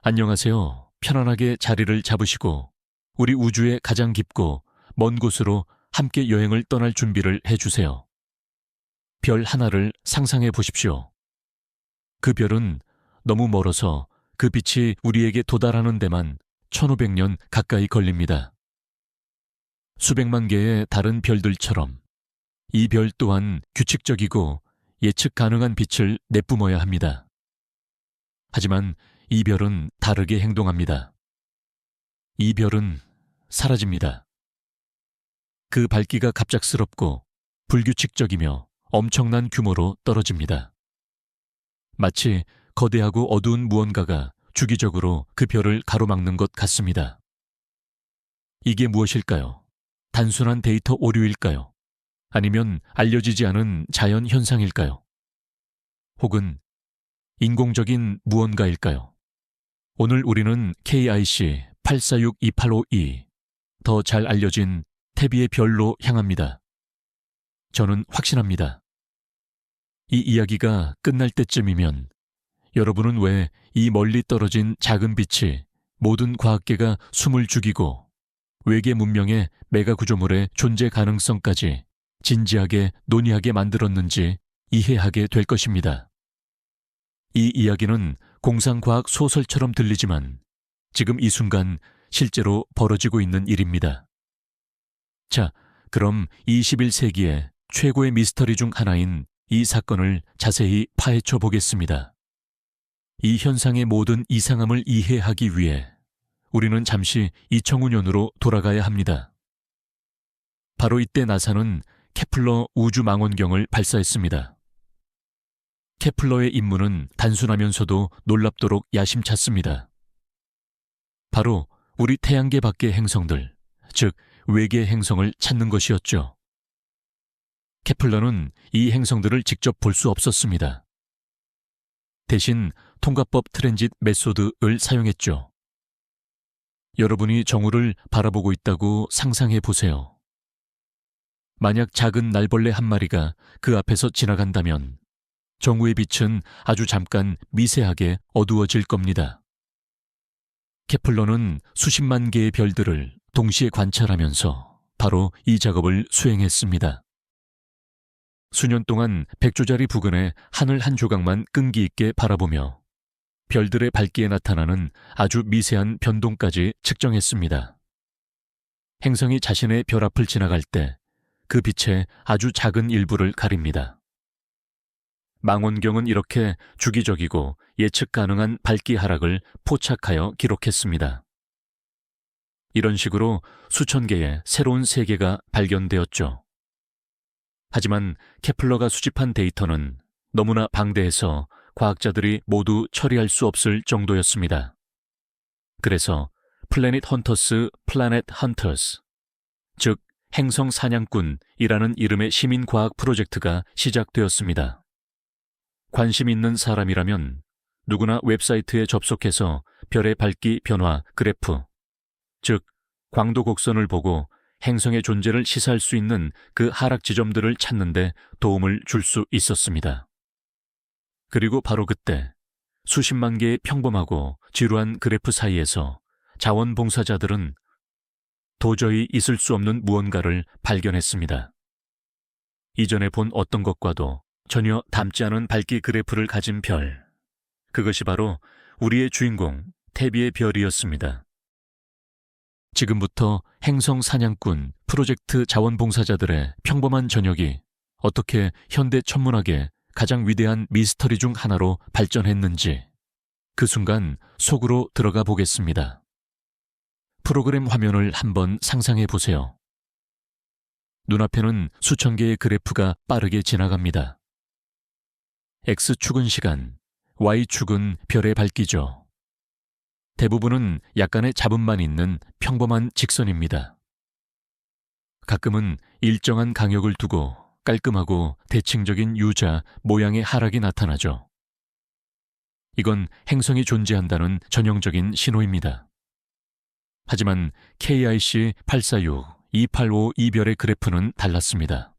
안녕하세요. 편안하게 자리를 잡으시고 우리 우주의 가장 깊고 먼 곳으로 함께 여행을 떠날 준비를 해주세요. 별 하나를 상상해 보십시오. 그 별은 너무 멀어서 그 빛이 우리에게 도달하는 데만 1500년 가까이 걸립니다. 수백만 개의 다른 별들처럼 이 별 또한 규칙적이고 예측 가능한 빛을 내뿜어야 합니다. 하지만 이 별은 다르게 행동합니다. 이 별은 사라집니다. 그 밝기가 갑작스럽고 불규칙적이며 엄청난 규모로 떨어집니다. 마치 거대하고 어두운 무언가가 주기적으로 그 별을 가로막는 것 같습니다. 이게 무엇일까요? 단순한 데이터 오류일까요? 아니면 알려지지 않은 자연 현상일까요? 혹은 인공적인 무언가일까요? 오늘 우리는 KIC 846285E, 더 잘 알려진 태비의 별로 향합니다. 저는 확신합니다. 이 이야기가 끝날 때쯤이면 여러분은 왜 이 멀리 떨어진 작은 빛이 모든 과학계가 숨을 죽이고 외계 문명의 메가 구조물의 존재 가능성까지 진지하게 논의하게 만들었는지 이해하게 될 것입니다. 이 이야기는 공상과학 소설처럼 들리지만 지금 이 순간 실제로 벌어지고 있는 일입니다. 자, 그럼 21세기의 최고의 미스터리 중 하나인 이 사건을 자세히 파헤쳐 보겠습니다. 이 현상의 모든 이상함을 이해하기 위해 우리는 잠시 2005년으로 돌아가야 합니다. 바로 이때 나사는 케플러 우주망원경을 발사했습니다. 케플러의 임무는 단순하면서도 놀랍도록 야심찼습니다. 바로 우리 태양계 밖의 행성들, 즉 외계 행성을 찾는 것이었죠. 케플러는 이 행성들을 직접 볼 수 없었습니다. 대신 통과법 트랜짓 메소드를 사용했죠. 여러분이 정우를 바라보고 있다고 상상해 보세요. 만약 작은 날벌레 한 마리가 그 앞에서 지나간다면 정우의 빛은 아주 잠깐 미세하게 어두워질 겁니다. 케플러는 수십만 개의 별들을 동시에 관찰하면서 바로 이 작업을 수행했습니다. 수년 동안 100조짜리 부근의 하늘 한 조각만 끈기 있게 바라보며 별들의 밝기에 나타나는 아주 미세한 변동까지 측정했습니다. 행성이 자신의 별 앞을 지나갈 때 그 빛의 아주 작은 일부를 가립니다. 망원경은 이렇게 주기적이고 예측 가능한 밝기 하락을 포착하여 기록했습니다. 이런 식으로 수천 개의 새로운 세계가 발견되었죠. 하지만 케플러가 수집한 데이터는 너무나 방대해서 과학자들이 모두 처리할 수 없을 정도였습니다. 그래서 플래닛 헌터스, 즉 행성 사냥꾼이라는 이름의 시민과학 프로젝트가 시작되었습니다. 관심 있는 사람이라면 누구나 웹사이트에 접속해서 별의 밝기 변화 그래프, 즉 광도 곡선을 보고 행성의 존재를 시사할 수 있는 그 하락 지점들을 찾는 데 도움을 줄 수 있었습니다. 그리고 바로 그때 수십만 개의 평범하고 지루한 그래프 사이에서 자원봉사자들은 도저히 있을 수 없는 무언가를 발견했습니다. 이전에 본 어떤 것과도 전혀 닮지 않은 밝기 그래프를 가진 별, 그것이 바로 우리의 주인공 태비의 별이었습니다. 지금부터 행성 사냥꾼 프로젝트 자원봉사자들의 평범한 저녁이 어떻게 현대 천문학의 가장 위대한 미스터리 중 하나로 발전했는지 그 순간 속으로 들어가 보겠습니다. 프로그램 화면을 한번 상상해 보세요. 눈앞에는 수천 개의 그래프가 빠르게 지나갑니다. X축은 시간, Y축은 별의 밝기죠. 대부분은 약간의 잡음만 있는 평범한 직선입니다. 가끔은 일정한 강역을 두고 깔끔하고 대칭적인 U자 모양의 하락이 나타나죠. 이건 행성이 존재한다는 전형적인 신호입니다. 하지만 KIC 846-285 이별의 그래프는 달랐습니다.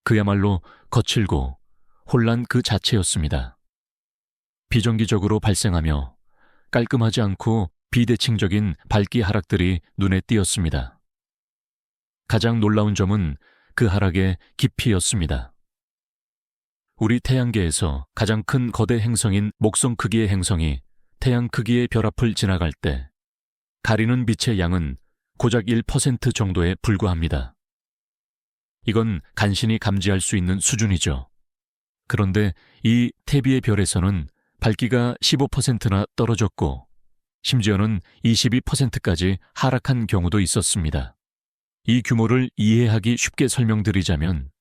그야말로 거칠고 혼란 그 자체였습니다. 비정기적으로 발생하며 깔끔하지 않고 비대칭적인 밝기 하락들이 눈에 띄었습니다. 가장 놀라운 점은 그 하락의 깊이였습니다. 우리 태양계에서 가장 큰 거대 행성인 목성 크기의 행성이 태양 크기의 별 앞을 지나갈 때 가리는 빛의 양은 고작 1% 정도에 불과합니다. 이건 간신히 감지할 수 있는 수준이죠. 그런데 이 태비의 별에서는 밝기가 15%나 떨어졌고 심지어는 22%까지 하락한 경우도 있었습니다. 이 규모를 이해하기 쉽게 설명드리자면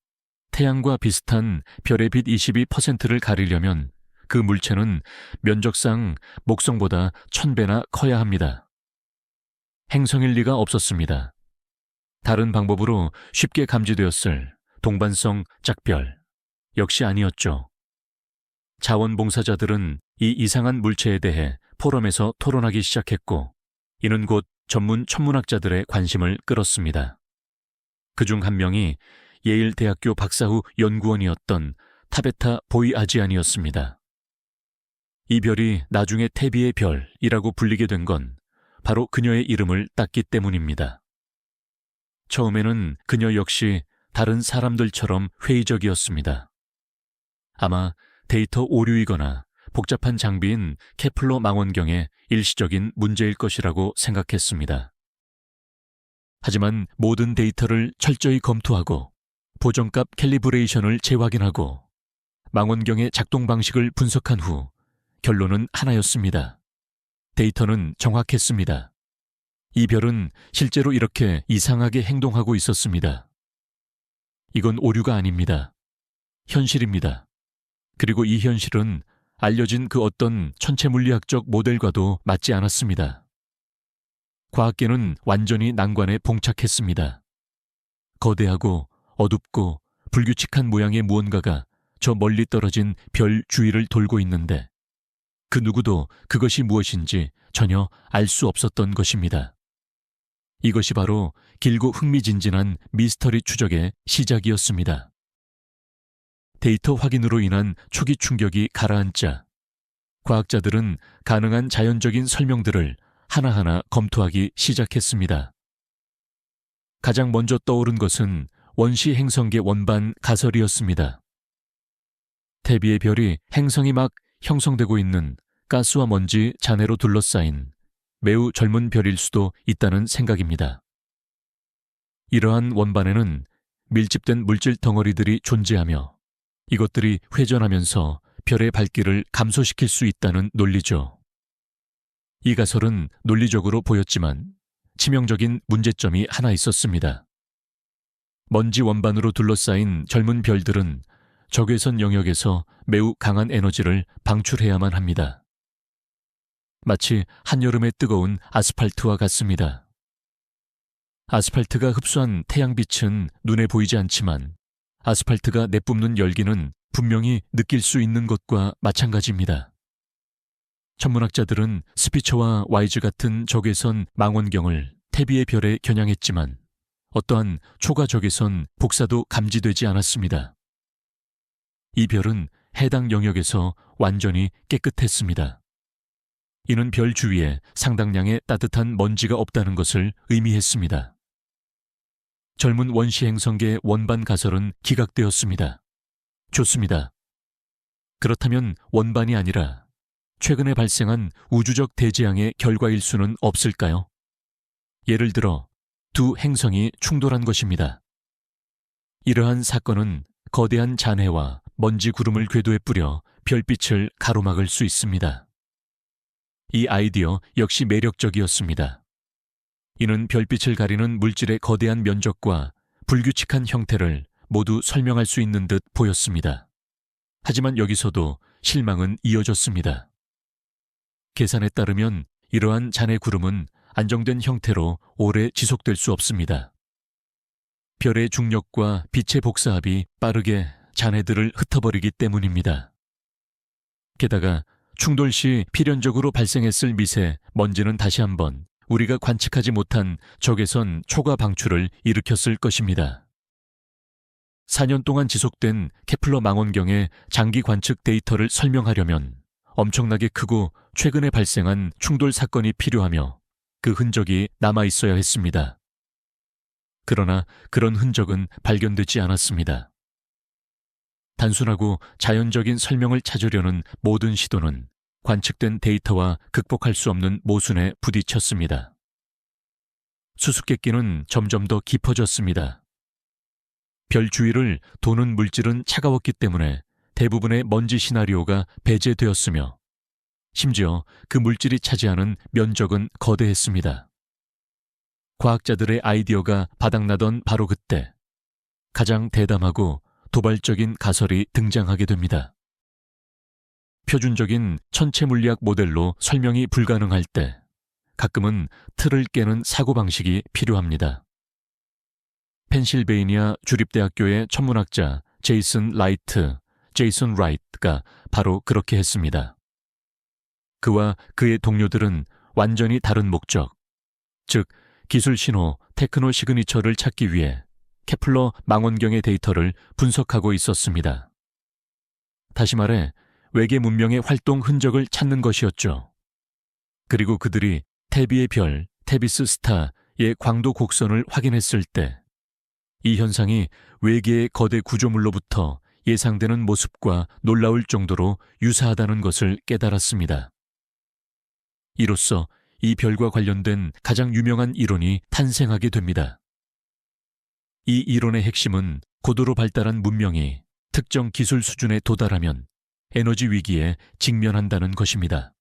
태양과 비슷한 별의 빛 22%를 가리려면 그 물체는 면적상 목성보다 1000배나 커야 합니다. 행성일 리가 없었습니다. 다른 방법으로 쉽게 감지되었을 동반성 짝별 역시 아니었죠. 자원봉사자들은 이 이상한 물체에 대해 포럼에서 토론하기 시작했고 이는 곧 전문 천문학자들의 관심을 끌었습니다. 그중 한 명이 예일 대학교 박사 후 연구원이었던 타베타 보이아지안이었습니다. 이 별이 나중에 태비의 별이라고 불리게 된 건 바로 그녀의 이름을 땄기 때문입니다. 처음에는 그녀 역시 다른 사람들처럼 회의적이었습니다. 아마 데이터 오류이거나 복잡한 장비인 케플러 망원경의 일시적인 문제일 것이라고 생각했습니다. 하지만 모든 데이터를 철저히 검토하고 보정값 캘리브레이션을 재확인하고 망원경의 작동 방식을 분석한 후 결론은 하나였습니다. 데이터는 정확했습니다. 이 별은 실제로 이렇게 이상하게 행동하고 있었습니다. 이건 오류가 아닙니다. 현실입니다. 그리고 이 현실은 알려진 그 어떤 천체물리학적 모델과도 맞지 않았습니다. 과학계는 완전히 난관에 봉착했습니다. 거대하고 어둡고 불규칙한 모양의 무언가가 저 멀리 떨어진 별 주위를 돌고 있는데 그 누구도 그것이 무엇인지 전혀 알 수 없었던 것입니다. 이것이 바로 길고 흥미진진한 미스터리 추적의 시작이었습니다. 데이터 확인으로 인한 초기 충격이 가라앉자 과학자들은 가능한 자연적인 설명들을 하나하나 검토하기 시작했습니다. 가장 먼저 떠오른 것은 원시 행성계 원반 가설이었습니다. 태비의 별이 행성이 막 형성되고 있는 가스와 먼지 잔해로 둘러싸인 매우 젊은 별일 수도 있다는 생각입니다. 이러한 원반에는 밀집된 물질 덩어리들이 존재하며 이것들이 회전하면서 별의 밝기를 감소시킬 수 있다는 논리죠. 이 가설은 논리적으로 보였지만 치명적인 문제점이 하나 있었습니다. 먼지 원반으로 둘러싸인 젊은 별들은 적외선 영역에서 매우 강한 에너지를 방출해야만 합니다. 마치 한여름의 뜨거운 아스팔트와 같습니다. 아스팔트가 흡수한 태양빛은 눈에 보이지 않지만 아스팔트가 내뿜는 열기는 분명히 느낄 수 있는 것과 마찬가지입니다. 천문학자들은 스피처와 와이즈 같은 적외선 망원경을 태비의 별에 겨냥했지만 어떠한 초과 적외선 복사도 감지되지 않았습니다. 이 별은 해당 영역에서 완전히 깨끗했습니다. 이는 별 주위에 상당량의 따뜻한 먼지가 없다는 것을 의미했습니다. 젊은 원시 행성계의 원반 가설은 기각되었습니다. 좋습니다. 그렇다면 원반이 아니라 최근에 발생한 우주적 대재앙의 결과일 수는 없을까요? 예를 들어 두 행성이 충돌한 것입니다. 이러한 사건은 거대한 잔해와 먼지 구름을 궤도에 뿌려 별빛을 가로막을 수 있습니다. 이 아이디어 역시 매력적이었습니다. 이는 별빛을 가리는 물질의 거대한 면적과 불규칙한 형태를 모두 설명할 수 있는 듯 보였습니다. 하지만 여기서도 실망은 이어졌습니다. 계산에 따르면 이러한 잔해 구름은 안정된 형태로 오래 지속될 수 없습니다. 별의 중력과 빛의 복사합이 빠르게 잔해들을 흩어버리기 때문입니다. 게다가 충돌 시 필연적으로 발생했을 미세 먼지는 다시 한번 우리가 관측하지 못한 적외선 초과 방출을 일으켰을 것입니다. 4년 동안 지속된 케플러 망원경의 장기 관측 데이터를 설명하려면 엄청나게 크고 최근에 발생한 충돌 사건이 필요하며 그 흔적이 남아 있어야 했습니다. 그러나 그런 흔적은 발견되지 않았습니다. 단순하고 자연적인 설명을 찾으려는 모든 시도는 관측된 데이터와 극복할 수 없는 모순에 부딪혔습니다. 수수께끼는 점점 더 깊어졌습니다. 별 주위를 도는 물질은 차가웠기 때문에 대부분의 먼지 시나리오가 배제되었으며 심지어 그 물질이 차지하는 면적은 거대했습니다. 과학자들의 아이디어가 바닥나던 바로 그때 가장 대담하고 도발적인 가설이 등장하게 됩니다. 표준적인 천체 물리학 모델로 설명이 불가능할 때 가끔은 틀을 깨는 사고방식이 필요합니다. 펜실베이니아 주립대학교의 천문학자 제이슨 라이트가 바로 그렇게 했습니다. 그와 그의 동료들은 완전히 다른 목적, 즉 기술 신호 테크노 시그니처를 찾기 위해 케플러 망원경의 데이터를 분석하고 있었습니다. 다시 말해 외계 문명의 활동 흔적을 찾는 것이었죠. 그리고 그들이 태비의 별, 테비스 스타의 광도 곡선을 확인했을 때 이 현상이 외계의 거대 구조물로부터 예상되는 모습과 놀라울 정도로 유사하다는 것을 깨달았습니다. 이로써 이 별과 관련된 가장 유명한 이론이 탄생하게 됩니다. 이 이론의 핵심은 고도로 발달한 문명이 특정 기술 수준에 도달하면 에너지 위기에 직면한다는 것입니다.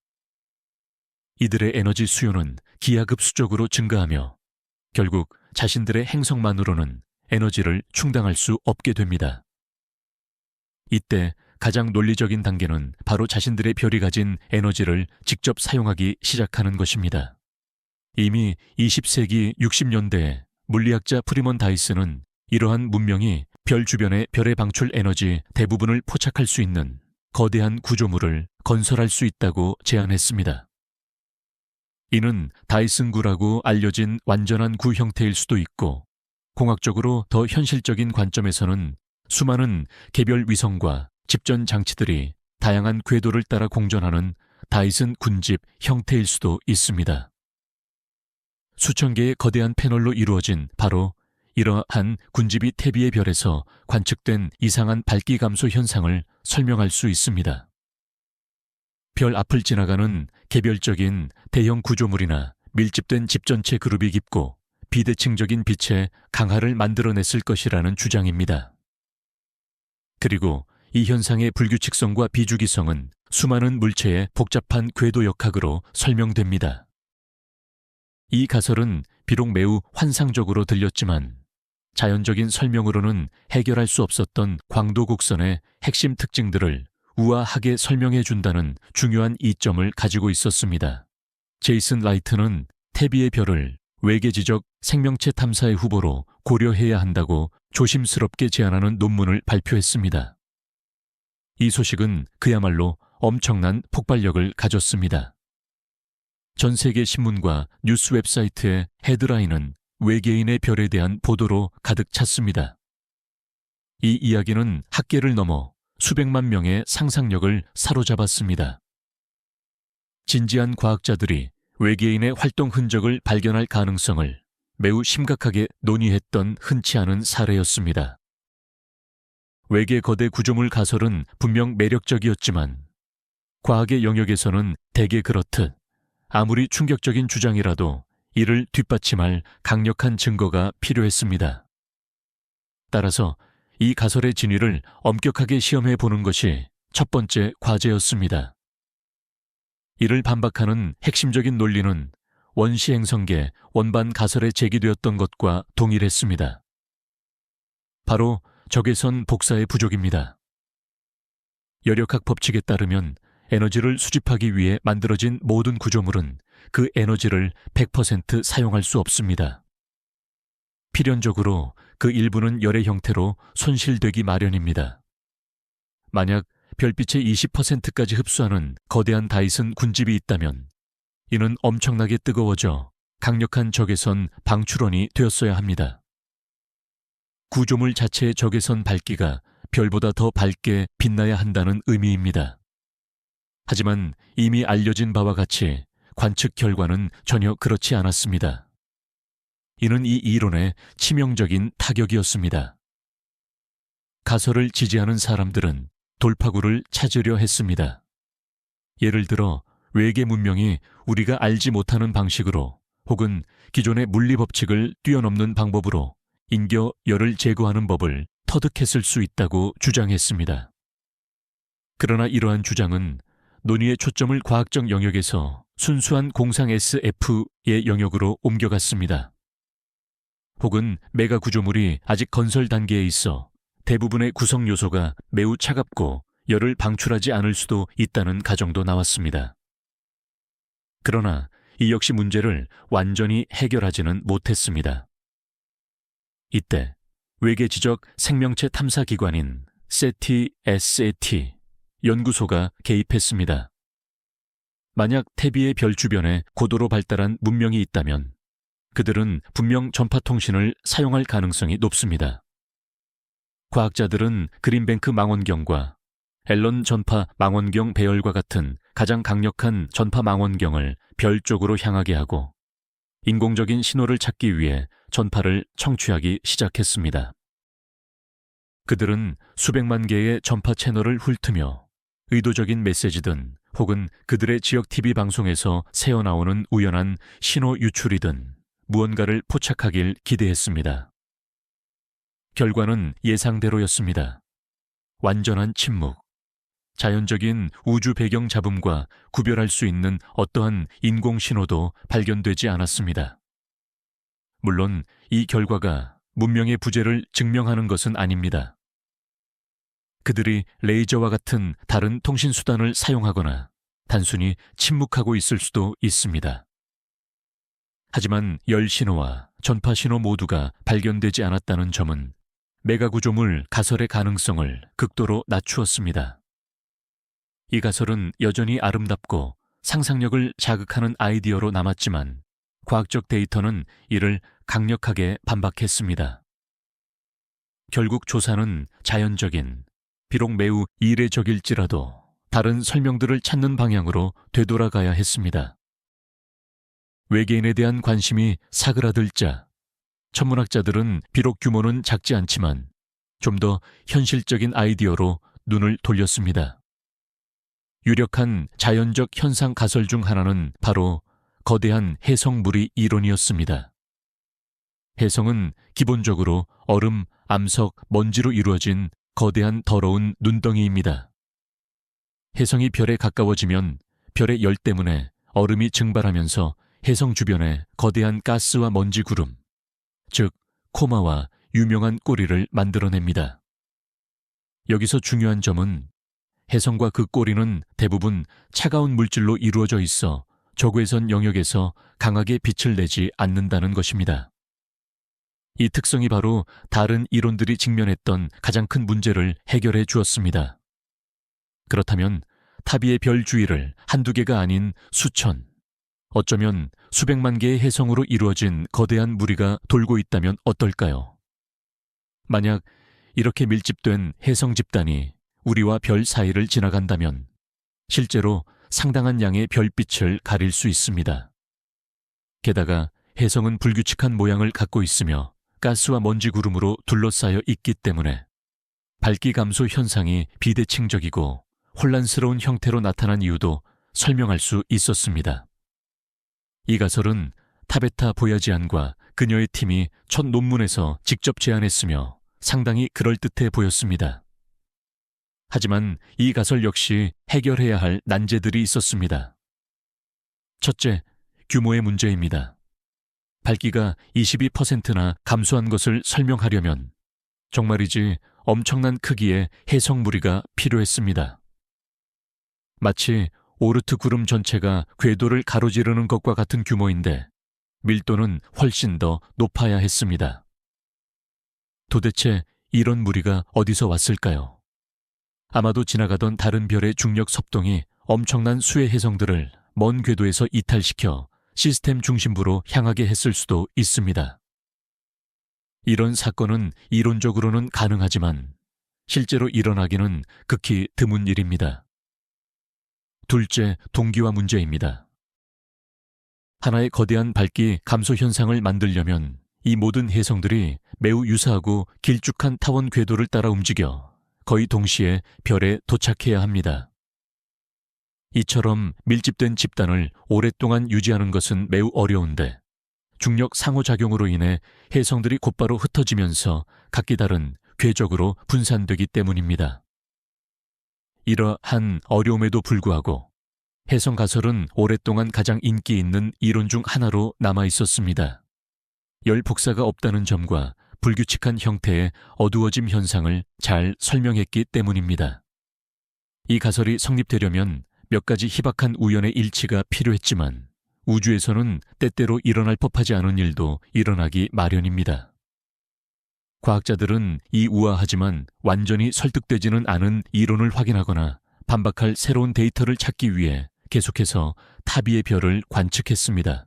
이들의 에너지 수요는 기하급수적으로 증가하며 결국 자신들의 행성만으로는 에너지를 충당할 수 없게 됩니다. 이때 가장 논리적인 단계는 바로 자신들의 별이 가진 에너지를 직접 사용하기 시작하는 것입니다. 이미 20세기 60년대에 물리학자 프리먼 다이슨은 이러한 문명이 별 주변의 별의 방출 에너지 대부분을 포착할 수 있는 거대한 구조물을 건설할 수 있다고 제안했습니다. 이는 다이슨구라고 알려진 완전한 구 형태일 수도 있고 공학적으로 더 현실적인 관점에서는 수많은 개별 위성과 집전 장치들이 다양한 궤도를 따라 공전하는 다이슨 군집 형태일 수도 있습니다. 수천 개의 거대한 패널로 이루어진 바로 이러한 군집이 태비의 별에서 관측된 이상한 밝기 감소 현상을 설명할 수 있습니다. 별 앞을 지나가는 개별적인 대형 구조물이나 밀집된 집전체 그룹이 깊고 비대칭적인 빛의 강하를 만들어냈을 것이라는 주장입니다. 그리고 이 현상의 불규칙성과 비주기성은 수많은 물체의 복잡한 궤도 역학으로 설명됩니다. 이 가설은 비록 매우 환상적으로 들렸지만 자연적인 설명으로는 해결할 수 없었던 광도 곡선의 핵심 특징들을 우아하게 설명해 준다는 중요한 이점을 가지고 있었습니다. 제이슨 라이트는 태비의 별을 외계지적 생명체 탐사의 후보로 고려해야 한다고 조심스럽게 제안하는 논문을 발표했습니다. 이 소식은 그야말로 엄청난 폭발력을 가졌습니다. 전 세계 신문과 뉴스 웹사이트의 헤드라인은 외계인의 별에 대한 보도로 가득 찼습니다. 이 이야기는 학계를 넘어 수백만 명의 상상력을 사로잡았습니다. 진지한 과학자들이 외계인의 활동 흔적을 발견할 가능성을 매우 심각하게 논의했던 흔치 않은 사례였습니다. 외계 거대 구조물 가설은 분명 매력적이었지만 과학의 영역에서는 대개 그렇듯 아무리 충격적인 주장이라도 이를 뒷받침할 강력한 증거가 필요했습니다. 따라서 이 가설의 진위를 엄격하게 시험해 보는 것이 첫 번째 과제였습니다. 이를 반박하는 핵심적인 논리는 원시 행성계 원반 가설에 제기되었던 것과 동일했습니다. 바로 적외선 복사의 부족입니다. 열역학 법칙에 따르면 에너지를 수집하기 위해 만들어진 모든 구조물은 그 에너지를 100% 사용할 수 없습니다. 필연적으로 그 일부는 열의 형태로 손실되기 마련입니다. 만약 별빛의 20%까지 흡수하는 거대한 다이슨 군집이 있다면 이는 엄청나게 뜨거워져 강력한 적외선 방출원이 되었어야 합니다. 구조물 자체의 적외선 밝기가 별보다 더 밝게 빛나야 한다는 의미입니다. 하지만 이미 알려진 바와 같이 관측 결과는 전혀 그렇지 않았습니다. 이는 이 이론의 치명적인 타격이었습니다. 가설을 지지하는 사람들은 돌파구를 찾으려 했습니다. 예를 들어 외계 문명이 우리가 알지 못하는 방식으로 혹은 기존의 물리 법칙을 뛰어넘는 방법으로 인겨 열을 제거하는 법을 터득했을 수 있다고 주장했습니다. 그러나 이러한 주장은 논의의 초점을 과학적 영역에서 순수한 공상 SF의 영역으로 옮겨갔습니다. 혹은 메가 구조물이 아직 건설 단계에 있어 대부분의 구성 요소가 매우 차갑고 열을 방출하지 않을 수도 있다는 가정도 나왔습니다. 그러나 이 역시 문제를 완전히 해결하지는 못했습니다. 이때 외계 지적 생명체 탐사 기관인 SETI 연구소가 개입했습니다. 만약 태비의 별 주변에 고도로 발달한 문명이 있다면 그들은 분명 전파통신을 사용할 가능성이 높습니다. 과학자들은 그린뱅크 망원경과 앨런 전파 망원경 배열과 같은 가장 강력한 전파 망원경을 별 쪽으로 향하게 하고 인공적인 신호를 찾기 위해 전파를 청취하기 시작했습니다. 그들은 수백만 개의 전파 채널을 훑으며 의도적인 메시지든 혹은 그들의 지역 TV 방송에서 새어나오는 우연한 신호 유출이든 무언가를 포착하길 기대했습니다. 결과는 예상대로였습니다. 완전한 침묵. 자연적인 우주 배경 잡음과 구별할 수 있는 어떠한 인공 신호도 발견되지 않았습니다. 물론 이 결과가 문명의 부재를 증명하는 것은 아닙니다. 그들이 레이저와 같은 다른 통신수단을 사용하거나 단순히 침묵하고 있을 수도 있습니다. 하지만 열 신호와 전파 신호 모두가 발견되지 않았다는 점은 메가구조물 가설의 가능성을 극도로 낮추었습니다. 이 가설은 여전히 아름답고 상상력을 자극하는 아이디어로 남았지만 과학적 데이터는 이를 강력하게 반박했습니다. 결국 조사는 자연적인, 비록 매우 이례적일지라도 다른 설명들을 찾는 방향으로 되돌아가야 했습니다. 외계인에 대한 관심이 사그라들자 천문학자들은 비록 규모는 작지 않지만 좀 더 현실적인 아이디어로 눈을 돌렸습니다. 유력한 자연적 현상 가설 중 하나는 바로 거대한 해성무리 이론이었습니다. 해성은 기본적으로 얼음, 암석, 먼지로 이루어진 거대한 더러운 눈덩이입니다. 해성이 별에 가까워지면 별의 열 때문에 얼음이 증발하면서 해성 주변에 거대한 가스와 먼지 구름, 즉 코마와 유명한 꼬리를 만들어냅니다. 여기서 중요한 점은 해성과 그 꼬리는 대부분 차가운 물질로 이루어져 있어 적외선 영역에서 강하게 빛을 내지 않는다는 것입니다. 이 특성이 바로 다른 이론들이 직면했던 가장 큰 문제를 해결해 주었습니다. 그렇다면 타비의 별 주위를 한두 개가 아닌 수천, 어쩌면 수백만 개의 해성으로 이루어진 거대한 무리가 돌고 있다면 어떨까요? 만약 이렇게 밀집된 해성 집단이 우리와 별 사이를 지나간다면 실제로 상당한 양의 별빛을 가릴 수 있습니다. 게다가 해성은 불규칙한 모양을 갖고 있으며 가스와 먼지 구름으로 둘러싸여 있기 때문에 밝기 감소 현상이 비대칭적이고 혼란스러운 형태로 나타난 이유도 설명할 수 있었습니다. 이 가설은 타베타 보야지안과 그녀의 팀이 첫 논문에서 직접 제안했으며 상당히 그럴듯해 보였습니다. 하지만 이 가설 역시 해결해야 할 난제들이 있었습니다. 첫째, 규모의 문제입니다. 밝기가 22%나 감소한 것을 설명하려면 정말이지 엄청난 크기의 해성 무리가 필요했습니다. 마치 오르트 구름 전체가 궤도를 가로지르는 것과 같은 규모인데 밀도는 훨씬 더 높아야 했습니다. 도대체 이런 무리가 어디서 왔을까요? 아마도 지나가던 다른 별의 중력 섭동이 엄청난 수의 해성들을 먼 궤도에서 이탈시켜 시스템 중심부로 향하게 했을 수도 있습니다. 이런 사건은 이론적으로는 가능하지만 실제로 일어나기는 극히 드문 일입니다. 둘째, 동기화 문제입니다. 하나의 거대한 밝기 감소 현상을 만들려면 이 모든 혜성들이 매우 유사하고 길쭉한 타원 궤도를 따라 움직여 거의 동시에 별에 도착해야 합니다. 이처럼 밀집된 집단을 오랫동안 유지하는 것은 매우 어려운데 중력 상호작용으로 인해 혜성들이 곧바로 흩어지면서 각기 다른 궤적으로 분산되기 때문입니다. 이러한 어려움에도 불구하고 혜성 가설은 오랫동안 가장 인기 있는 이론 중 하나로 남아 있었습니다. 열 복사가 없다는 점과 불규칙한 형태의 어두워짐 현상을 잘 설명했기 때문입니다. 이 가설이 성립되려면 몇 가지 희박한 우연의 일치가 필요했지만 우주에서는 때때로 일어날 법하지 않은 일도 일어나기 마련입니다. 과학자들은 이 우아하지만 완전히 설득되지는 않은 이론을 확인하거나 반박할 새로운 데이터를 찾기 위해 계속해서 타비의 별을 관측했습니다.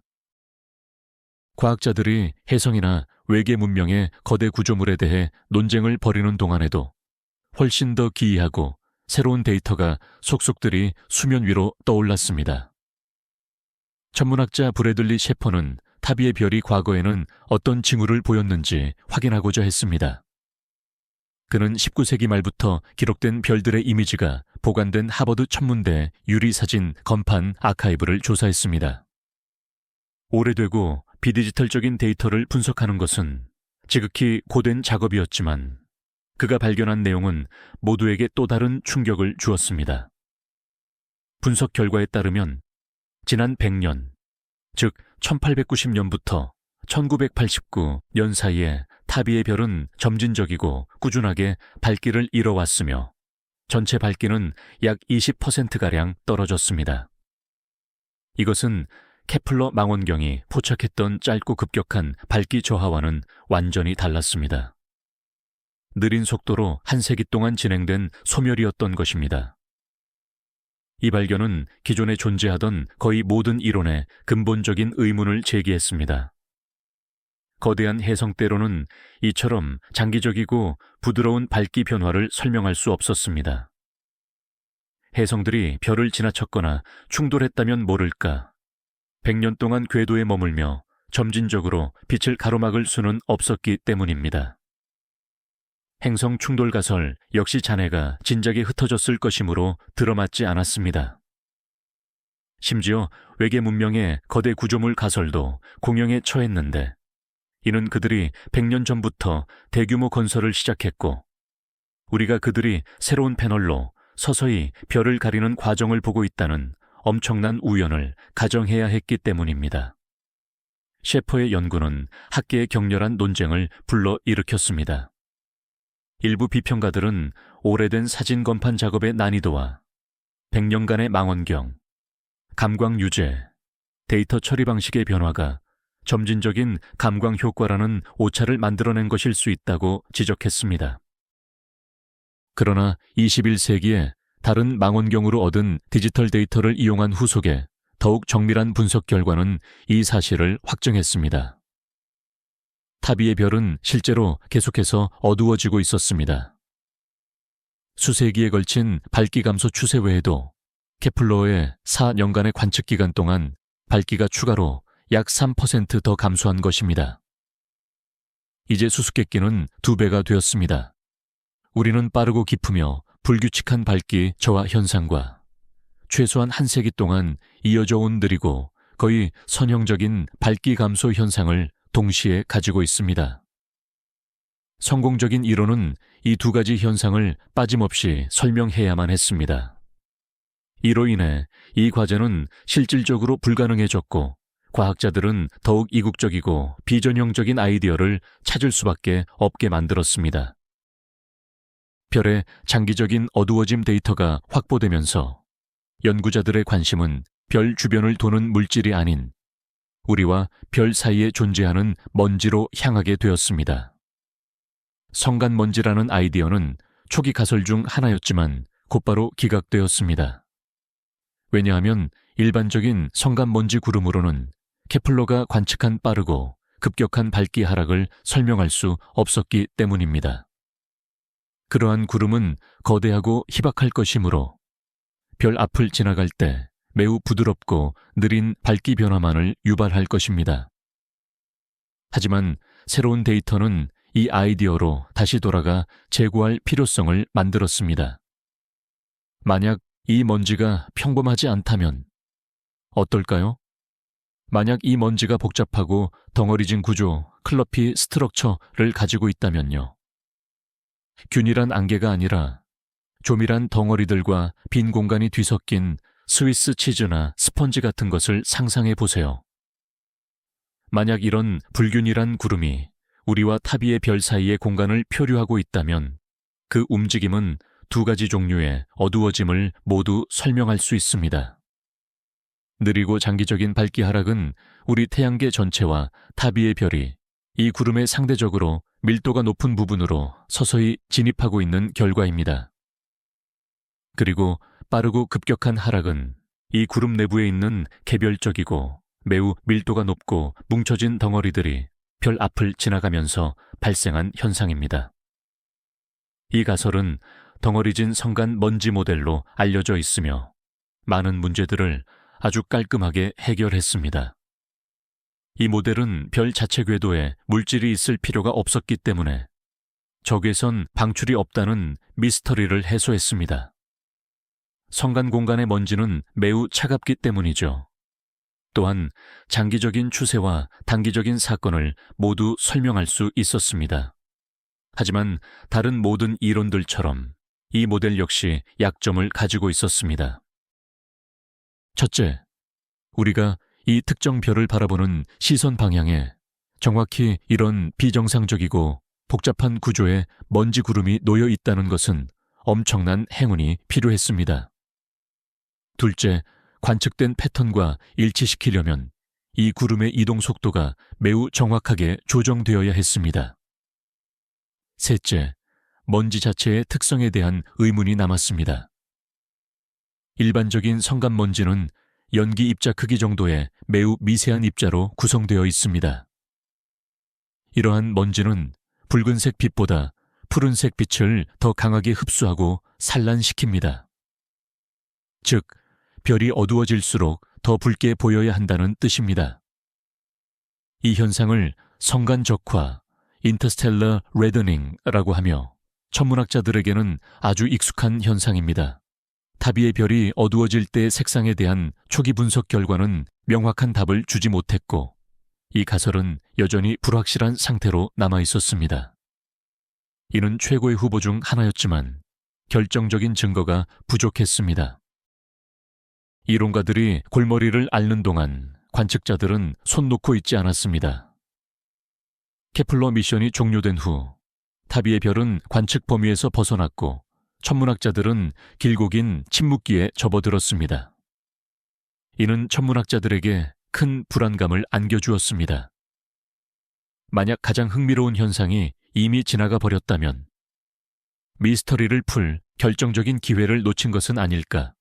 과학자들이 혜성이나 외계 문명의 거대 구조물에 대해 논쟁을 벌이는 동안에도 훨씬 더 기이하고 새로운 데이터가 속속들이 수면 위로 떠올랐습니다. 천문학자 브래들리 셰퍼는 타비의 별이 과거에는 어떤 징후를 보였는지 확인하고자 했습니다. 그는 19세기 말부터 기록된 별들의 이미지가 보관된 하버드 천문대 유리사진 건판 아카이브를 조사했습니다. 오래되고 비디지털적인 데이터를 분석하는 것은 지극히 고된 작업이었지만 그가 발견한 내용은 모두에게 또 다른 충격을 주었습니다. 분석 결과에 따르면 지난 100년, 즉 1890년부터 1989년 사이에 타비의 별은 점진적이고 꾸준하게 밝기를 잃어왔으며 전체 밝기는 약 20%가량 떨어졌습니다. 이것은 케플러 망원경이 포착했던 짧고 급격한 밝기 저하와는 완전히 달랐습니다. 느린 속도로 한 세기 동안 진행된 소멸이었던 것입니다. 이 발견은 기존에 존재하던 거의 모든 이론에 근본적인 의문을 제기했습니다. 거대한 혜성대로는 이처럼 장기적이고 부드러운 밝기 변화를 설명할 수 없었습니다. 혜성들이 별을 지나쳤거나 충돌했다면 모를까 100년 동안 궤도에 머물며 점진적으로 빛을 가로막을 수는 없었기 때문입니다. 행성 충돌 가설 역시 잔해가 진작에 흩어졌을 것이므로 들어맞지 않았습니다. 심지어 외계 문명의 거대 구조물 가설도 공영에 처했는데 이는 그들이 100년 전부터 대규모 건설을 시작했고 우리가 그들이 새로운 패널로 서서히 별을 가리는 과정을 보고 있다는 엄청난 우연을 가정해야 했기 때문입니다. 셰퍼의 연구는 학계의 격렬한 논쟁을 불러일으켰습니다. 일부 비평가들은 오래된 사진 건판 작업의 난이도와 100년간의 망원경, 감광 유제, 데이터 처리 방식의 변화가 점진적인 감광 효과라는 오차를 만들어낸 것일 수 있다고 지적했습니다. 그러나 21세기에 다른 망원경으로 얻은 디지털 데이터를 이용한 후속에 더욱 정밀한 분석 결과는 이 사실을 확증했습니다. 타비의 별은 실제로 계속해서 어두워지고 있었습니다. 수세기에 걸친 밝기 감소 추세 외에도 케플러의 4년간의 관측 기간 동안 밝기가 추가로 약 3% 더 감소한 것입니다. 이제 수수께끼는 2배가 되었습니다. 우리는 빠르고 깊으며 불규칙한 밝기 저하 현상과 최소한 한 세기 동안 이어져 온 느리고 거의 선형적인 밝기 감소 현상을 동시에 가지고 있습니다. 성공적인 이론은 이 두 가지 현상을 빠짐없이 설명해야만 했습니다. 이로 인해 이 과제는 실질적으로 불가능해졌고 과학자들은 더욱 이국적이고 비전형적인 아이디어를 찾을 수밖에 없게 만들었습니다. 별의 장기적인 어두워짐 데이터가 확보되면서 연구자들의 관심은 별 주변을 도는 물질이 아닌 우리와 별 사이에 존재하는 먼지로 향하게 되었습니다. 성간먼지라는 아이디어는 초기 가설 중 하나였지만 곧바로 기각되었습니다. 왜냐하면 일반적인 성간먼지 구름으로는 케플러가 관측한 빠르고 급격한 밝기 하락을 설명할 수 없었기 때문입니다. 그러한 구름은 거대하고 희박할 것이므로 별 앞을 지나갈 때 매우 부드럽고 느린 밝기 변화만을 유발할 것입니다. 하지만 새로운 데이터는 이 아이디어로 다시 돌아가 재고할 필요성을 만들었습니다. 만약 이 먼지가 평범하지 않다면 어떨까요? 만약 이 먼지가 복잡하고 덩어리진 구조, 클러피 스트럭처를 가지고 있다면요. 균일한 안개가 아니라 조밀한 덩어리들과 빈 공간이 뒤섞인 스위스 치즈나 스펀지 같은 것을 상상해 보세요. 만약 이런 불균일한 구름이 우리와 타비의 별 사이의 공간을 표류하고 있다면 그 움직임은 두 가지 종류의 어두워짐을 모두 설명할 수 있습니다. 느리고 장기적인 밝기 하락은 우리 태양계 전체와 타비의 별이 이 구름의 상대적으로 밀도가 높은 부분으로 서서히 진입하고 있는 결과입니다. 그리고 빠르고 급격한 하락은 이 구름 내부에 있는 개별적이고 매우 밀도가 높고 뭉쳐진 덩어리들이 별 앞을 지나가면서 발생한 현상입니다. 이 가설은 덩어리진 성간 먼지 모델로 알려져 있으며 많은 문제들을 아주 깔끔하게 해결했습니다. 이 모델은 별 자체 궤도에 물질이 있을 필요가 없었기 때문에 적외선 방출이 없다는 미스터리를 해소했습니다. 성간 공간의 먼지는 매우 차갑기 때문이죠. 또한 장기적인 추세와 단기적인 사건을 모두 설명할 수 있었습니다. 하지만 다른 모든 이론들처럼 이 모델 역시 약점을 가지고 있었습니다. 첫째, 우리가 이 특정 별을 바라보는 시선 방향에 정확히 이런 비정상적이고 복잡한 구조의 먼지 구름이 놓여 있다는 것은 엄청난 행운이 필요했습니다. 둘째, 관측된 패턴과 일치시키려면 이 구름의 이동 속도가 매우 정확하게 조정되어야 했습니다. 셋째, 먼지 자체의 특성에 대한 의문이 남았습니다. 일반적인 성간 먼지는 연기 입자 크기 정도의 매우 미세한 입자로 구성되어 있습니다. 이러한 먼지는 붉은색 빛보다 푸른색 빛을 더 강하게 흡수하고 산란시킵니다. 즉, 별이 어두워질수록 더 붉게 보여야 한다는 뜻입니다. 이 현상을 성간적화, 인터스텔러 레더닝이라고 하며 천문학자들에게는 아주 익숙한 현상입니다. 타비의 별이 어두워질 때의 색상에 대한 초기 분석 결과는 명확한 답을 주지 못했고 이 가설은 여전히 불확실한 상태로 남아 있었습니다. 이는 최고의 후보 중 하나였지만 결정적인 증거가 부족했습니다. 이론가들이 골머리를 앓는 동안 관측자들은 손 놓고 있지 않았습니다. 케플러 미션이 종료된 후 타비의 별은 관측 범위에서 벗어났고 천문학자들은 길고 긴 침묵기에 접어들었습니다. 이는 천문학자들에게 큰 불안감을 안겨주었습니다. 만약 가장 흥미로운 현상이 이미 지나가 버렸다면 미스터리를 풀 결정적인 기회를 놓친 것은 아닐까.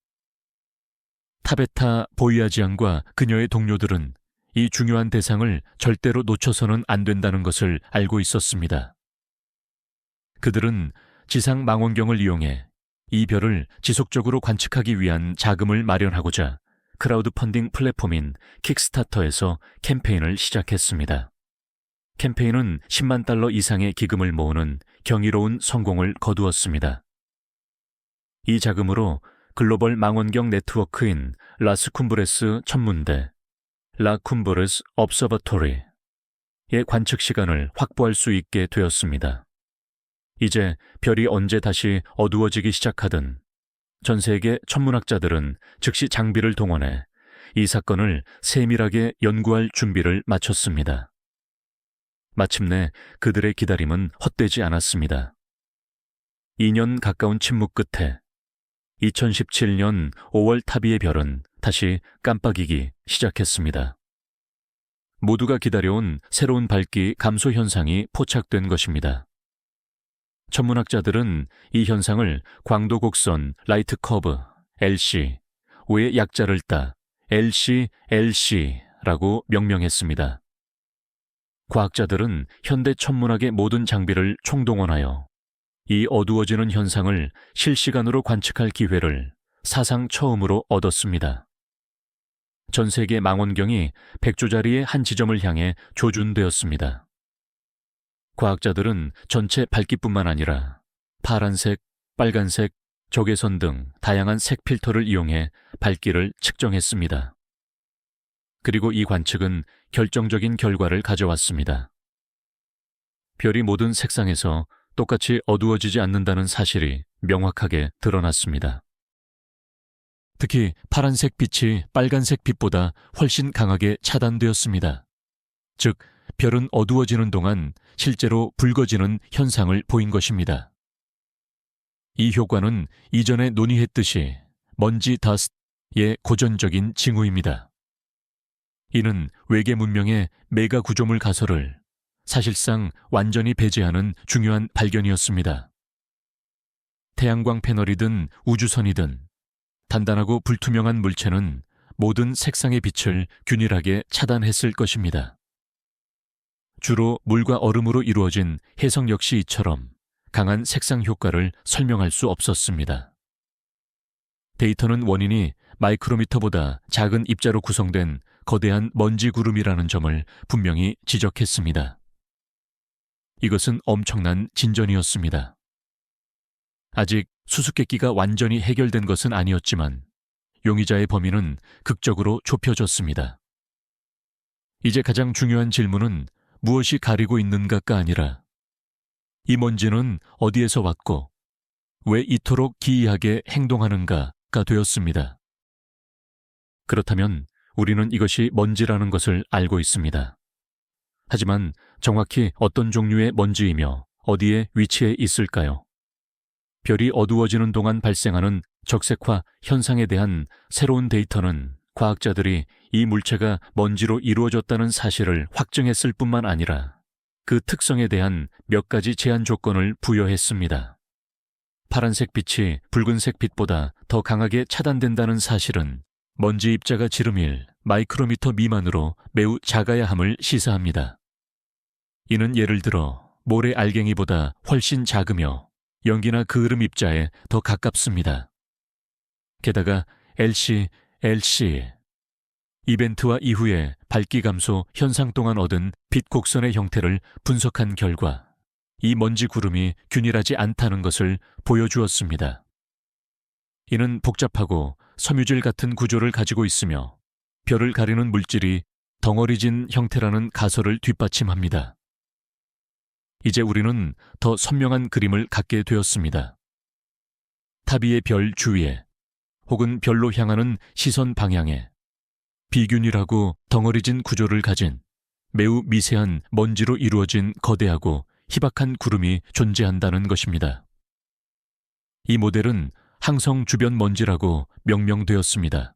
타베타 보이아지안과 그녀의 동료들은 이 중요한 대상을 절대로 놓쳐서는 안 된다는 것을 알고 있었습니다. 그들은 지상 망원경을 이용해 이 별을 지속적으로 관측하기 위한 자금을 마련하고자 크라우드 펀딩 플랫폼인 킥스타터에서 캠페인을 시작했습니다. 캠페인은 10만 달러 이상의 기금을 모으는 경이로운 성공을 거두었습니다. 이 자금으로 글로벌 망원경 네트워크인 라스쿰브레스 천문대, 라쿰브레스 업서버토리의 관측 시간을 확보할 수 있게 되었습니다. 이제 별이 언제 다시 어두워지기 시작하든 전 세계 천문학자들은 즉시 장비를 동원해 이 사건을 세밀하게 연구할 준비를 마쳤습니다. 마침내 그들의 기다림은 헛되지 않았습니다. 2년 가까운 침묵 끝에 2017년 5월 타비의 별은 다시 깜빡이기 시작했습니다. 모두가 기다려온 새로운 밝기 감소 현상이 포착된 것입니다. 천문학자들은 이 현상을 광도 곡선 라이트 커브 LC의 약자를 따 LCLC라고 명명했습니다. 과학자들은 현대 천문학의 모든 장비를 총동원하여 이 어두워지는 현상을 실시간으로 관측할 기회를 사상 처음으로 얻었습니다. 전 세계 망원경이 100조짜리의 한 지점을 향해 조준되었습니다. 과학자들은 전체 밝기뿐만 아니라 파란색, 빨간색, 적외선 등 다양한 색 필터를 이용해 밝기를 측정했습니다. 그리고 이 관측은 결정적인 결과를 가져왔습니다. 별이 모든 색상에서 똑같이 어두워지지 않는다는 사실이 명확하게 드러났습니다. 특히 파란색 빛이 빨간색 빛보다 훨씬 강하게 차단되었습니다. 즉, 별은 어두워지는 동안 실제로 붉어지는 현상을 보인 것입니다. 이 효과는 이전에 논의했듯이 먼지 다스트의 고전적인 징후입니다. 이는 외계 문명의 메가 구조물 가설을 사실상 완전히 배제하는 중요한 발견이었습니다. 태양광 패널이든 우주선이든 단단하고 불투명한 물체는 모든 색상의 빛을 균일하게 차단했을 것입니다. 주로 물과 얼음으로 이루어진 해성 역시 이처럼 강한 색상 효과를 설명할 수 없었습니다. 데이터는 원인이 마이크로미터보다 작은 입자로 구성된 거대한 먼지 구름이라는 점을 분명히 지적했습니다. 이것은 엄청난 진전이었습니다. 아직 수수께끼가 완전히 해결된 것은 아니었지만 용의자의 범위는 극적으로 좁혀졌습니다. 이제 가장 중요한 질문은 무엇이 가리고 있는가가 아니라 이 먼지는 어디에서 왔고 왜 이토록 기이하게 행동하는가가 되었습니다. 그렇다면 우리는 이것이 먼지라는 것을 알고 있습니다. 하지만 정확히 어떤 종류의 먼지이며 어디에 위치해 있을까요? 별이 어두워지는 동안 발생하는 적색화 현상에 대한 새로운 데이터는 과학자들이 이 물체가 먼지로 이루어졌다는 사실을 확증했을 뿐만 아니라 그 특성에 대한 몇 가지 제한 조건을 부여했습니다. 파란색 빛이 붉은색 빛보다 더 강하게 차단된다는 사실은 먼지 입자가 지름일 마이크로미터 미만으로 매우 작아야 함을 시사합니다. 이는 예를 들어 모래 알갱이보다 훨씬 작으며 연기나 그을음 입자에 더 가깝습니다. 게다가 LC 이벤트와 이후의 밝기 감소 현상 동안 얻은 빛 곡선의 형태를 분석한 결과 이 먼지 구름이 균일하지 않다는 것을 보여주었습니다. 이는 복잡하고 섬유질 같은 구조를 가지고 있으며 별을 가리는 물질이 덩어리진 형태라는 가설을 뒷받침합니다. 이제 우리는 더 선명한 그림을 갖게 되었습니다. 타비의 별 주위에 혹은 별로 향하는 시선 방향에 비균일하고 덩어리진 구조를 가진 매우 미세한 먼지로 이루어진 거대하고 희박한 구름이 존재한다는 것입니다. 이 모델은 항성 주변 먼지라고 명명되었습니다.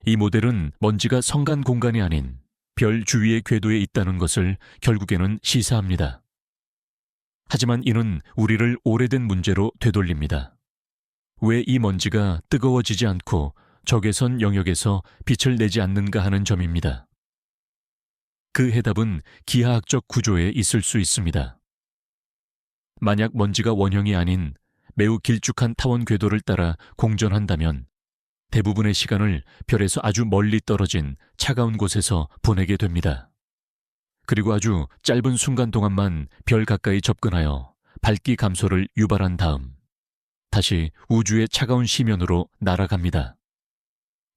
이 모델은 먼지가 성간 공간이 아닌 별 주위의 궤도에 있다는 것을 결국에는 시사합니다. 하지만 이는 우리를 오래된 문제로 되돌립니다. 왜 이 먼지가 뜨거워지지 않고 적외선 영역에서 빛을 내지 않는가 하는 점입니다. 그 해답은 기하학적 구조에 있을 수 있습니다. 만약 먼지가 원형이 아닌 매우 길쭉한 타원 궤도를 따라 공전한다면 대부분의 시간을 별에서 아주 멀리 떨어진 차가운 곳에서 보내게 됩니다. 그리고 아주 짧은 순간 동안만 별 가까이 접근하여 밝기 감소를 유발한 다음 다시 우주의 차가운 시면으로 날아갑니다.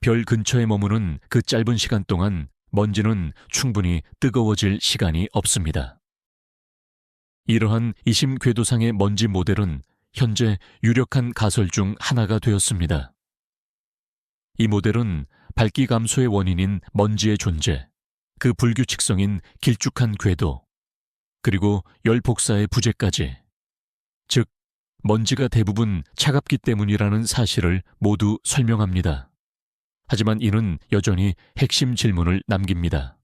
별 근처에 머무는 그 짧은 시간 동안 먼지는 충분히 뜨거워질 시간이 없습니다. 이러한 이심 궤도상의 먼지 모델은 현재 유력한 가설 중 하나가 되었습니다. 이 모델은 밝기 감소의 원인인 먼지의 존재, 그 불규칙성인 길쭉한 궤도, 그리고 열 복사의 부재까지, 즉 먼지가 대부분 차갑기 때문이라는 사실을 모두 설명합니다. 하지만 이는 여전히 핵심 질문을 남깁니다.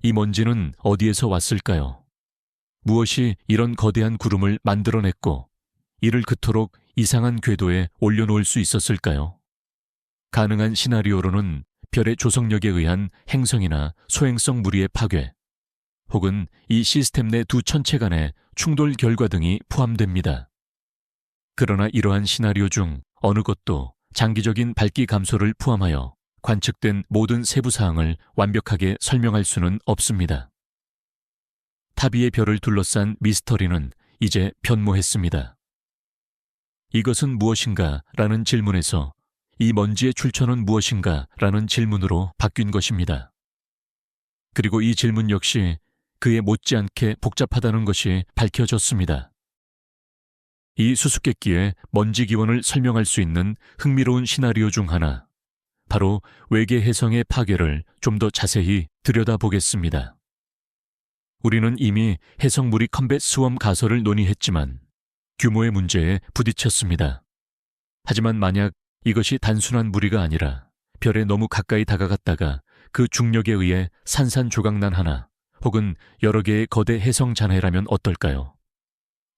이 먼지는 어디에서 왔을까요? 무엇이 이런 거대한 구름을 만들어냈고 이를 그토록 이상한 궤도에 올려놓을 수 있었을까요? 가능한 시나리오로는 별의 조성력에 의한 행성이나 소행성 무리의 파괴, 혹은 이 시스템 내 두 천체 간의 충돌 결과 등이 포함됩니다. 그러나 이러한 시나리오 중 어느 것도 장기적인 밝기 감소를 포함하여 관측된 모든 세부 사항을 완벽하게 설명할 수는 없습니다. 타비의 별을 둘러싼 미스터리는 이제 변모했습니다. 이것은 무엇인가? 라는 질문에서 이 먼지의 출처는 무엇인가? 라는 질문으로 바뀐 것입니다. 그리고 이 질문 역시 그에 못지않게 복잡하다는 것이 밝혀졌습니다. 이 수수께끼의 먼지 기원을 설명할 수 있는 흥미로운 시나리오 중 하나, 바로 외계 혜성의 파괴를 좀 더 자세히 들여다보겠습니다. 우리는 이미 혜성 무리 컴뱃 스웜 가설을 논의했지만 규모의 문제에 부딪혔습니다. 하지만 만약 이것이 단순한 무리가 아니라 별에 너무 가까이 다가갔다가 그 중력에 의해 산산조각난 하나 혹은 여러 개의 거대 혜성 잔해라면 어떨까요?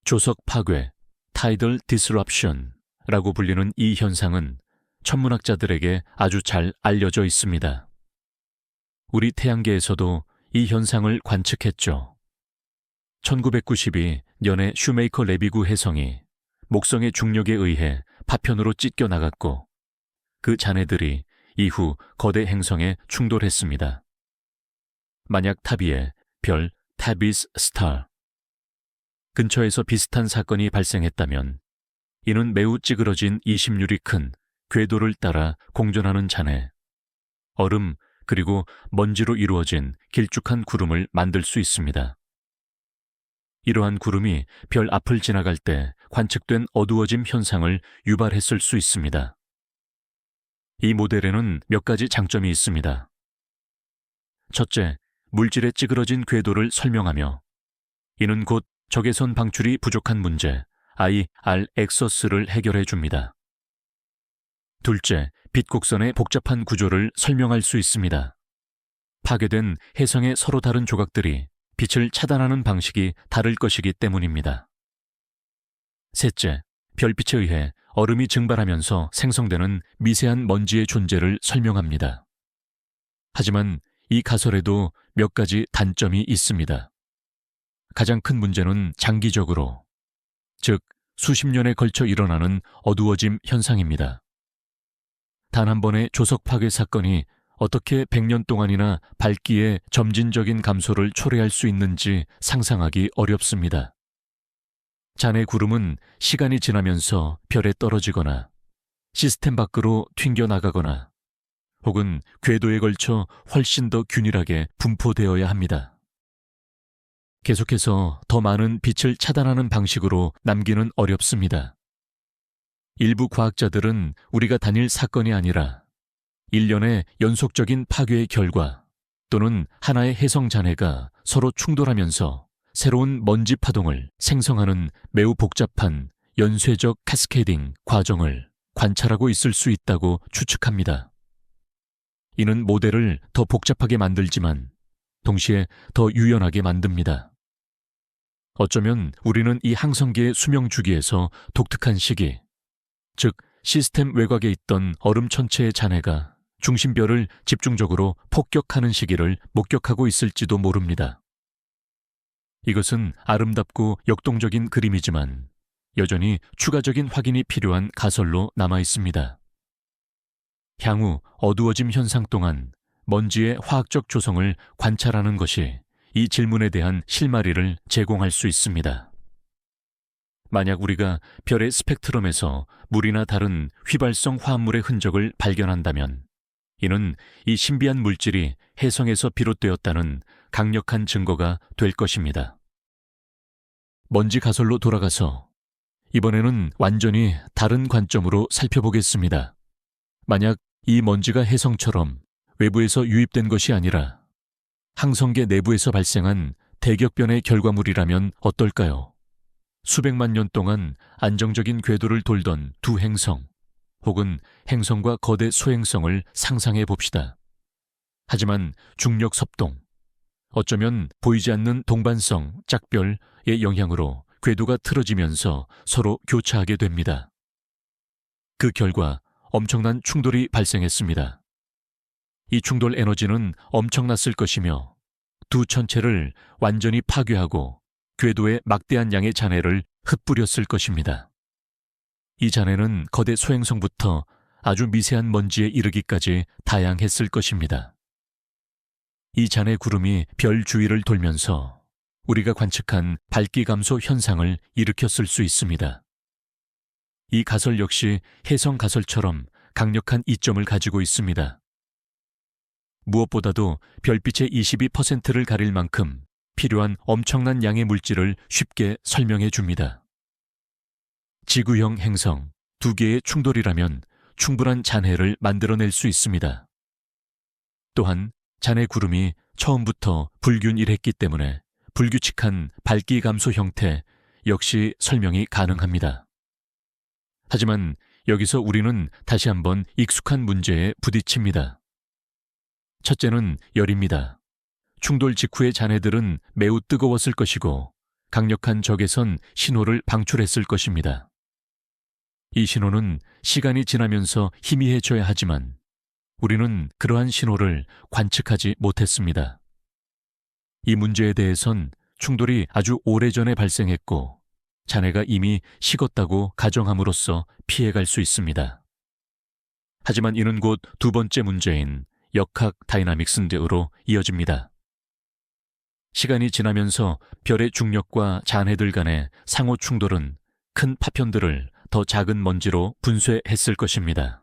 조석 파괴, tidal disruption라고 불리는 이 현상은 천문학자들에게 아주 잘 알려져 있습니다. 우리 태양계에서도 이 현상을 관측했죠. 1992년에 슈메이커 레비구 혜성이 목성의 중력에 의해 파편으로 찢겨 나갔고 그 잔해들이 이후 거대 행성에 충돌했습니다. 만약 타비의 별 타비스 스타 근처에서 비슷한 사건이 발생했다면 이는 매우 찌그러진 20률이 큰 궤도를 따라 공전하는 잔해, 얼음 그리고 먼지로 이루어진 길쭉한 구름을 만들 수 있습니다. 이러한 구름이 별 앞을 지나갈 때 관측된 어두워짐 현상을 유발했을 수 있습니다. 이 모델에는 몇 가지 장점이 있습니다. 첫째, 물질의 찌그러진 궤도를 설명하며 이는 곧 적외선 방출이 부족한 문제, IRXS를 해결해 줍니다. 둘째, 빛 곡선의 복잡한 구조를 설명할 수 있습니다. 파괴된 혜성의 서로 다른 조각들이 빛을 차단하는 방식이 다를 것이기 때문입니다. 셋째, 별빛에 의해 얼음이 증발하면서 생성되는 미세한 먼지의 존재를 설명합니다. 하지만 이 가설에도 몇 가지 단점이 있습니다. 가장 큰 문제는 장기적으로, 즉 수십 년에 걸쳐 일어나는 어두워짐 현상입니다. 단 한 번의 조석 파괴 사건이 어떻게 100년 동안이나 밝기의 점진적인 감소를 초래할 수 있는지 상상하기 어렵습니다. 잔해 구름은 시간이 지나면서 별에 떨어지거나 시스템 밖으로 튕겨나가거나 혹은 궤도에 걸쳐 훨씬 더 균일하게 분포되어야 합니다. 계속해서 더 많은 빛을 차단하는 방식으로 남기는 어렵습니다. 일부 과학자들은 우리가 단일 사건이 아니라 일련의 연속적인 파괴의 결과 또는 하나의 혜성 잔해가 서로 충돌하면서 새로운 먼지 파동을 생성하는 매우 복잡한 연쇄적 카스케이딩 과정을 관찰하고 있을 수 있다고 추측합니다. 이는 모델을 더 복잡하게 만들지만 동시에 더 유연하게 만듭니다. 어쩌면 우리는 이 항성계의 수명 주기에서 독특한 시기, 즉 시스템 외곽에 있던 얼음 천체의 잔해가 중심별을 집중적으로 폭격하는 시기를 목격하고 있을지도 모릅니다. 이것은 아름답고 역동적인 그림이지만 여전히 추가적인 확인이 필요한 가설로 남아 있습니다. 향후 어두워짐 현상 동안 먼지의 화학적 조성을 관찰하는 것이 이 질문에 대한 실마리를 제공할 수 있습니다. 만약 우리가 별의 스펙트럼에서 물이나 다른 휘발성 화합물의 흔적을 발견한다면 이는 이 신비한 물질이 혜성에서 비롯되었다는 강력한 증거가 될 것입니다. 먼지 가설로 돌아가서 이번에는 완전히 다른 관점으로 살펴보겠습니다. 만약 이 먼지가 혜성처럼 외부에서 유입된 것이 아니라 항성계 내부에서 발생한 대격변의 결과물이라면 어떨까요? 수백만 년 동안 안정적인 궤도를 돌던 두 행성, 혹은 행성과 거대 소행성을 상상해 봅시다. 하지만 중력 섭동, 어쩌면 보이지 않는 동반성 짝별의 영향으로 궤도가 틀어지면서 서로 교차하게 됩니다. 그 결과 엄청난 충돌이 발생했습니다. 이 충돌 에너지는 엄청났을 것이며 두 천체를 완전히 파괴하고 궤도에 막대한 양의 잔해를 흩뿌렸을 것입니다. 이 잔해는 거대 소행성부터 아주 미세한 먼지에 이르기까지 다양했을 것입니다. 이 잔해 구름이 별 주위를 돌면서 우리가 관측한 밝기 감소 현상을 일으켰을 수 있습니다. 이 가설 역시 혜성 가설처럼 강력한 이점을 가지고 있습니다. 무엇보다도 별빛의 22%를 가릴 만큼 필요한 엄청난 양의 물질을 쉽게 설명해 줍니다. 지구형 행성 두 개의 충돌이라면 충분한 잔해를 만들어낼 수 있습니다. 또한 잔해 구름이 처음부터 불균일했기 때문에 불규칙한 밝기 감소 형태 역시 설명이 가능합니다. 하지만 여기서 우리는 다시 한번 익숙한 문제에 부딪힙니다. 첫째는 열입니다. 충돌 직후의 잔해들은 매우 뜨거웠을 것이고 강력한 적외선 신호를 방출했을 것입니다. 이 신호는 시간이 지나면서 희미해져야 하지만 우리는 그러한 신호를 관측하지 못했습니다. 이 문제에 대해선 충돌이 아주 오래전에 발생했고 잔해가 이미 식었다고 가정함으로써 피해갈 수 있습니다. 하지만 이는 곧 두 번째 문제인 역학 다이나믹스로 이어집니다. 시간이 지나면서 별의 중력과 잔해들 간의 상호 충돌은 큰 파편들을 더 작은 먼지로 분쇄했을 것입니다.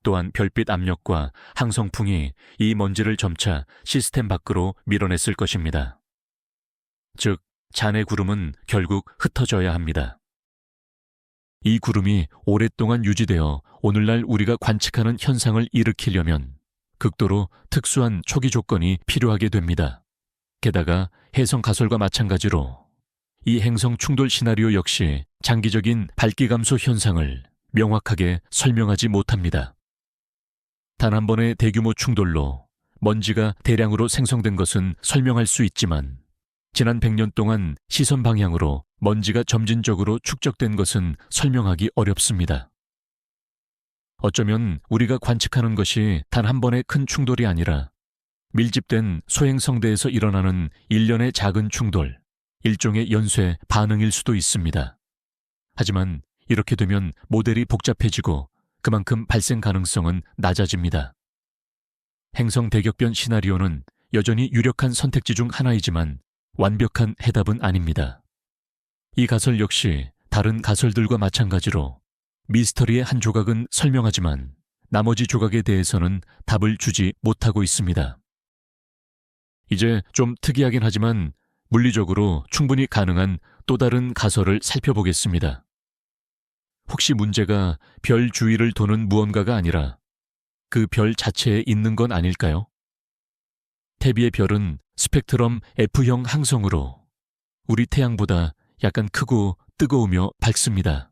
또한 별빛 압력과 항성풍이 이 먼지를 점차 시스템 밖으로 밀어냈을 것입니다. 즉, 잔해 구름은 결국 흩어져야 합니다. 이 구름이 오랫동안 유지되어 오늘날 우리가 관측하는 현상을 일으키려면 극도로 특수한 초기 조건이 필요하게 됩니다. 게다가 혜성 가설과 마찬가지로 이 행성 충돌 시나리오 역시 장기적인 밝기 감소 현상을 명확하게 설명하지 못합니다. 단 한 번의 대규모 충돌로 먼지가 대량으로 생성된 것은 설명할 수 있지만 지난 100년 동안 시선 방향으로 먼지가 점진적으로 축적된 것은 설명하기 어렵습니다. 어쩌면 우리가 관측하는 것이 단 한 번의 큰 충돌이 아니라 밀집된 소행성대에서 일어나는 일련의 작은 충돌, 일종의 연쇄 반응일 수도 있습니다. 하지만 이렇게 되면 모델이 복잡해지고 그만큼 발생 가능성은 낮아집니다. 행성 대격변 시나리오는 여전히 유력한 선택지 중 하나이지만 완벽한 해답은 아닙니다. 이 가설 역시 다른 가설들과 마찬가지로 미스터리의 한 조각은 설명하지만 나머지 조각에 대해서는 답을 주지 못하고 있습니다. 이제 좀 특이하긴 하지만 물리적으로 충분히 가능한 또 다른 가설을 살펴보겠습니다. 혹시 문제가 별 주위를 도는 무언가가 아니라 그 별 자체에 있는 건 아닐까요? 태비의 별은 스펙트럼 F형 항성으로 우리 태양보다 약간 크고 뜨거우며 밝습니다.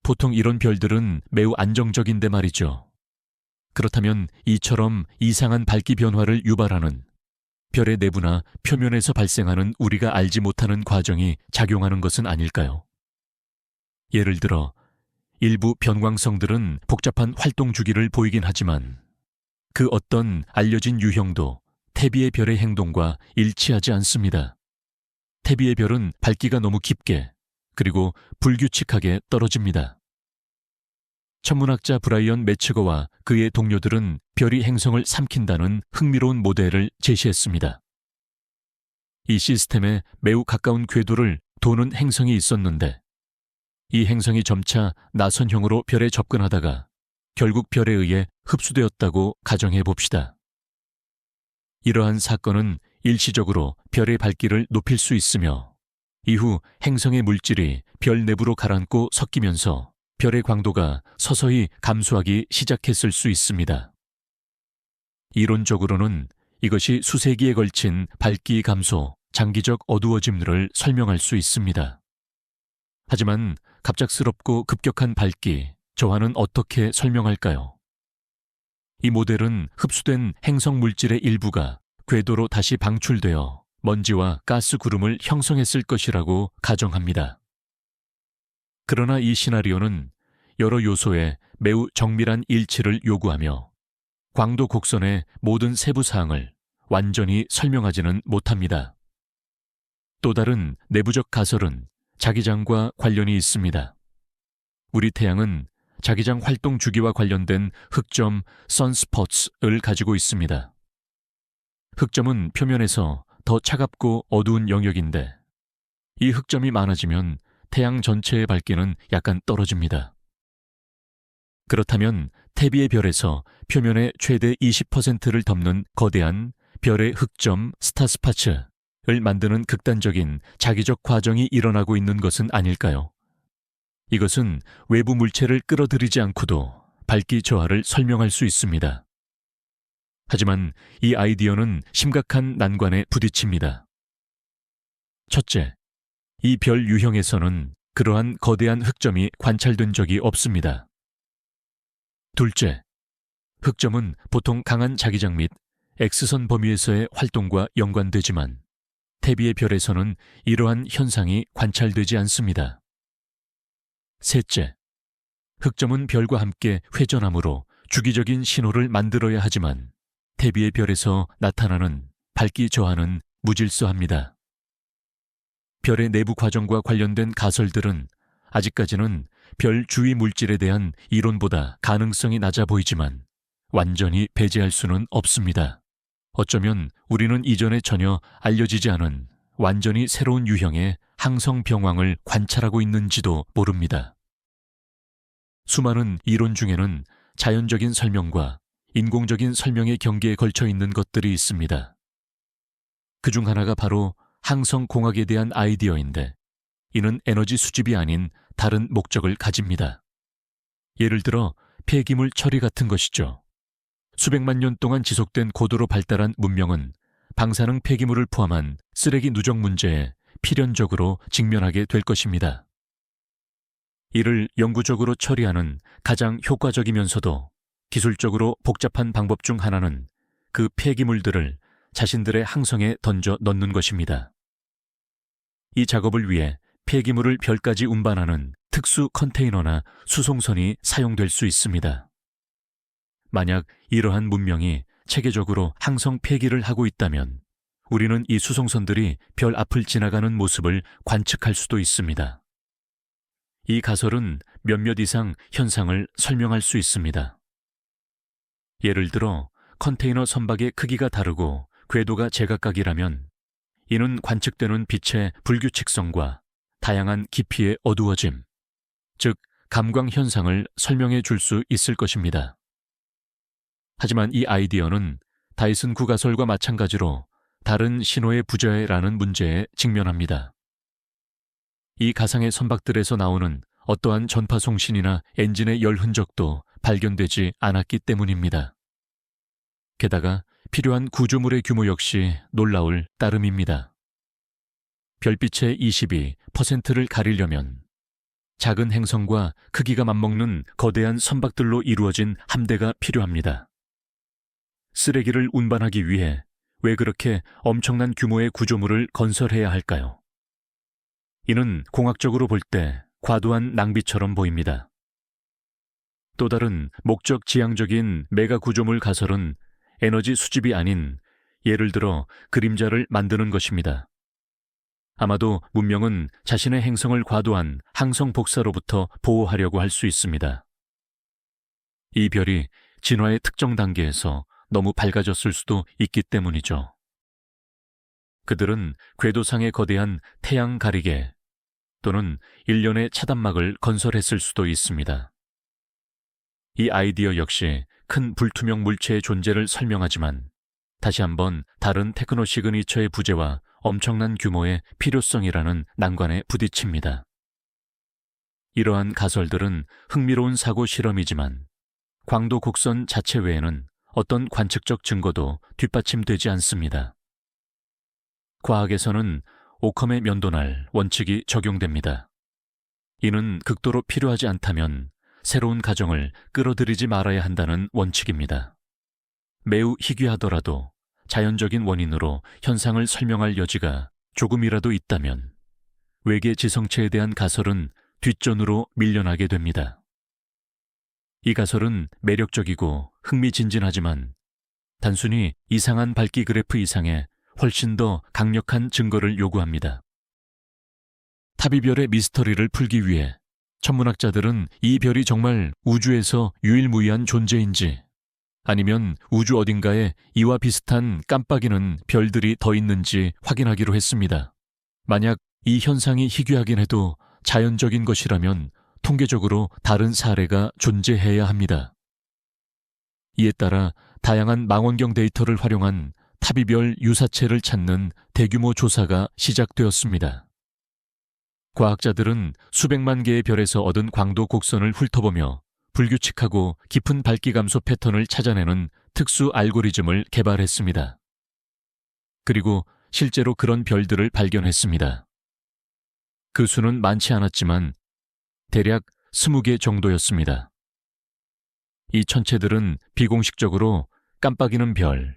보통 이런 별들은 매우 안정적인데 말이죠. 그렇다면 이처럼 이상한 밝기 변화를 유발하는 별의 내부나 표면에서 발생하는 우리가 알지 못하는 과정이 작용하는 것은 아닐까요? 예를 들어 일부 변광성들은 복잡한 활동 주기를 보이긴 하지만 그 어떤 알려진 유형도 태비의 별의 행동과 일치하지 않습니다. 태비의 별은 밝기가 너무 깊게 그리고 불규칙하게 떨어집니다. 천문학자 브라이언 매츠거와 그의 동료들은 별이 행성을 삼킨다는 흥미로운 모델을 제시했습니다. 이 시스템에 매우 가까운 궤도를 도는 행성이 있었는데 이 행성이 점차 나선형으로 별에 접근하다가 결국 별에 의해 흡수되었다고 가정해 봅시다. 이러한 사건은 일시적으로 별의 밝기를 높일 수 있으며 이후 행성의 물질이 별 내부로 가라앉고 섞이면서 별의 광도가 서서히 감소하기 시작했을 수 있습니다. 이론적으로는 이것이 수세기에 걸친 밝기 감소, 장기적 어두워짐을 설명할 수 있습니다. 하지만 갑작스럽고 급격한 밝기, 저하는 어떻게 설명할까요? 이 모델은 흡수된 행성 물질의 일부가 궤도로 다시 방출되어 먼지와 가스 구름을 형성했을 것이라고 가정합니다. 그러나 이 시나리오는 여러 요소의 매우 정밀한 일치를 요구하며 광도 곡선의 모든 세부 사항을 완전히 설명하지는 못합니다. 또 다른 내부적 가설은 자기장과 관련이 있습니다. 우리 태양은 자기장 활동 주기와 관련된 흑점 선스포츠를 가지고 있습니다. 흑점은 표면에서 더 차갑고 어두운 영역인데 이 흑점이 많아지면 태양 전체의 밝기는 약간 떨어집니다. 그렇다면 태비의 별에서 표면의 최대 20%를 덮는 거대한 별의 흑점 스타스파츠를 만드는 극단적인 자기적 과정이 일어나고 있는 것은 아닐까요? 이것은 외부 물체를 끌어들이지 않고도 밝기 저하를 설명할 수 있습니다. 하지만 이 아이디어는 심각한 난관에 부딪힙니다. 첫째, 이 별 유형에서는 그러한 거대한 흑점이 관찰된 적이 없습니다. 둘째, 흑점은 보통 강한 자기장 및 X선 범위에서의 활동과 연관되지만 태비의 별에서는 이러한 현상이 관찰되지 않습니다. 셋째, 흑점은 별과 함께 회전하므로 주기적인 신호를 만들어야 하지만 태비의 별에서 나타나는 밝기 저하는 무질서합니다. 별의 내부 과정과 관련된 가설들은 아직까지는 별 주위 물질에 대한 이론보다 가능성이 낮아 보이지만 완전히 배제할 수는 없습니다. 어쩌면 우리는 이전에 전혀 알려지지 않은 완전히 새로운 유형의 항성 병황을 관찰하고 있는지도 모릅니다. 수많은 이론 중에는 자연적인 설명과 인공적인 설명의 경계에 걸쳐 있는 것들이 있습니다. 그중 하나가 바로 항성공학에 대한 아이디어인데 이는 에너지 수집이 아닌 다른 목적을 가집니다. 예를 들어 폐기물 처리 같은 것이죠. 수백만 년 동안 지속된 고도로 발달한 문명은 방사능 폐기물을 포함한 쓰레기 누적 문제에 필연적으로 직면하게 될 것입니다. 이를 영구적으로 처리하는 가장 효과적이면서도 기술적으로 복잡한 방법 중 하나는 그 폐기물들을 자신들의 항성에 던져 넣는 것입니다. 이 작업을 위해 폐기물을 별까지 운반하는 특수 컨테이너나 수송선이 사용될 수 있습니다. 만약 이러한 문명이 체계적으로 항성 폐기를 하고 있다면 우리는 이 수송선들이 별 앞을 지나가는 모습을 관측할 수도 있습니다. 이 가설은 몇몇 이상 현상을 설명할 수 있습니다. 예를 들어 컨테이너 선박의 크기가 다르고 궤도가 제각각이라면 이는 관측되는 빛의 불규칙성과 다양한 깊이의 어두워짐, 즉 감광 현상을 설명해 줄 수 있을 것입니다. 하지만 이 아이디어는 다이슨 구가설과 마찬가지로 다른 신호의 부재라는 문제에 직면합니다. 이 가상의 선박들에서 나오는 어떠한 전파 송신이나 엔진의 열 흔적도 발견되지 않았기 때문입니다. 게다가 필요한 구조물의 규모 역시 놀라울 따름입니다. 별빛의 22%를 가리려면 작은 행성과 크기가 맞먹는 거대한 선박들로 이루어진 함대가 필요합니다. 쓰레기를 운반하기 위해 왜 그렇게 엄청난 규모의 구조물을 건설해야 할까요? 이는 공학적으로 볼 때 과도한 낭비처럼 보입니다. 또 다른 목적 지향적인 메가 구조물 가설은 에너지 수집이 아닌 예를 들어 그림자를 만드는 것입니다. 아마도 문명은 자신의 행성을 과도한 항성 복사로부터 보호하려고 할 수 있습니다. 이 별이 진화의 특정 단계에서 너무 밝아졌을 수도 있기 때문이죠. 그들은 궤도상의 거대한 태양 가리개 또는 일련의 차단막을 건설했을 수도 있습니다. 이 아이디어 역시 큰 불투명 물체의 존재를 설명하지만 다시 한번 다른 테크노 시그니처의 부재와 엄청난 규모의 필요성이라는 난관에 부딪힙니다. 이러한 가설들은 흥미로운 사고 실험이지만 광도 곡선 자체 외에는 어떤 관측적 증거도 뒷받침되지 않습니다. 과학에서는 오컴의 면도날 원칙이 적용됩니다. 이는 극도로 필요하지 않다면 새로운 가정을 끌어들이지 말아야 한다는 원칙입니다. 매우 희귀하더라도 자연적인 원인으로 현상을 설명할 여지가 조금이라도 있다면 외계 지성체에 대한 가설은 뒷전으로 밀려나게 됩니다. 이 가설은 매력적이고 흥미진진하지만 단순히 이상한 밝기 그래프 이상의 훨씬 더 강력한 증거를 요구합니다. 타비별의 미스터리를 풀기 위해 천문학자들은 이 별이 정말 우주에서 유일무이한 존재인지, 아니면 우주 어딘가에 이와 비슷한 깜빡이는 별들이 더 있는지 확인하기로 했습니다. 만약 이 현상이 희귀하긴 해도 자연적인 것이라면 통계적으로 다른 사례가 존재해야 합니다. 이에 따라 다양한 망원경 데이터를 활용한 탑이별 유사체를 찾는 대규모 조사가 시작되었습니다. 과학자들은 수백만 개의 별에서 얻은 광도 곡선을 훑어보며 불규칙하고 깊은 밝기 감소 패턴을 찾아내는 특수 알고리즘을 개발했습니다. 그리고 실제로 그런 별들을 발견했습니다. 그 수는 많지 않았지만 대략 20개 정도였습니다. 이 천체들은 비공식적으로 깜빡이는 별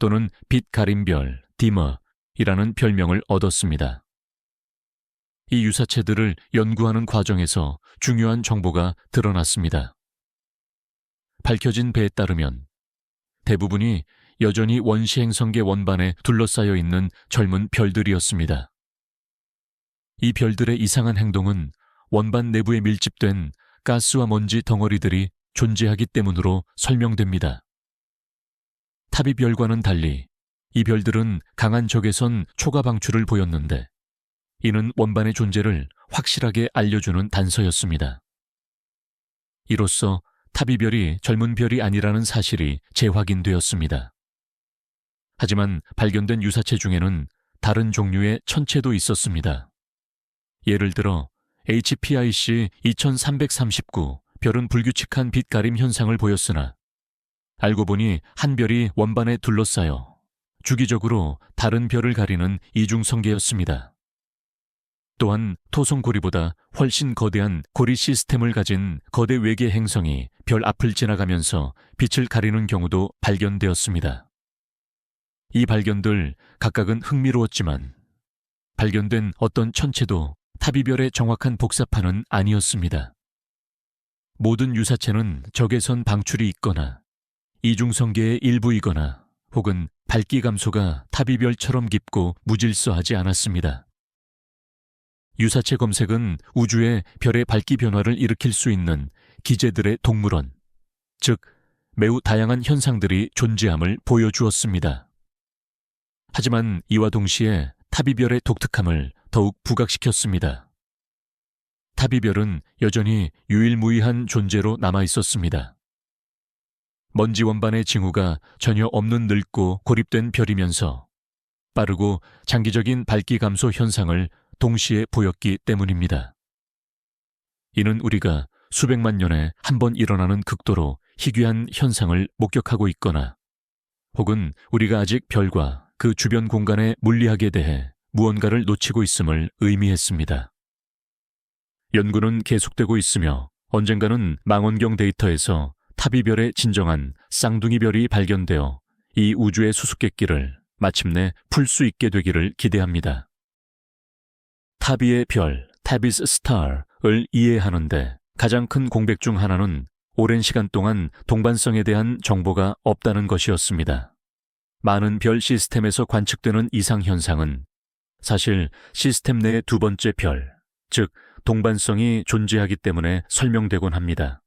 또는 빛 가림 별, 디머이라는 별명을 얻었습니다. 이 유사체들을 연구하는 과정에서 중요한 정보가 드러났습니다. 밝혀진 바에 따르면 대부분이 여전히 원시 행성계 원반에 둘러싸여 있는 젊은 별들이었습니다. 이 별들의 이상한 행동은 원반 내부에 밀집된 가스와 먼지 덩어리들이 존재하기 때문으로 설명됩니다. 탑이별과는 달리 이 별들은 강한 적외선 초가 방출을 보였는데 이는 원반의 존재를 확실하게 알려주는 단서였습니다. 이로써 탑이별이 젊은 별이 아니라는 사실이 재확인되었습니다. 하지만 발견된 유사체 중에는 다른 종류의 천체도 있었습니다. 예를 들어 HPIC 2339 별은 불규칙한 빛 가림 현상을 보였으나 알고 보니 한 별이 원반에 둘러싸여 주기적으로 다른 별을 가리는 이중성계였습니다. 또한 토성고리보다 훨씬 거대한 고리 시스템을 가진 거대 외계 행성이 별 앞을 지나가면서 빛을 가리는 경우도 발견되었습니다. 이 발견들 각각은 흥미로웠지만 발견된 어떤 천체도 탑이별의 정확한 복사판은 아니었습니다. 모든 유사체는 적외선 방출이 있거나 이중성계의 일부이거나 혹은 밝기 감소가 탑이별처럼 깊고 무질서하지 않았습니다. 유사체 검색은 우주의 별의 밝기 변화를 일으킬 수 있는 기제들의 동물원, 즉 매우 다양한 현상들이 존재함을 보여주었습니다. 하지만 이와 동시에 탑이별의 독특함을 더욱 부각시켰습니다. 탑이별은 여전히 유일무이한 존재로 남아있었습니다. 먼지 원반의 징후가 전혀 없는 늙고 고립된 별이면서 빠르고 장기적인 밝기 감소 현상을 동시에 보였기 때문입니다. 이는 우리가 수백만 년에 한 번 일어나는 극도로 희귀한 현상을 목격하고 있거나 혹은 우리가 아직 별과 그 주변 공간의 물리학에 대해 무언가를 놓치고 있음을 의미했습니다. 연구는 계속되고 있으며 언젠가는 망원경 데이터에서 탑이별의 진정한 쌍둥이별이 발견되어 이 우주의 수수께끼를 마침내 풀 수 있게 되기를 기대합니다. 탑이의 별, 탑이스 스타를 이해하는데 가장 큰 공백 중 하나는 오랜 시간 동안 동반성에 대한 정보가 없다는 것이었습니다. 많은 별 시스템에서 관측되는 이상 현상은 사실 시스템 내의 두 번째 별, 즉 동반성이 존재하기 때문에 설명되곤 합니다.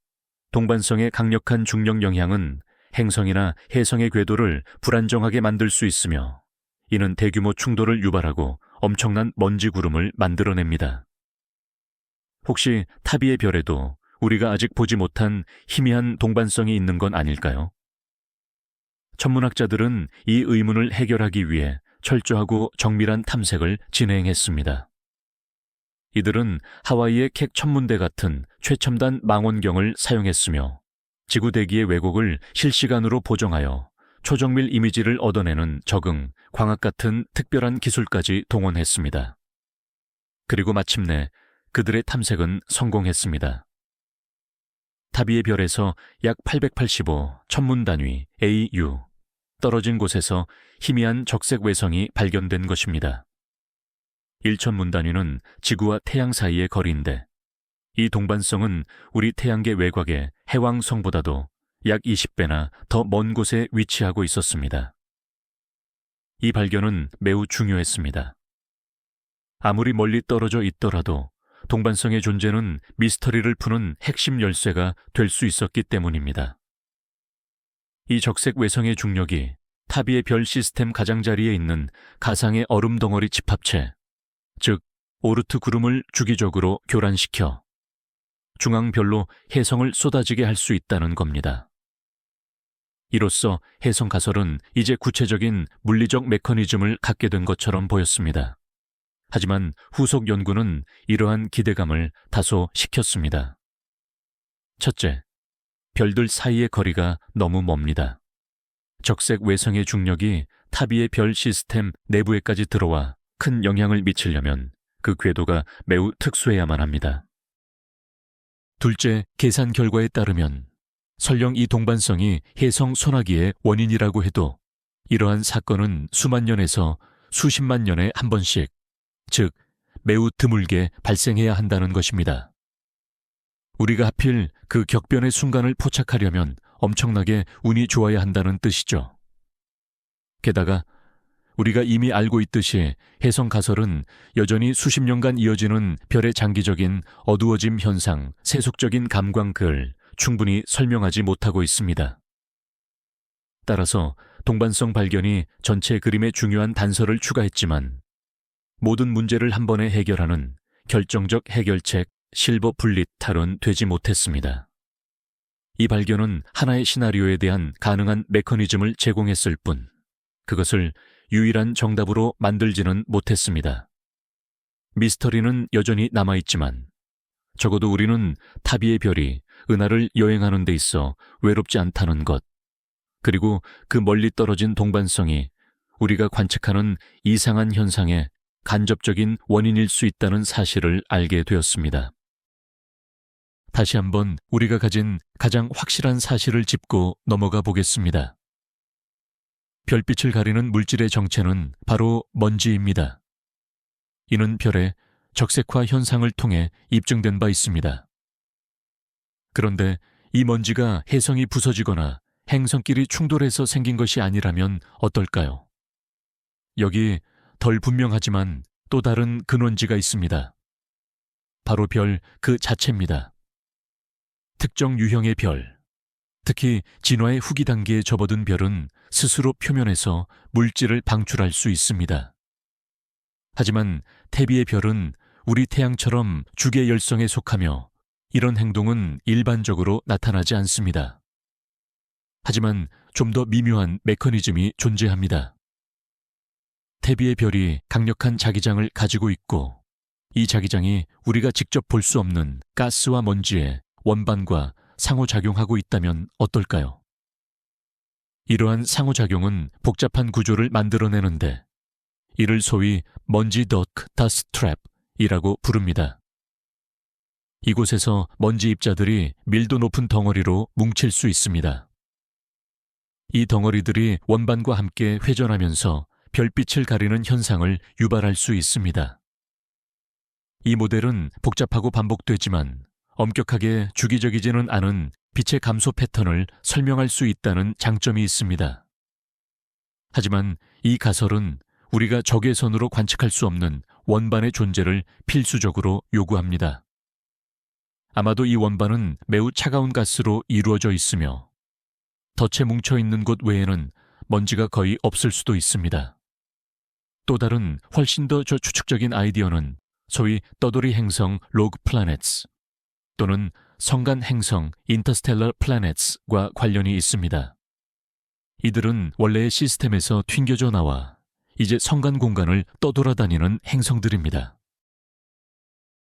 동반성의 강력한 중력 영향은 행성이나 해성의 궤도를 불안정하게 만들 수 있으며 이는 대규모 충돌을 유발하고 엄청난 먼지 구름을 만들어냅니다. 혹시 탑이의 별에도 우리가 아직 보지 못한 희미한 동반성이 있는 건 아닐까요? 천문학자들은 이 의문을 해결하기 위해 철저하고 정밀한 탐색을 진행했습니다. 이들은 하와이의 캑 천문대 같은 최첨단 망원경을 사용했으며 지구 대기의 왜곡을 실시간으로 보정하여 초정밀 이미지를 얻어내는 적응, 광학 같은 특별한 기술까지 동원했습니다. 그리고 마침내 그들의 탐색은 성공했습니다. 탑이의 별에서 약 885 천문단위 AU, 떨어진 곳에서 희미한 적색 외성이 발견된 것입니다. 1천문단위는 지구와 태양 사이의 거리인데 이 동반성은 우리 태양계 외곽의 해왕성보다도 약 20배나 더 먼 곳에 위치하고 있었습니다. 이 발견은 매우 중요했습니다. 아무리 멀리 떨어져 있더라도 동반성의 존재는 미스터리를 푸는 핵심 열쇠가 될 수 있었기 때문입니다. 이 적색 외성의 중력이 타비의 별 시스템 가장자리에 있는 가상의 얼음 덩어리 집합체, 즉 오르트 구름을 주기적으로 교란시켜 중앙별로 혜성을 쏟아지게 할 수 있다는 겁니다. 이로써 혜성 가설은 이제 구체적인 물리적 메커니즘을 갖게 된 것처럼 보였습니다. 하지만 후속 연구는 이러한 기대감을 다소 식혔습니다. 첫째, 별들 사이의 거리가 너무 멉니다. 적색 외성의 중력이 타비의 별 시스템 내부에까지 들어와 큰 영향을 미치려면 그 궤도가 매우 특수해야만 합니다. 둘째, 계산 결과에 따르면 설령 이 동반성이 혜성 소나기의 원인이라고 해도 이러한 사건은 수만 년에서 수십만 년에 한 번씩, 즉 매우 드물게 발생해야 한다는 것입니다. 우리가 하필 그 격변의 순간을 포착하려면 엄청나게 운이 좋아야 한다는 뜻이죠. 게다가 우리가 이미 알고 있듯이 혜성 가설은 여전히 수십 년간 이어지는 별의 장기적인 어두워짐 현상, 세속적인 감광을 충분히 설명하지 못하고 있습니다. 따라서 동반성 발견이 전체 그림에 중요한 단서를 추가했지만 모든 문제를 한 번에 해결하는 결정적 해결책 실버 불릿 탈은 되지 못했습니다. 이 발견은 하나의 시나리오에 대한 가능한 메커니즘을 제공했을 뿐 그것을 유일한 정답으로 만들지는 못했습니다. 미스터리는 여전히 남아있지만 적어도 우리는 타비의 별이 은하를 여행하는 데 있어 외롭지 않다는 것, 그리고 그 멀리 떨어진 동반성이 우리가 관측하는 이상한 현상의 간접적인 원인일 수 있다는 사실을 알게 되었습니다. 다시 한번 우리가 가진 가장 확실한 사실을 짚고 넘어가 보겠습니다. 별빛을 가리는 물질의 정체는 바로 먼지입니다. 이는 별의 적색화 현상을 통해 입증된 바 있습니다. 그런데 이 먼지가 혜성이 부서지거나 행성끼리 충돌해서 생긴 것이 아니라면 어떨까요? 여기 덜 분명하지만 또 다른 근원지가 있습니다. 바로 별 그 자체입니다. 특정 유형의 별, 특히 진화의 후기 단계에 접어든 별은 스스로 표면에서 물질을 방출할 수 있습니다. 하지만 태비의 별은 우리 태양처럼 주계 열성에 속하며 이런 행동은 일반적으로 나타나지 않습니다. 하지만 좀 더 미묘한 메커니즘이 존재합니다. 태비의 별이 강력한 자기장을 가지고 있고 이 자기장이 우리가 직접 볼 수 없는 가스와 먼지의 원반과 상호작용하고 있다면 어떨까요? 이러한 상호작용은 복잡한 구조를 만들어내는데 이를 소위 먼지 더크 다스트 트랩이라고 부릅니다. 이곳에서 먼지 입자들이 밀도 높은 덩어리로 뭉칠 수 있습니다. 이 덩어리들이 원반과 함께 회전하면서 별빛을 가리는 현상을 유발할 수 있습니다. 이 모델은 복잡하고 반복되지만 엄격하게 주기적이지는 않은 빛의 감소 패턴을 설명할 수 있다는 장점이 있습니다. 하지만 이 가설은 우리가 적외선으로 관측할 수 없는 원반의 존재를 필수적으로 요구합니다. 아마도 이 원반은 매우 차가운 가스로 이루어져 있으며 덫에 뭉쳐있는 곳 외에는 먼지가 거의 없을 수도 있습니다. 또 다른 훨씬 더 저추측적인 아이디어는 소위 떠돌이 행성 로그 플래닛스 또는 성간 행성 인터스텔러 플래닛스과 관련이 있습니다. 이들은 원래의 시스템에서 튕겨져 나와 이제 성간 공간을 떠돌아다니는 행성들입니다.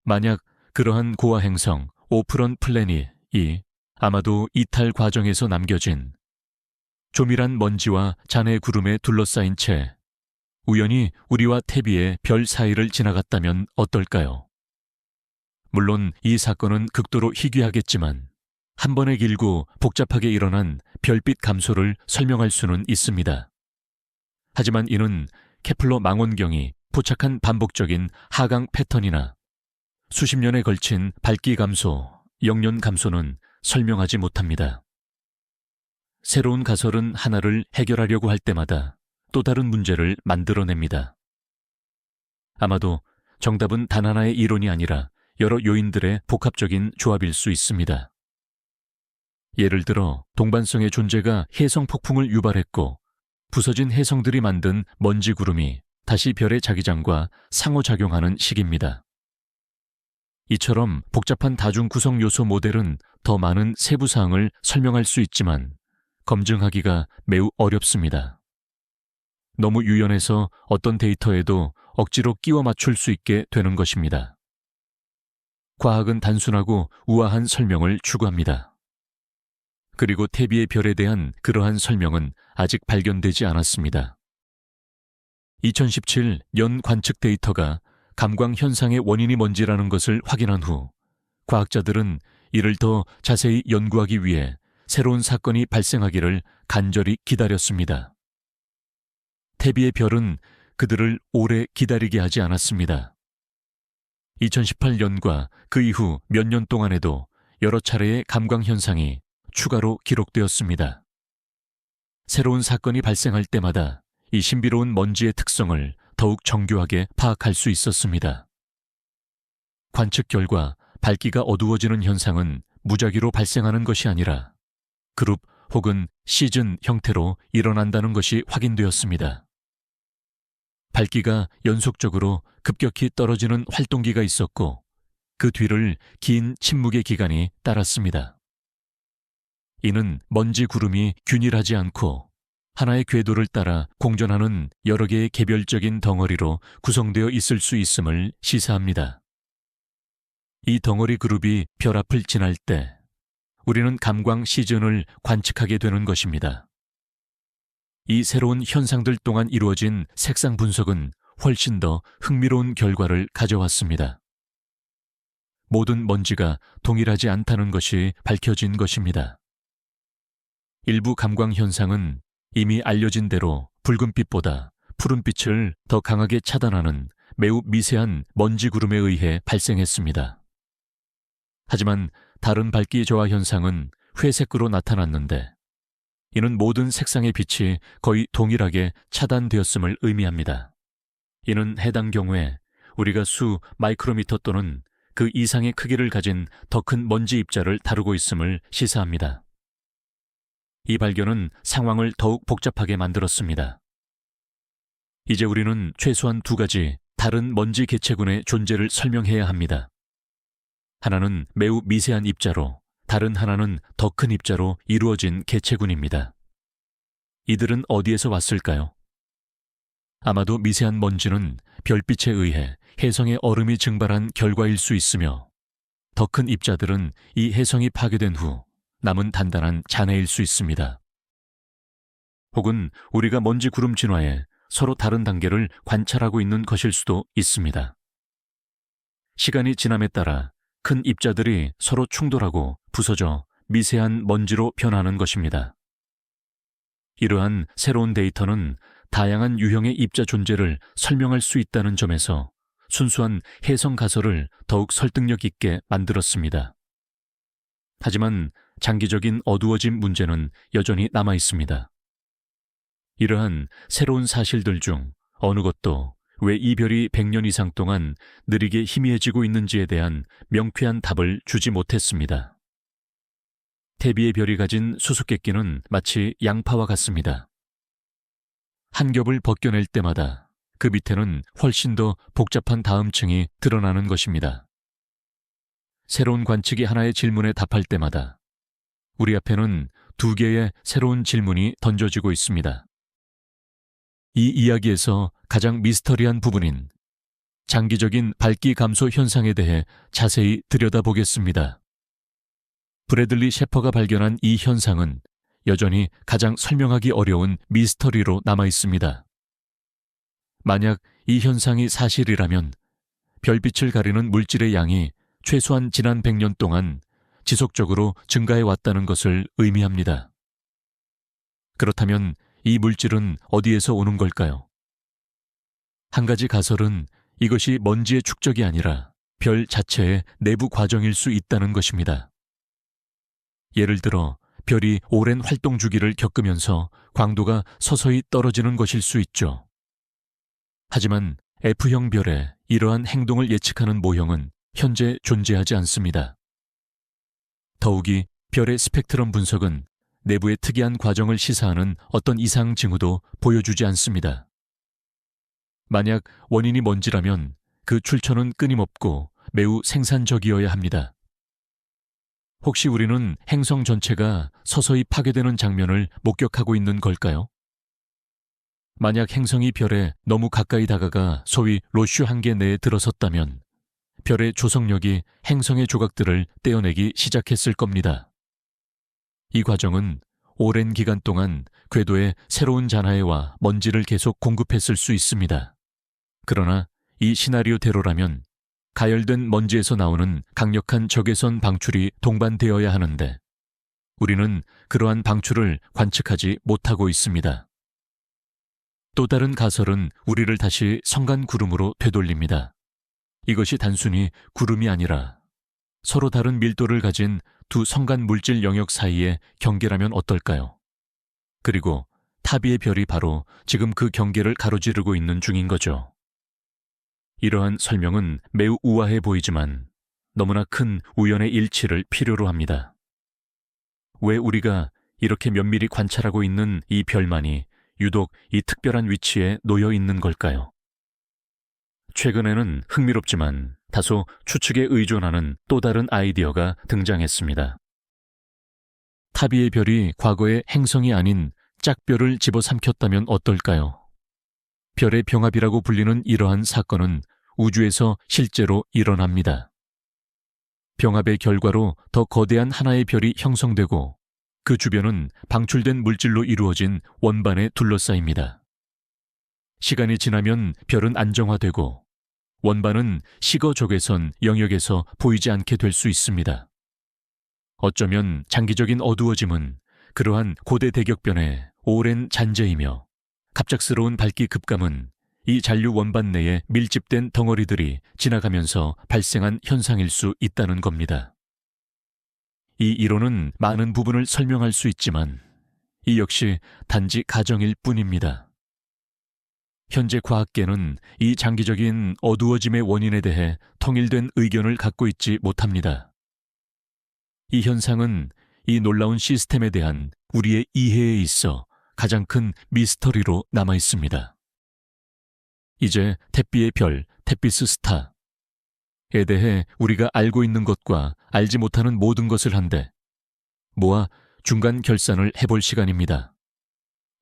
만약 그러한 고화 행성 오프런 플래닛이 아마도 이탈 과정에서 남겨진 조밀한 먼지와 잔해 구름에 둘러싸인 채 우연히 우리와 태비의 별 사이를 지나갔다면 어떨까요? 물론 이 사건은 극도로 희귀하겠지만 한 번에 길고 복잡하게 일어난 별빛 감소를 설명할 수는 있습니다. 하지만 이는 케플러 망원경이 포착한 반복적인 하강 패턴이나 수십 년에 걸친 밝기 감소, 영년 감소는 설명하지 못합니다. 새로운 가설은 하나를 해결하려고 할 때마다 또 다른 문제를 만들어냅니다. 아마도 정답은 단 하나의 이론이 아니라 여러 요인들의 복합적인 조합일 수 있습니다. 예를 들어 동반성의 존재가 혜성 폭풍을 유발했고 부서진 혜성들이 만든 먼지 구름이 다시 별의 자기장과 상호작용하는 시기입니다. 이처럼 복잡한 다중 구성 요소 모델은 더 많은 세부 사항을 설명할 수 있지만 검증하기가 매우 어렵습니다. 너무 유연해서 어떤 데이터에도 억지로 끼워 맞출 수 있게 되는 것입니다. 과학은 단순하고 우아한 설명을 추구합니다. 그리고 태비의 별에 대한 그러한 설명은 아직 발견되지 않았습니다. 2017 연 관측 데이터가 감광 현상의 원인이 뭔지라는 것을 확인한 후 과학자들은 이를 더 자세히 연구하기 위해 새로운 사건이 발생하기를 간절히 기다렸습니다. 태비의 별은 그들을 오래 기다리게 하지 않았습니다. 2018년과 그 이후 몇 년 동안에도 여러 차례의 감광 현상이 추가로 기록되었습니다. 새로운 사건이 발생할 때마다 이 신비로운 먼지의 특성을 더욱 정교하게 파악할 수 있었습니다. 관측 결과 밝기가 어두워지는 현상은 무작위로 발생하는 것이 아니라 그룹 혹은 시즌 형태로 일어난다는 것이 확인되었습니다. 밝기가 연속적으로 급격히 떨어지는 활동기가 있었고 그 뒤를 긴 침묵의 기간이 따랐습니다. 이는 먼지 구름이 균일하지 않고 하나의 궤도를 따라 공전하는 여러 개의 개별적인 덩어리로 구성되어 있을 수 있음을 시사합니다. 이 덩어리 그룹이 별 앞을 지날 때 우리는 감광 시즌을 관측하게 되는 것입니다. 이 새로운 현상들 동안 이루어진 색상 분석은 훨씬 더 흥미로운 결과를 가져왔습니다. 모든 먼지가 동일하지 않다는 것이 밝혀진 것입니다. 일부 감광 현상은 이미 알려진 대로 붉은빛보다 푸른빛을 더 강하게 차단하는 매우 미세한 먼지 구름에 의해 발생했습니다. 하지만 다른 밝기 저하 현상은 회색으로 나타났는데 이는 모든 색상의 빛이 거의 동일하게 차단되었음을 의미합니다. 이는 해당 경우에 우리가 수 마이크로미터 또는 그 이상의 크기를 가진 더 큰 먼지 입자를 다루고 있음을 시사합니다. 이 발견은 상황을 더욱 복잡하게 만들었습니다. 이제 우리는 최소한 두 가지 다른 먼지 개체군의 존재를 설명해야 합니다. 하나는 매우 미세한 입자로, 다른 하나는 더 큰 입자로 이루어진 개체군입니다. 이들은 어디에서 왔을까요? 아마도 미세한 먼지는 별빛에 의해 혜성의 얼음이 증발한 결과일 수 있으며 더 큰 입자들은 이 혜성이 파괴된 후 남은 단단한 잔해일 수 있습니다. 혹은 우리가 먼지 구름 진화에 서로 다른 단계를 관찰하고 있는 것일 수도 있습니다. 시간이 지남에 따라 큰 입자들이 서로 충돌하고 부서져 미세한 먼지로 변하는 것입니다. 이러한 새로운 데이터는 다양한 유형의 입자 존재를 설명할 수 있다는 점에서 순수한 혜성 가설을 더욱 설득력 있게 만들었습니다. 하지만 장기적인 어두워짐 문제는 여전히 남아 있습니다. 이러한 새로운 사실들 중 어느 것도 왜 이 별이 100년 이상 동안 느리게 희미해지고 있는지에 대한 명쾌한 답을 주지 못했습니다. 태비의 별이 가진 수수께끼는 마치 양파와 같습니다. 한 겹을 벗겨낼 때마다 그 밑에는 훨씬 더 복잡한 다음층이 드러나는 것입니다. 새로운 관측이 하나의 질문에 답할 때마다 우리 앞에는 두 개의 새로운 질문이 던져지고 있습니다. 이 이야기에서 가장 미스터리한 부분인 장기적인 밝기 감소 현상에 대해 자세히 들여다보겠습니다. 브래들리 셰퍼가 발견한 이 현상은 여전히 가장 설명하기 어려운 미스터리로 남아 있습니다. 만약 이 현상이 사실이라면 별빛을 가리는 물질의 양이 최소한 지난 100년 동안 지속적으로 증가해 왔다는 것을 의미합니다. 그렇다면 이 물질은 어디에서 오는 걸까요? 한 가지 가설은 이것이 먼지의 축적이 아니라 별 자체의 내부 과정일 수 있다는 것입니다. 예를 들어 별이 오랜 활동 주기를 겪으면서 광도가 서서히 떨어지는 것일 수 있죠. 하지만 F형 별의 이러한 행동을 예측하는 모형은 현재 존재하지 않습니다. 더욱이 별의 스펙트럼 분석은 내부의 특이한 과정을 시사하는 어떤 이상 징후도 보여주지 않습니다. 만약 원인이 먼지라면 그 출처는 끊임없고 매우 생산적이어야 합니다. 혹시 우리는 행성 전체가 서서히 파괴되는 장면을 목격하고 있는 걸까요? 만약 행성이 별에 너무 가까이 다가가 소위 로슈 한계 내에 들어섰다면 별의 조성력이 행성의 조각들을 떼어내기 시작했을 겁니다. 이 과정은 오랜 기간 동안 궤도에 새로운 잔해와 먼지를 계속 공급했을 수 있습니다. 그러나 이 시나리오대로라면 가열된 먼지에서 나오는 강력한 적외선 방출이 동반되어야 하는데 우리는 그러한 방출을 관측하지 못하고 있습니다. 또 다른 가설은 우리를 다시 성간 구름으로 되돌립니다. 이것이 단순히 구름이 아니라 서로 다른 밀도를 가진 두 성간 물질 영역 사이의 경계라면 어떨까요? 그리고 타비의 별이 바로 지금 그 경계를 가로지르고 있는 중인 거죠. 이러한 설명은 매우 우아해 보이지만 너무나 큰 우연의 일치를 필요로 합니다. 왜 우리가 이렇게 면밀히 관찰하고 있는 이 별만이 유독 이 특별한 위치에 놓여 있는 걸까요? 최근에는 흥미롭지만 다소 추측에 의존하는 또 다른 아이디어가 등장했습니다. 타비의 별이 과거의 행성이 아닌 짝별을 집어삼켰다면 어떨까요? 별의 병합이라고 불리는 이러한 사건은 우주에서 실제로 일어납니다. 병합의 결과로 더 거대한 하나의 별이 형성되고 그 주변은 방출된 물질로 이루어진 원반에 둘러싸입니다. 시간이 지나면 별은 안정화되고 원반은 시거 적외선 영역에서 보이지 않게 될 수 있습니다. 어쩌면 장기적인 어두워짐은 그러한 고대 대격변의 오랜 잔재이며 갑작스러운 밝기 급감은 이 잔류 원반 내에 밀집된 덩어리들이 지나가면서 발생한 현상일 수 있다는 겁니다. 이 이론은 많은 부분을 설명할 수 있지만 이 역시 단지 가정일 뿐입니다. 현재 과학계는 이 장기적인 어두워짐의 원인에 대해 통일된 의견을 갖고 있지 못합니다. 이 현상은 이 놀라운 시스템에 대한 우리의 이해에 있어 가장 큰 미스터리로 남아 있습니다. 이제 택비의 별, 택비스 스타에 대해 우리가 알고 있는 것과 알지 못하는 모든 것을 한데 모아 중간 결산을 해볼 시간입니다.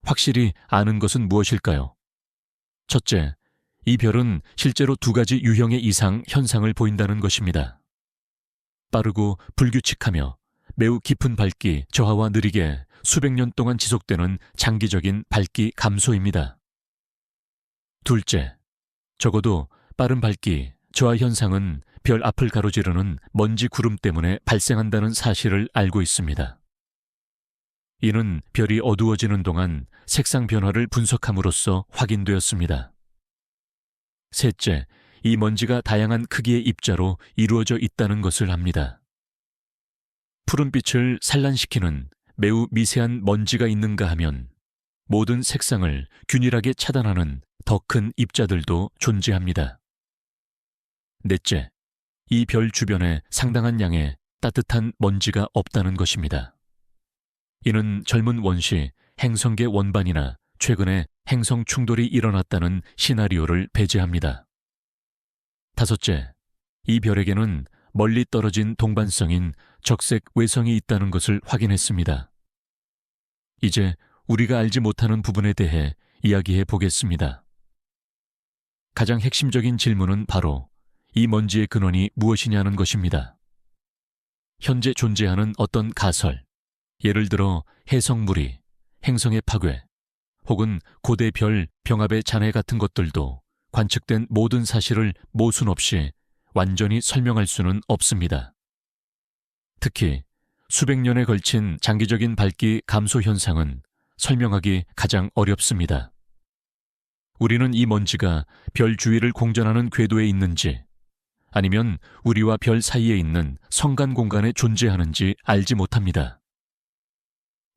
확실히 아는 것은 무엇일까요? 첫째, 이 별은 실제로 두 가지 유형의 이상 현상을 보인다는 것입니다. 빠르고 불규칙하며 매우 깊은 밝기 저하와 느리게 수백 년 동안 지속되는 장기적인 밝기 감소입니다. 둘째, 적어도 빠른 밝기 저하 현상은 별 앞을 가로지르는 먼지 구름 때문에 발생한다는 사실을 알고 있습니다. 이는 별이 어두워지는 동안 색상 변화를 분석함으로써 확인되었습니다. 셋째, 이 먼지가 다양한 크기의 입자로 이루어져 있다는 것을 압니다. 푸른빛을 산란시키는 매우 미세한 먼지가 있는가 하면 모든 색상을 균일하게 차단하는 더 큰 입자들도 존재합니다. 넷째, 이 별 주변에 상당한 양의 따뜻한 먼지가 없다는 것입니다. 이는 젊은 원시, 행성계 원반이나 최근에 행성 충돌이 일어났다는 시나리오를 배제합니다. 다섯째, 이 별에게는 멀리 떨어진 동반성인 적색 외성이 있다는 것을 확인했습니다. 이제 우리가 알지 못하는 부분에 대해 이야기해 보겠습니다. 가장 핵심적인 질문은 바로 이 먼지의 근원이 무엇이냐는 것입니다. 현재 존재하는 어떤 가설, 예를 들어 해성무리, 행성의 파괴, 혹은 고대 별 병합의 잔해 같은 것들도 관측된 모든 사실을 모순 없이 완전히 설명할 수는 없습니다. 특히 수백 년에 걸친 장기적인 밝기 감소 현상은 설명하기 가장 어렵습니다. 우리는 이 먼지가 별 주위를 공전하는 궤도에 있는지 아니면 우리와 별 사이에 있는 성간 공간에 존재하는지 알지 못합니다.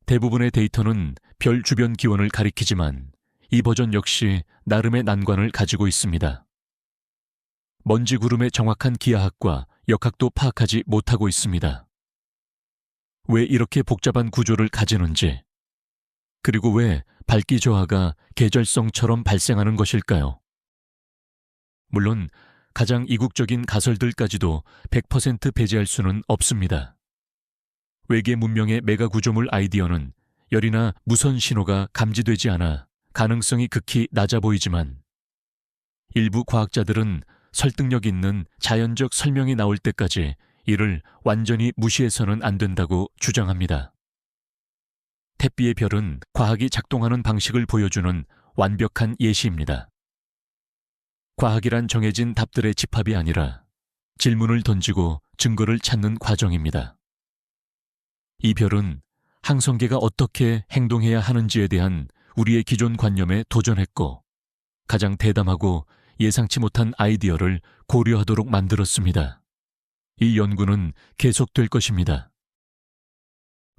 대부분의 데이터는 별 주변 기원을 가리키지만 이 버전 역시 나름의 난관을 가지고 있습니다. 먼지 구름의 정확한 기하학과 역학도 파악하지 못하고 있습니다. 왜 이렇게 복잡한 구조를 가지는지, 그리고 왜 밝기 저하가 계절성처럼 발생하는 것일까요? 물론 가장 이국적인 가설들까지도 100% 배제할 수는 없습니다. 외계 문명의 메가 구조물 아이디어는 열이나 무선 신호가 감지되지 않아 가능성이 극히 낮아 보이지만, 일부 과학자들은 설득력 있는 자연적 설명이 나올 때까지 이를 완전히 무시해서는 안 된다고 주장합니다. 택비의 별은 과학이 작동하는 방식을 보여주는 완벽한 예시입니다. 과학이란 정해진 답들의 집합이 아니라 질문을 던지고 증거를 찾는 과정입니다. 이 별은 항성계가 어떻게 행동해야 하는지에 대한 우리의 기존 관념에 도전했고, 가장 대담하고 예상치 못한 아이디어를 고려하도록 만들었습니다. 이 연구는 계속될 것입니다.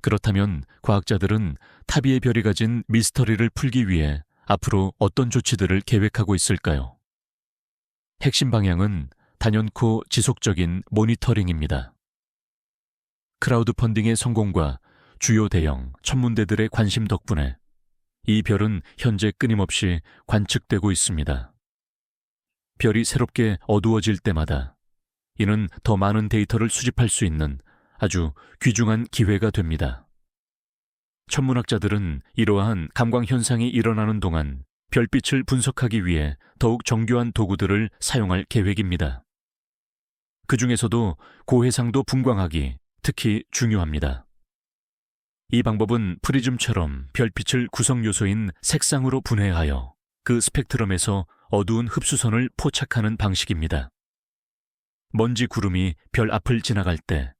그렇다면 과학자들은 타비의 별이 가진 미스터리를 풀기 위해 앞으로 어떤 조치들을 계획하고 있을까요? 핵심 방향은 단연코 지속적인 모니터링입니다. 크라우드 펀딩의 성공과 주요 대형 천문대들의 관심 덕분에 이 별은 현재 끊임없이 관측되고 있습니다. 별이 새롭게 어두워질 때마다 이는 더 많은 데이터를 수집할 수 있는 아주 귀중한 기회가 됩니다. 천문학자들은 이러한 감광 현상이 일어나는 동안 별빛을 분석하기 위해 더욱 정교한 도구들을 사용할 계획입니다. 그 중에서도 고해상도 분광학이 특히 중요합니다. 이 방법은 프리즘처럼 별빛을 구성 요소인 색상으로 분해하여 그 스펙트럼에서 어두운 흡수선을 포착하는 방식입니다. 먼지 구름이 별 앞을 지나갈 때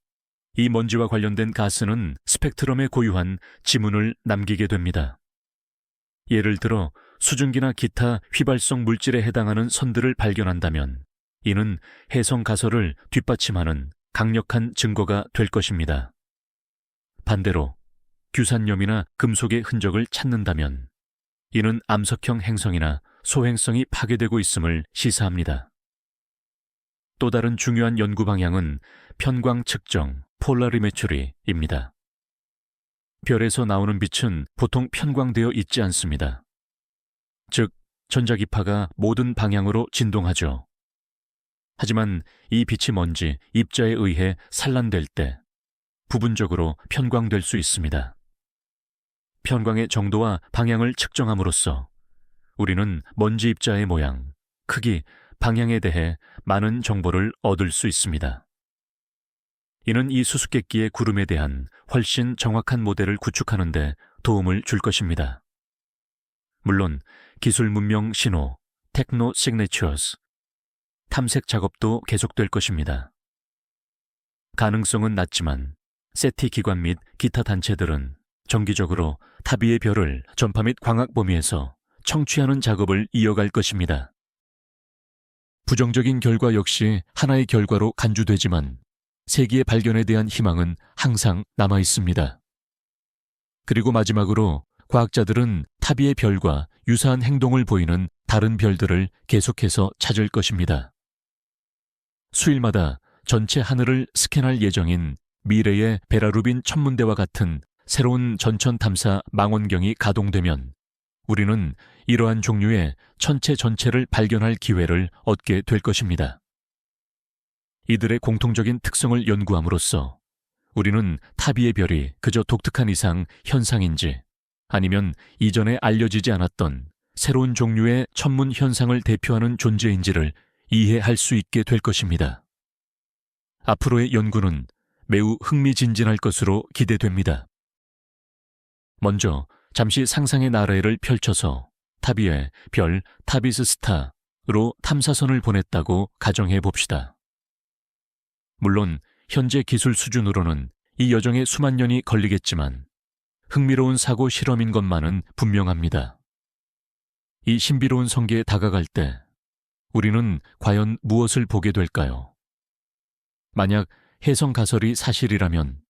이 먼지와 관련된 가스는 스펙트럼에 고유한 지문을 남기게 됩니다. 예를 들어 수증기나 기타 휘발성 물질에 해당하는 선들을 발견한다면 이는 해성 가설을 뒷받침하는 강력한 증거가 될 것입니다. 반대로 규산염이나 금속의 흔적을 찾는다면 이는 암석형 행성이나 소행성이 파괴되고 있음을 시사합니다. 또 다른 중요한 연구 방향은 편광 측정, 폴라리메트리입니다. 별에서 나오는 빛은 보통 편광되어 있지 않습니다. 즉, 전자기파가 모든 방향으로 진동하죠. 하지만 이 빛이 먼지, 입자에 의해 산란될 때 부분적으로 편광될 수 있습니다. 편광의 정도와 방향을 측정함으로써 우리는 먼지 입자의 모양, 크기, 방향에 대해 많은 정보를 얻을 수 있습니다. 이는 이 수수께끼의 구름에 대한 훨씬 정확한 모델을 구축하는 데 도움을 줄 것입니다. 물론 기술 문명 신호, 테크노 시그니처스, 탐색 작업도 계속될 것입니다. 가능성은 낮지만 세티 기관 및 기타 단체들은 정기적으로 타비의 별을 전파 및 광학 범위에서 청취하는 작업을 이어갈 것입니다. 부정적인 결과 역시 하나의 결과로 간주되지만 세기의 발견에 대한 희망은 항상 남아 있습니다. 그리고 마지막으로 과학자들은 타비의 별과 유사한 행동을 보이는 다른 별들을 계속해서 찾을 것입니다. 수일마다 전체 하늘을 스캔할 예정인 미래의 베라루빈 천문대와 같은 새로운 전천 탐사 망원경이 가동되면 우리는 이러한 종류의 천체 전체를 발견할 기회를 얻게 될 것입니다. 이들의 공통적인 특성을 연구함으로써 우리는 타비의 별이 그저 독특한 이상 현상인지 아니면 이전에 알려지지 않았던 새로운 종류의 천문 현상을 대표하는 존재인지를 이해할 수 있게 될 것입니다. 앞으로의 연구는 매우 흥미진진할 것으로 기대됩니다. 먼저 잠시 상상의 나래를 펼쳐서 타비의 별 타비스 스타로 탐사선을 보냈다고 가정해 봅시다. 물론 현재 기술 수준으로는 이 여정에 수만 년이 걸리겠지만 흥미로운 사고 실험인 것만은 분명합니다. 이 신비로운 성계에 다가갈 때 우리는 과연 무엇을 보게 될까요? 만약 해성 가설이 사실이라면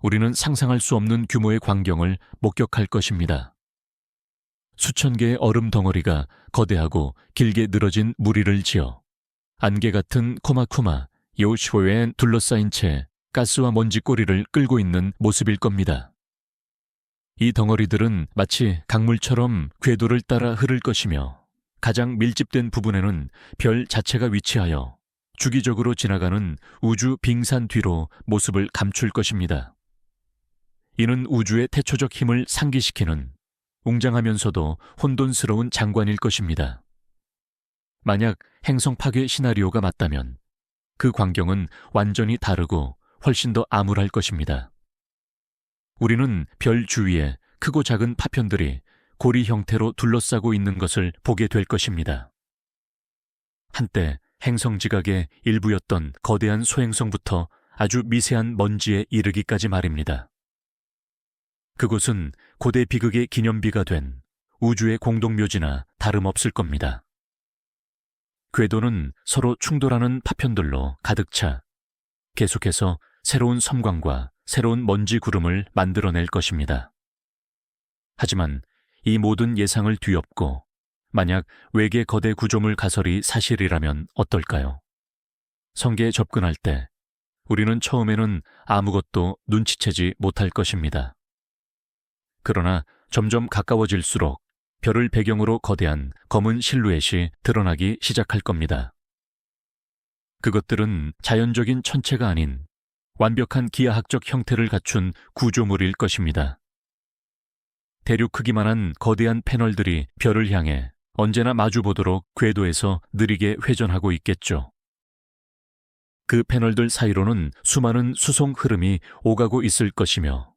우리는 상상할 수 없는 규모의 광경을 목격할 것입니다. 수천 개의 얼음 덩어리가 거대하고 길게 늘어진 무리를 지어 안개 같은 코마쿠마 여우슈호에 둘러싸인 채 가스와 먼지 꼬리를 끌고 있는 모습일 겁니다. 이 덩어리들은 마치 강물처럼 궤도를 따라 흐를 것이며 가장 밀집된 부분에는 별 자체가 위치하여 주기적으로 지나가는 우주 빙산 뒤로 모습을 감출 것입니다. 이는 우주의 태초적 힘을 상기시키는 웅장하면서도 혼돈스러운 장관일 것입니다. 만약 행성 파괴 시나리오가 맞다면 그 광경은 완전히 다르고 훨씬 더 암울할 것입니다. 우리는 별 주위에 크고 작은 파편들이 고리 형태로 둘러싸고 있는 것을 보게 될 것입니다. 한때 행성 지각의 일부였던 거대한 소행성부터 아주 미세한 먼지에 이르기까지 말입니다. 그곳은 고대 비극의 기념비가 된 우주의 공동묘지나 다름없을 겁니다. 궤도는 서로 충돌하는 파편들로 가득 차 계속해서 새로운 섬광과 새로운 먼지 구름을 만들어낼 것입니다. 하지만 이 모든 예상을 뒤엎고 만약 외계 거대 구조물 가설이 사실이라면 어떨까요? 성계에 접근할 때 우리는 처음에는 아무것도 눈치채지 못할 것입니다. 그러나 점점 가까워질수록 별을 배경으로 거대한 검은 실루엣이 드러나기 시작할 겁니다. 그것들은 자연적인 천체가 아닌 완벽한 기하학적 형태를 갖춘 구조물일 것입니다. 대륙 크기만한 거대한 패널들이 별을 향해 언제나 마주보도록 궤도에서 느리게 회전하고 있겠죠. 그 패널들 사이로는 수많은 수송 흐름이 오가고 있을 것이며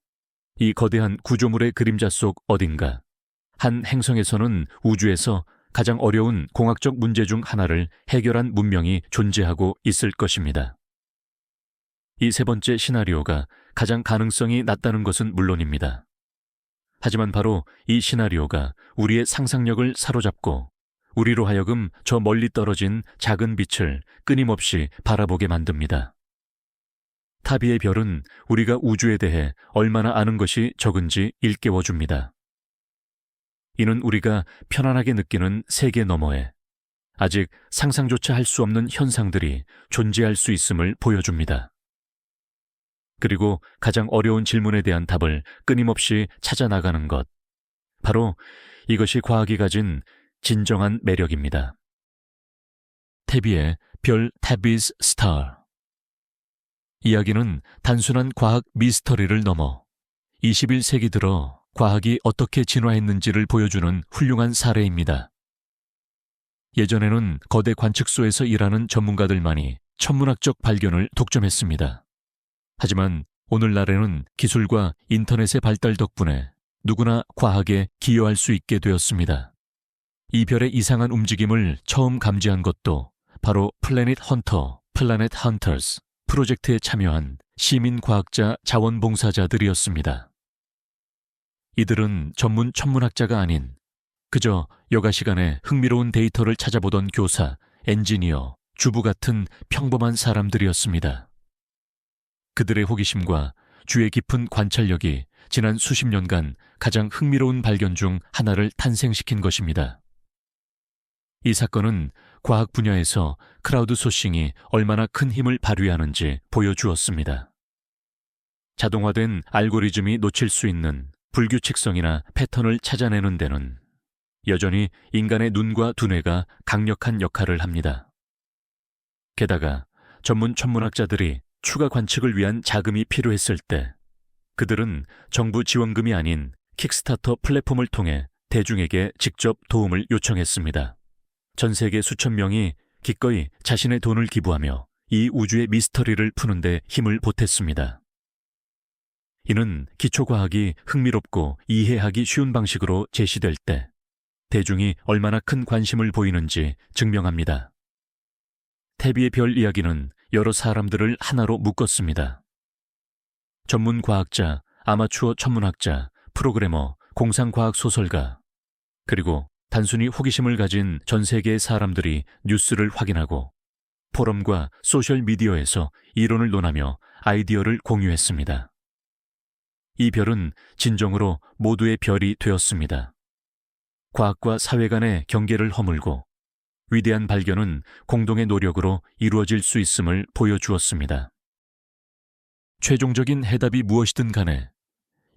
이 거대한 구조물의 그림자 속 어딘가 한 행성에서는 우주에서 가장 어려운 공학적 문제 중 하나를 해결한 문명이 존재하고 있을 것입니다. 이 세 번째 시나리오가 가장 가능성이 낮다는 것은 물론입니다. 하지만 바로 이 시나리오가 우리의 상상력을 사로잡고 우리로 하여금 저 멀리 떨어진 작은 빛을 끊임없이 바라보게 만듭니다. 타비의 별은 우리가 우주에 대해 얼마나 아는 것이 적은지 일깨워줍니다. 이는 우리가 편안하게 느끼는 세계 너머에 아직 상상조차 할 수 없는 현상들이 존재할 수 있음을 보여줍니다. 그리고 가장 어려운 질문에 대한 답을 끊임없이 찾아 나가는 것, 바로 이것이 과학이 가진 진정한 매력입니다. 태비의 별 타비's 스타. 이야기는 단순한 과학 미스터리를 넘어 21세기 들어 과학이 어떻게 진화했는지를 보여주는 훌륭한 사례입니다. 예전에는 거대 관측소에서 일하는 전문가들만이 천문학적 발견을 독점했습니다. 하지만 오늘날에는 기술과 인터넷의 발달 덕분에 누구나 과학에 기여할 수 있게 되었습니다. 이 별의 이상한 움직임을 처음 감지한 것도 바로 플래닛 헌터, 플래닛 헌터스 프로젝트에 참여한 시민 과학자 자원봉사자들이었습니다. 이들은 전문 천문학자가 아닌 그저 여가 시간에 흥미로운 데이터를 찾아보던 교사, 엔지니어, 주부 같은 평범한 사람들이었습니다. 그들의 호기심과 주의 깊은 관찰력이 지난 수십 년간 가장 흥미로운 발견 중 하나를 탄생시킨 것입니다. 이 사건은 과학 분야에서 크라우드 소싱이 얼마나 큰 힘을 발휘하는지 보여주었습니다. 자동화된 알고리즘이 놓칠 수 있는 불규칙성이나 패턴을 찾아내는 데는 여전히 인간의 눈과 두뇌가 강력한 역할을 합니다. 게다가 전문 천문학자들이 추가 관측을 위한 자금이 필요했을 때 그들은 정부 지원금이 아닌 킥스타터 플랫폼을 통해 대중에게 직접 도움을 요청했습니다. 전 세계 수천 명이 기꺼이 자신의 돈을 기부하며 이 우주의 미스터리를 푸는 데 힘을 보탰습니다. 이는 기초과학이 흥미롭고 이해하기 쉬운 방식으로 제시될 때 대중이 얼마나 큰 관심을 보이는지 증명합니다. 태비의 별 이야기는 여러 사람들을 하나로 묶었습니다. 전문 과학자, 아마추어 천문학자, 프로그래머, 공상과학 소설가, 그리고 단순히 호기심을 가진 전 세계의 사람들이 뉴스를 확인하고 포럼과 소셜미디어에서 이론을 논하며 아이디어를 공유했습니다. 이 별은 진정으로 모두의 별이 되었습니다. 과학과 사회 간의 경계를 허물고 위대한 발견은 공동의 노력으로 이루어질 수 있음을 보여주었습니다. 최종적인 해답이 무엇이든 간에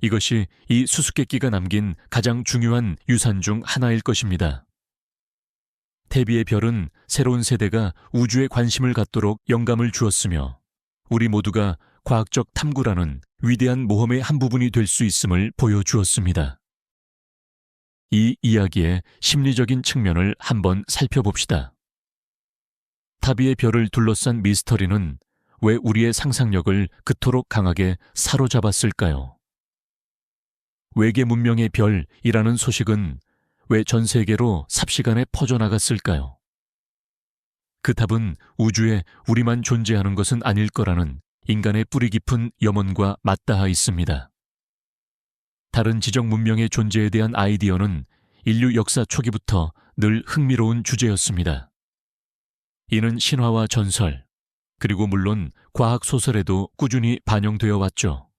이것이 이 수수께끼가 남긴 가장 중요한 유산 중 하나일 것입니다. 태비의 별은 새로운 세대가 우주에 관심을 갖도록 영감을 주었으며 우리 모두가 과학적 탐구라는 위대한 모험의 한 부분이 될 수 있음을 보여주었습니다. 이 이야기의 심리적인 측면을 한번 살펴봅시다. 타비의 별을 둘러싼 미스터리는 왜 우리의 상상력을 그토록 강하게 사로잡았을까요? 외계 문명의 별이라는 소식은 왜 전 세계로 삽시간에 퍼져나갔을까요? 그 답은 우주에 우리만 존재하는 것은 아닐 거라는 인간의 뿌리 깊은 염원과 맞닿아 있습니다. 다른 지적 문명의 존재에 대한 아이디어는 인류 역사 초기부터 늘 흥미로운 주제였습니다. 이는 신화와 전설, 그리고 물론 과학 소설에도 꾸준히 반영되어 왔죠.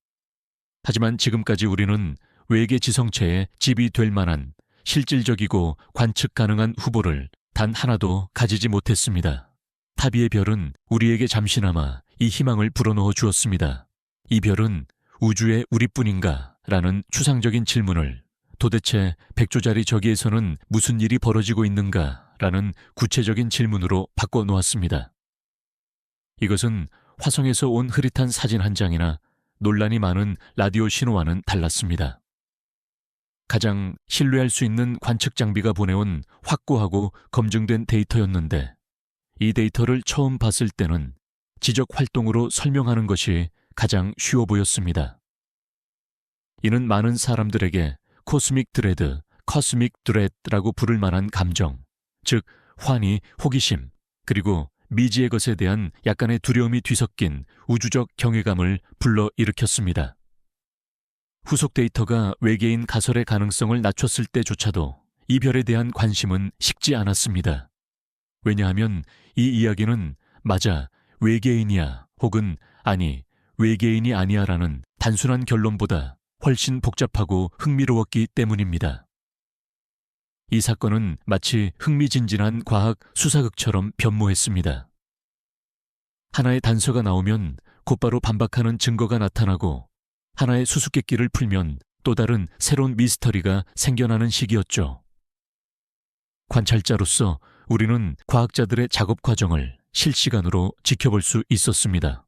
하지만 지금까지 우리는 외계 지성체의 집이 될 만한 실질적이고 관측 가능한 후보를 단 하나도 가지지 못했습니다. 타비의 별은 우리에게 잠시나마 이 희망을 불어넣어 주었습니다. 이 별은 우주의 우리뿐인가? 라는 추상적인 질문을 도대체 100조짜리 저기에서는 무슨 일이 벌어지고 있는가? 라는 구체적인 질문으로 바꿔놓았습니다. 이것은 화성에서 온 흐릿한 사진 한 장이나 논란이 많은 라디오 신호와는 달랐습니다. 가장 신뢰할 수 있는 관측 장비가 보내온 확고하고 검증된 데이터였는데 이 데이터를 처음 봤을 때는 지적 활동으로 설명하는 것이 가장 쉬워 보였습니다. 이는 많은 사람들에게 코스믹 드레드, 커스믹 드렛라고 부를 만한 감정, 즉 환희, 호기심, 그리고 미지의 것에 대한 약간의 두려움이 뒤섞인 우주적 경외감을 불러일으켰습니다. 후속 데이터가 외계인 가설의 가능성을 낮췄을 때조차도 이 별에 대한 관심은 식지 않았습니다. 왜냐하면 이 이야기는 맞아, 외계인이야 혹은 아니, 외계인이 아니야라는 단순한 결론보다 훨씬 복잡하고 흥미로웠기 때문입니다. 이 사건은 마치 흥미진진한 과학 수사극처럼 변모했습니다. 하나의 단서가 나오면 곧바로 반박하는 증거가 나타나고 하나의 수수께끼를 풀면 또 다른 새로운 미스터리가 생겨나는 시기였죠. 관찰자로서 우리는 과학자들의 작업 과정을 실시간으로 지켜볼 수 있었습니다.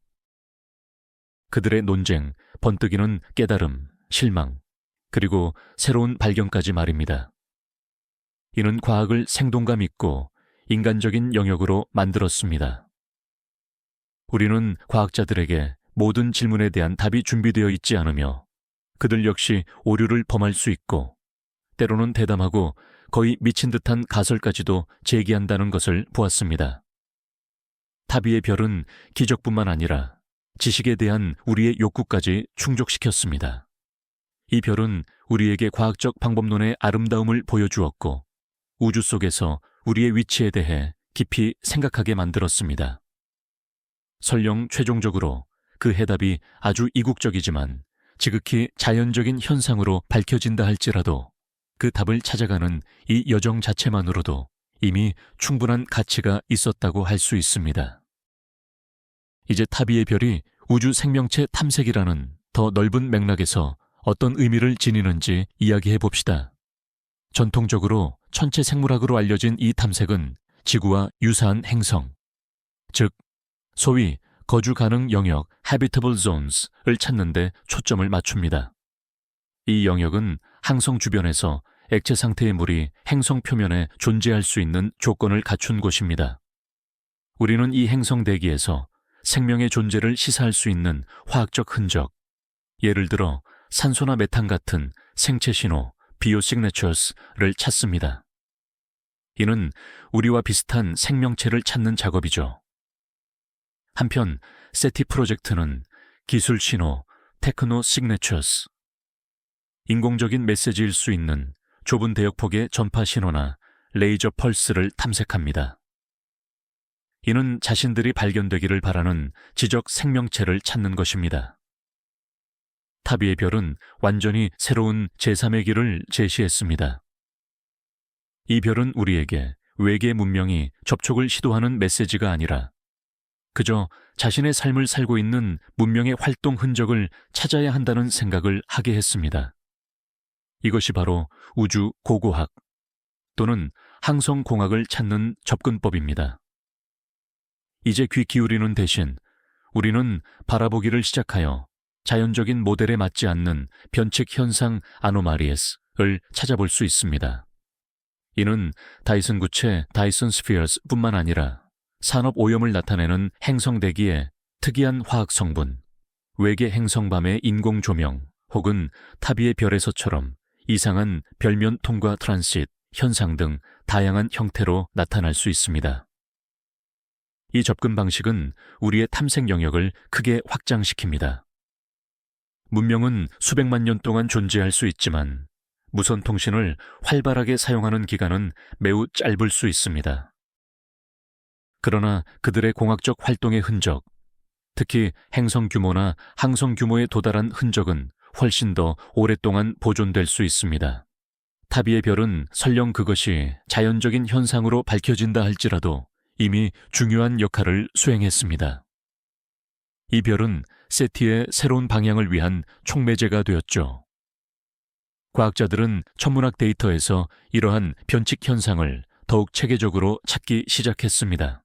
그들의 논쟁, 번뜩이는 깨달음, 실망, 그리고 새로운 발견까지 말입니다. 이는 과학을 생동감 있고 인간적인 영역으로 만들었습니다. 우리는 과학자들에게 모든 질문에 대한 답이 준비되어 있지 않으며 그들 역시 오류를 범할 수 있고 때로는 대담하고 거의 미친 듯한 가설까지도 제기한다는 것을 보았습니다. 타비의 별은 기적뿐만 아니라 지식에 대한 우리의 욕구까지 충족시켰습니다. 이 별은 우리에게 과학적 방법론의 아름다움을 보여주었고 우주 속에서 우리의 위치에 대해 깊이 생각하게 만들었습니다. 설령 최종적으로 그 해답이 아주 이국적이지만 지극히 자연적인 현상으로 밝혀진다 할지라도 그 답을 찾아가는 이 여정 자체만으로도 이미 충분한 가치가 있었다고 할 수 있습니다. 이제 타비의 별이 우주 생명체 탐색이라는 더 넓은 맥락에서 어떤 의미를 지니는지 이야기해 봅시다. 전통적으로 천체 생물학으로 알려진 이 탐색은 지구와 유사한 행성, 즉 소위 거주 가능 영역 (habitable zones)을 찾는 데 초점을 맞춥니다. 이 영역은 항성 주변에서 액체 상태의 물이 행성 표면에 존재할 수 있는 조건을 갖춘 곳입니다. 우리는 이 행성 대기에서 생명의 존재를 시사할 수 있는 화학적 흔적, 예를 들어 산소나 메탄 같은 생체 신호 (biosignatures를) 찾습니다. 이는 우리와 비슷한 생명체를 찾는 작업이죠. 한편 세티 프로젝트는 기술 신호 (techno signatures), 인공적인 메시지일 수 있는 좁은 대역폭의 전파 신호나 레이저 펄스를 탐색합니다. 이는 자신들이 발견되기를 바라는 지적 생명체를 찾는 것입니다. 타비의 별은 완전히 새로운 제3의 길을 제시했습니다. 이 별은 우리에게 외계 문명이 접촉을 시도하는 메시지가 아니라 그저 자신의 삶을 살고 있는 문명의 활동 흔적을 찾아야 한다는 생각을 하게 했습니다. 이것이 바로 우주 고고학 또는 항성공학을 찾는 접근법입니다. 이제 귀 기울이는 대신 우리는 바라보기를 시작하여 자연적인 모델에 맞지 않는 변칙 현상 아노마리에스를 찾아볼 수 있습니다. 이는 다이슨 구체 다이슨 스피어스 뿐만 아니라 산업 오염을 나타내는 행성 대기의 특이한 화학 성분, 외계 행성밤의 인공 조명 혹은 타비의 별에서처럼 이상한 별면 통과 트란sit 현상 등 다양한 형태로 나타날 수 있습니다. 이 접근 방식은 우리의 탐색 영역을 크게 확장시킵니다. 문명은 수백만 년 동안 존재할 수 있지만 무선 통신을 활발하게 사용하는 기간은 매우 짧을 수 있습니다. 그러나 그들의 공학적 활동의 흔적, 특히 행성 규모나 항성 규모에 도달한 흔적은 훨씬 더 오랫동안 보존될 수 있습니다. 타비의 별은 설령 그것이 자연적인 현상으로 밝혀진다 할지라도 이미 중요한 역할을 수행했습니다. 이 별은 세티의 새로운 방향을 위한 촉매제가 되었죠. 과학자들은 천문학 데이터에서 이러한 변칙 현상을 더욱 체계적으로 찾기 시작했습니다.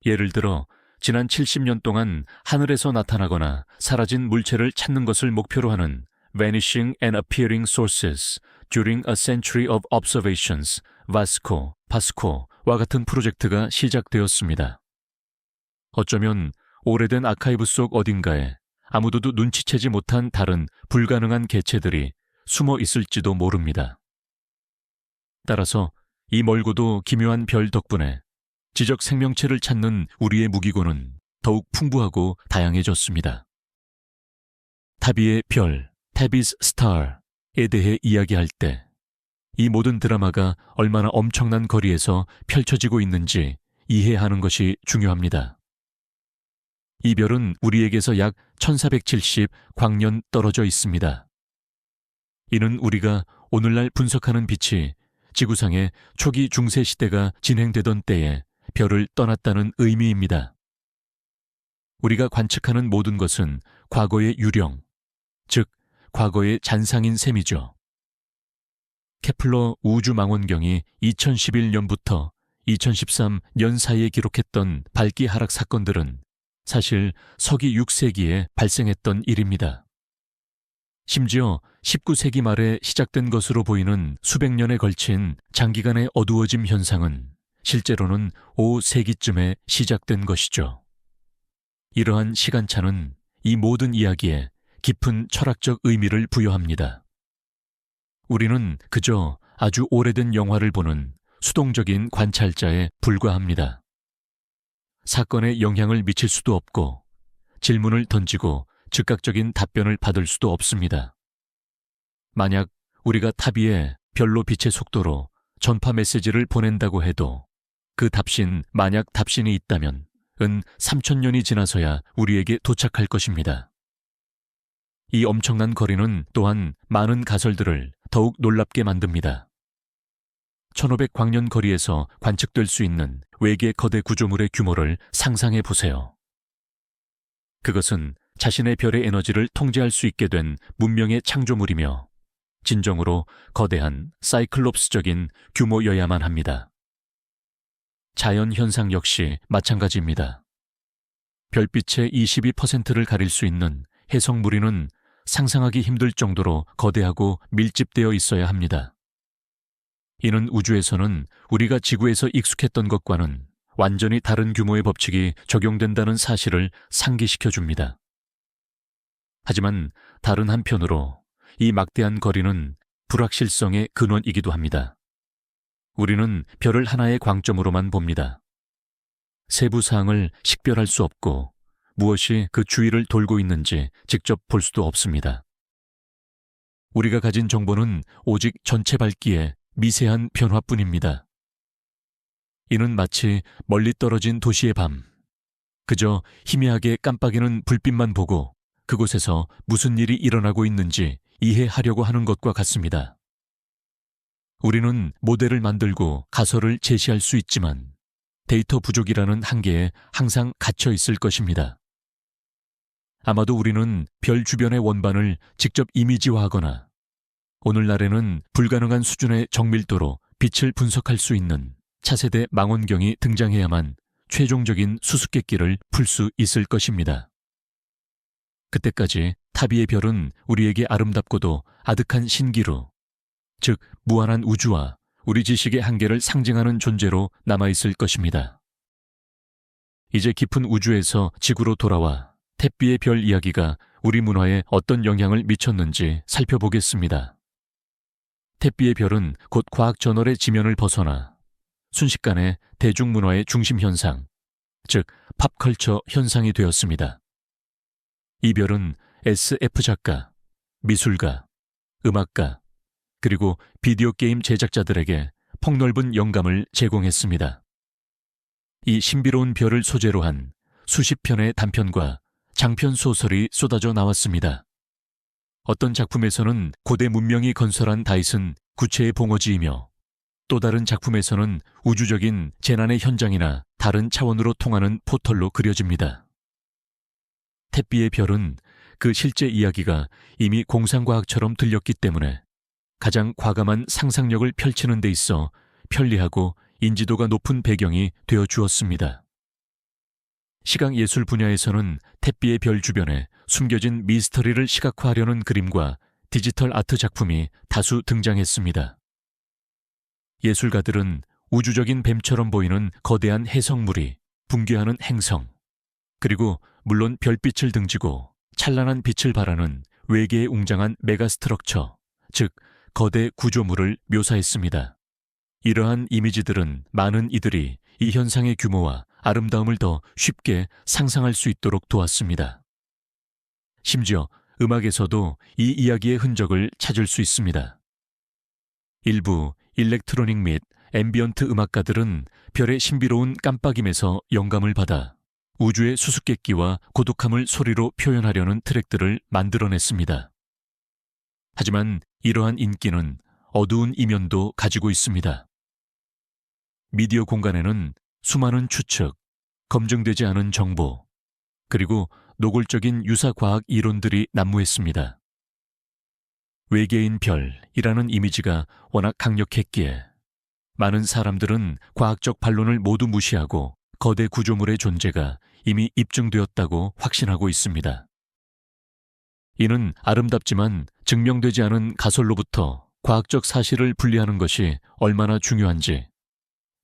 예를 들어 지난 70년 동안 하늘에서 나타나거나 사라진 물체를 찾는 것을 목표로 하는 Vanishing and Appearing Sources During a Century of Observations, VASCO와 같은 프로젝트가 시작되었습니다. 어쩌면 오래된 아카이브 속 어딘가에 아무도 눈치채지 못한 다른 불가능한 개체들이 숨어 있을지도 모릅니다. 따라서 이 멀고도 기묘한 별 덕분에 지적 생명체를 찾는 우리의 무기고는 더욱 풍부하고 다양해졌습니다. 타비의 별, 타비's star에 대해 이야기할 때 이 모든 드라마가 얼마나 엄청난 거리에서 펼쳐지고 있는지 이해하는 것이 중요합니다. 이 별은 우리에게서 약 1470 광년 떨어져 있습니다. 이는 우리가 오늘날 분석하는 빛이 지구상의 초기 중세 시대가 진행되던 때에 별을 떠났다는 의미입니다. 우리가 관측하는 모든 것은 과거의 유령, 즉 과거의 잔상인 셈이죠. 케플러 우주망원경이 2011년부터 2013년 사이에 기록했던 밝기 하락 사건들은 사실 서기 6세기에 발생했던 일입니다. 심지어 19세기 말에 시작된 것으로 보이는 수백 년에 걸친 장기간의 어두워짐 현상은 실제로는 5세기쯤에 시작된 것이죠. 이러한 시간차는 이 모든 이야기에 깊은 철학적 의미를 부여합니다. 우리는 그저 아주 오래된 영화를 보는 수동적인 관찰자에 불과합니다. 사건에 영향을 미칠 수도 없고 질문을 던지고 즉각적인 답변을 받을 수도 없습니다. 만약 우리가 타비에 별로 빛의 속도로 전파 메시지를 보낸다고 해도 그 답신, 만약 답신이 있다면 은 3000년이 지나서야 우리에게 도착할 것입니다. 이 엄청난 거리는 또한 많은 가설들을 더욱 놀랍게 만듭니다. 1500광년 거리에서 관측될 수 있는 외계 거대 구조물의 규모를 상상해 보세요. 그것은 자신의 별의 에너지를 통제할 수 있게 된 문명의 창조물이며 진정으로 거대한 사이클롭스적인 규모여야만 합니다. 자연 현상 역시 마찬가지입니다. 별빛의 22%를 가릴 수 있는 해성 무리는 상상하기 힘들 정도로 거대하고 밀집되어 있어야 합니다. 이는 우주에서는 우리가 지구에서 익숙했던 것과는 완전히 다른 규모의 법칙이 적용된다는 사실을 상기시켜 줍니다. 하지만 다른 한편으로 이 막대한 거리는 불확실성의 근원이기도 합니다. 우리는 별을 하나의 광점으로만 봅니다. 세부 사항을 식별할 수 없고 무엇이 그 주위를 돌고 있는지 직접 볼 수도 없습니다. 우리가 가진 정보는 오직 전체 밝기의 미세한 변화뿐입니다. 이는 마치 멀리 떨어진 도시의 밤, 그저 희미하게 깜빡이는 불빛만 보고 그곳에서 무슨 일이 일어나고 있는지 이해하려고 하는 것과 같습니다. 우리는 모델을 만들고 가설을 제시할 수 있지만 데이터 부족이라는 한계에 항상 갇혀 있을 것입니다. 아마도 우리는 별 주변의 원반을 직접 이미지화하거나 오늘날에는 불가능한 수준의 정밀도로 빛을 분석할 수 있는 차세대 망원경이 등장해야만 최종적인 수수께끼를 풀 수 있을 것입니다. 그때까지 타비의 별은 우리에게 아름답고도 아득한 신기루, 즉 무한한 우주와 우리 지식의 한계를 상징하는 존재로 남아있을 것입니다. 이제 깊은 우주에서 지구로 돌아와 탭비의 별 이야기가 우리 문화에 어떤 영향을 미쳤는지 살펴보겠습니다. 탭비의 별은 곧 과학 저널의 지면을 벗어나 순식간에 대중문화의 중심 현상, 즉 팝컬처 현상이 되었습니다. 이 별은 SF 작가, 미술가, 음악가, 그리고 비디오 게임 제작자들에게 폭넓은 영감을 제공했습니다. 이 신비로운 별을 소재로 한 수십 편의 단편과 장편 소설이 쏟아져 나왔습니다. 어떤 작품에서는 고대 문명이 건설한 다윗은 구체의 봉어지이며 또 다른 작품에서는 우주적인 재난의 현장이나 다른 차원으로 통하는 포털로 그려집니다. 탭비의 별은 그 실제 이야기가 이미 공상과학처럼 들렸기 때문에 가장 과감한 상상력을 펼치는 데 있어 편리하고 인지도가 높은 배경이 되어 주었습니다. 시각예술 분야에서는 탭비의 별 주변에 숨겨진 미스터리를 시각화하려는 그림과 디지털 아트 작품이 다수 등장했습니다. 예술가들은 우주적인 뱀처럼 보이는 거대한 해성물이 붕괴하는 행성, 그리고 물론 별빛을 등지고 찬란한 빛을 발하는 외계에 웅장한 메가스트럭처, 즉 거대 구조물을 묘사했습니다. 이러한 이미지들은 많은 이들이 이 현상의 규모와 아름다움을 더 쉽게 상상할 수 있도록 도왔습니다. 심지어 음악에서도 이 이야기의 흔적을 찾을 수 있습니다. 일부 일렉트로닉 및 앰비언트 음악가들은 별의 신비로운 깜빡임에서 영감을 받아 우주의 수수께끼와 고독함을 소리로 표현하려는 트랙들을 만들어냈습니다. 하지만 이러한 인기는 어두운 이면도 가지고 있습니다. 미디어 공간에는 수많은 추측, 검증되지 않은 정보, 그리고 노골적인 유사과학 이론들이 난무했습니다. 외계인 별이라는 이미지가 워낙 강력했기에 많은 사람들은 과학적 반론을 모두 무시하고 거대 구조물의 존재가 이미 입증되었다고 확신하고 있습니다. 이는 아름답지만 증명되지 않은 가설로부터 과학적 사실을 분리하는 것이 얼마나 중요한지,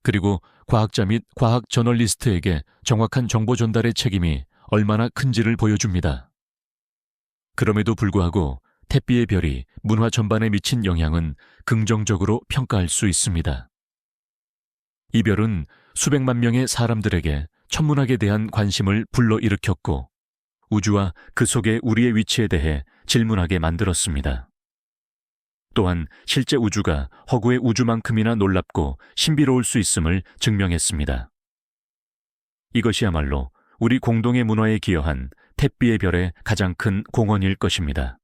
그리고 과학자 및 과학 저널리스트에게 정확한 정보 전달의 책임이 얼마나 큰지를 보여줍니다. 그럼에도 불구하고 탭비의 별이 문화 전반에 미친 영향은 긍정적으로 평가할 수 있습니다. 이 별은 수백만 명의 사람들에게 천문학에 대한 관심을 불러일으켰고 우주와 그 속의 우리의 위치에 대해 질문하게 만들었습니다. 또한 실제 우주가 허구의 우주만큼이나 놀랍고 신비로울 수 있음을 증명했습니다. 이것이야말로 우리 공동의 문화에 기여한 탭비의 별의 가장 큰 공헌일 것입니다.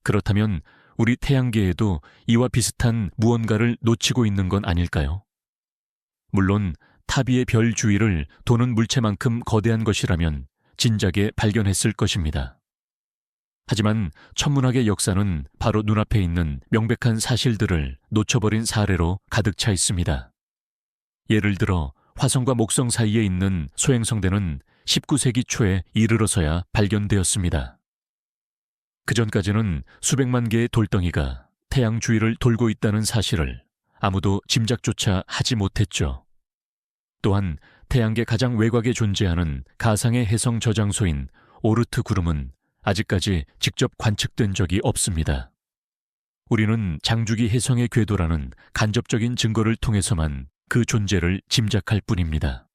그렇다면 우리 태양계에도 이와 비슷한 무언가를 놓치고 있는 건 아닐까요? 물론 타비의 별 주위를 도는 물체만큼 거대한 것이라면 진작에 발견했을 것입니다. 하지만 천문학의 역사는 바로 눈앞에 있는 명백한 사실들을 놓쳐버린 사례로 가득 차 있습니다. 예를 들어 화성과 목성 사이에 있는 소행성대는 19세기 초에 이르러서야 발견되었습니다. 그전까지는 수백만 개의 돌덩이가 태양 주위를 돌고 있다는 사실을 아무도 짐작조차 하지 못했죠. 또한 태양계 가장 외곽에 존재하는 가상의 해성 저장소인 오르트 구름은 아직까지 직접 관측된 적이 없습니다. 우리는 장주기 해성의 궤도라는 간접적인 증거를 통해서만 그 존재를 짐작할 뿐입니다.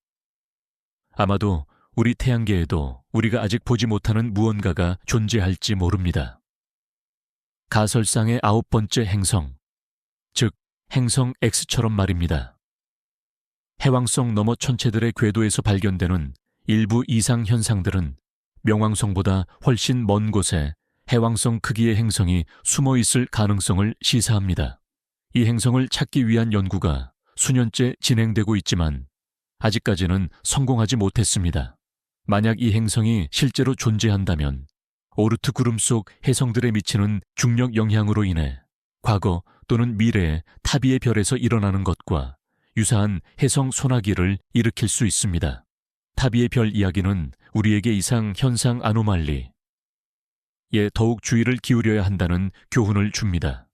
아마도 우리 태양계에도 우리가 아직 보지 못하는 무언가가 존재할지 모릅니다. 가설상의 9번째 행성, 즉 행성 X처럼 말입니다. 해왕성 너머 천체들의 궤도에서 발견되는 일부 이상 현상들은 명왕성보다 훨씬 먼 곳에 해왕성 크기의 행성이 숨어 있을 가능성을 시사합니다. 이 행성을 찾기 위한 연구가 수년째 진행되고 있지만 아직까지는 성공하지 못했습니다. 만약 이 행성이 실제로 존재한다면 오르트 구름 속 혜성들에 미치는 중력 영향으로 인해 과거 또는 미래의 타비의 별에서 일어나는 것과 유사한 혜성 소나기를 일으킬 수 있습니다. 타비의 별 이야기는 우리에게 이상 현상 아노말리에 더욱 주의를 기울여야 한다는 교훈을 줍니다.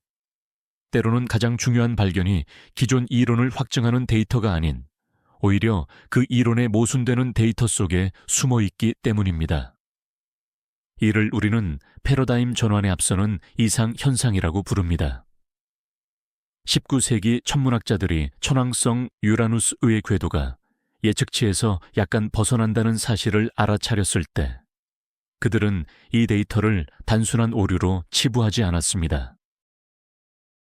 때로는 가장 중요한 발견이 기존 이론을 확증하는 데이터가 아닌 오히려 그 이론에 모순되는 데이터 속에 숨어 있기 때문입니다. 이를 우리는 패러다임 전환에 앞서는 이상 현상이라고 부릅니다. 19세기 천문학자들이 천왕성 유라누스의 궤도가 예측치에서 약간 벗어난다는 사실을 알아차렸을 때 그들은 이 데이터를 단순한 오류로 치부하지 않았습니다.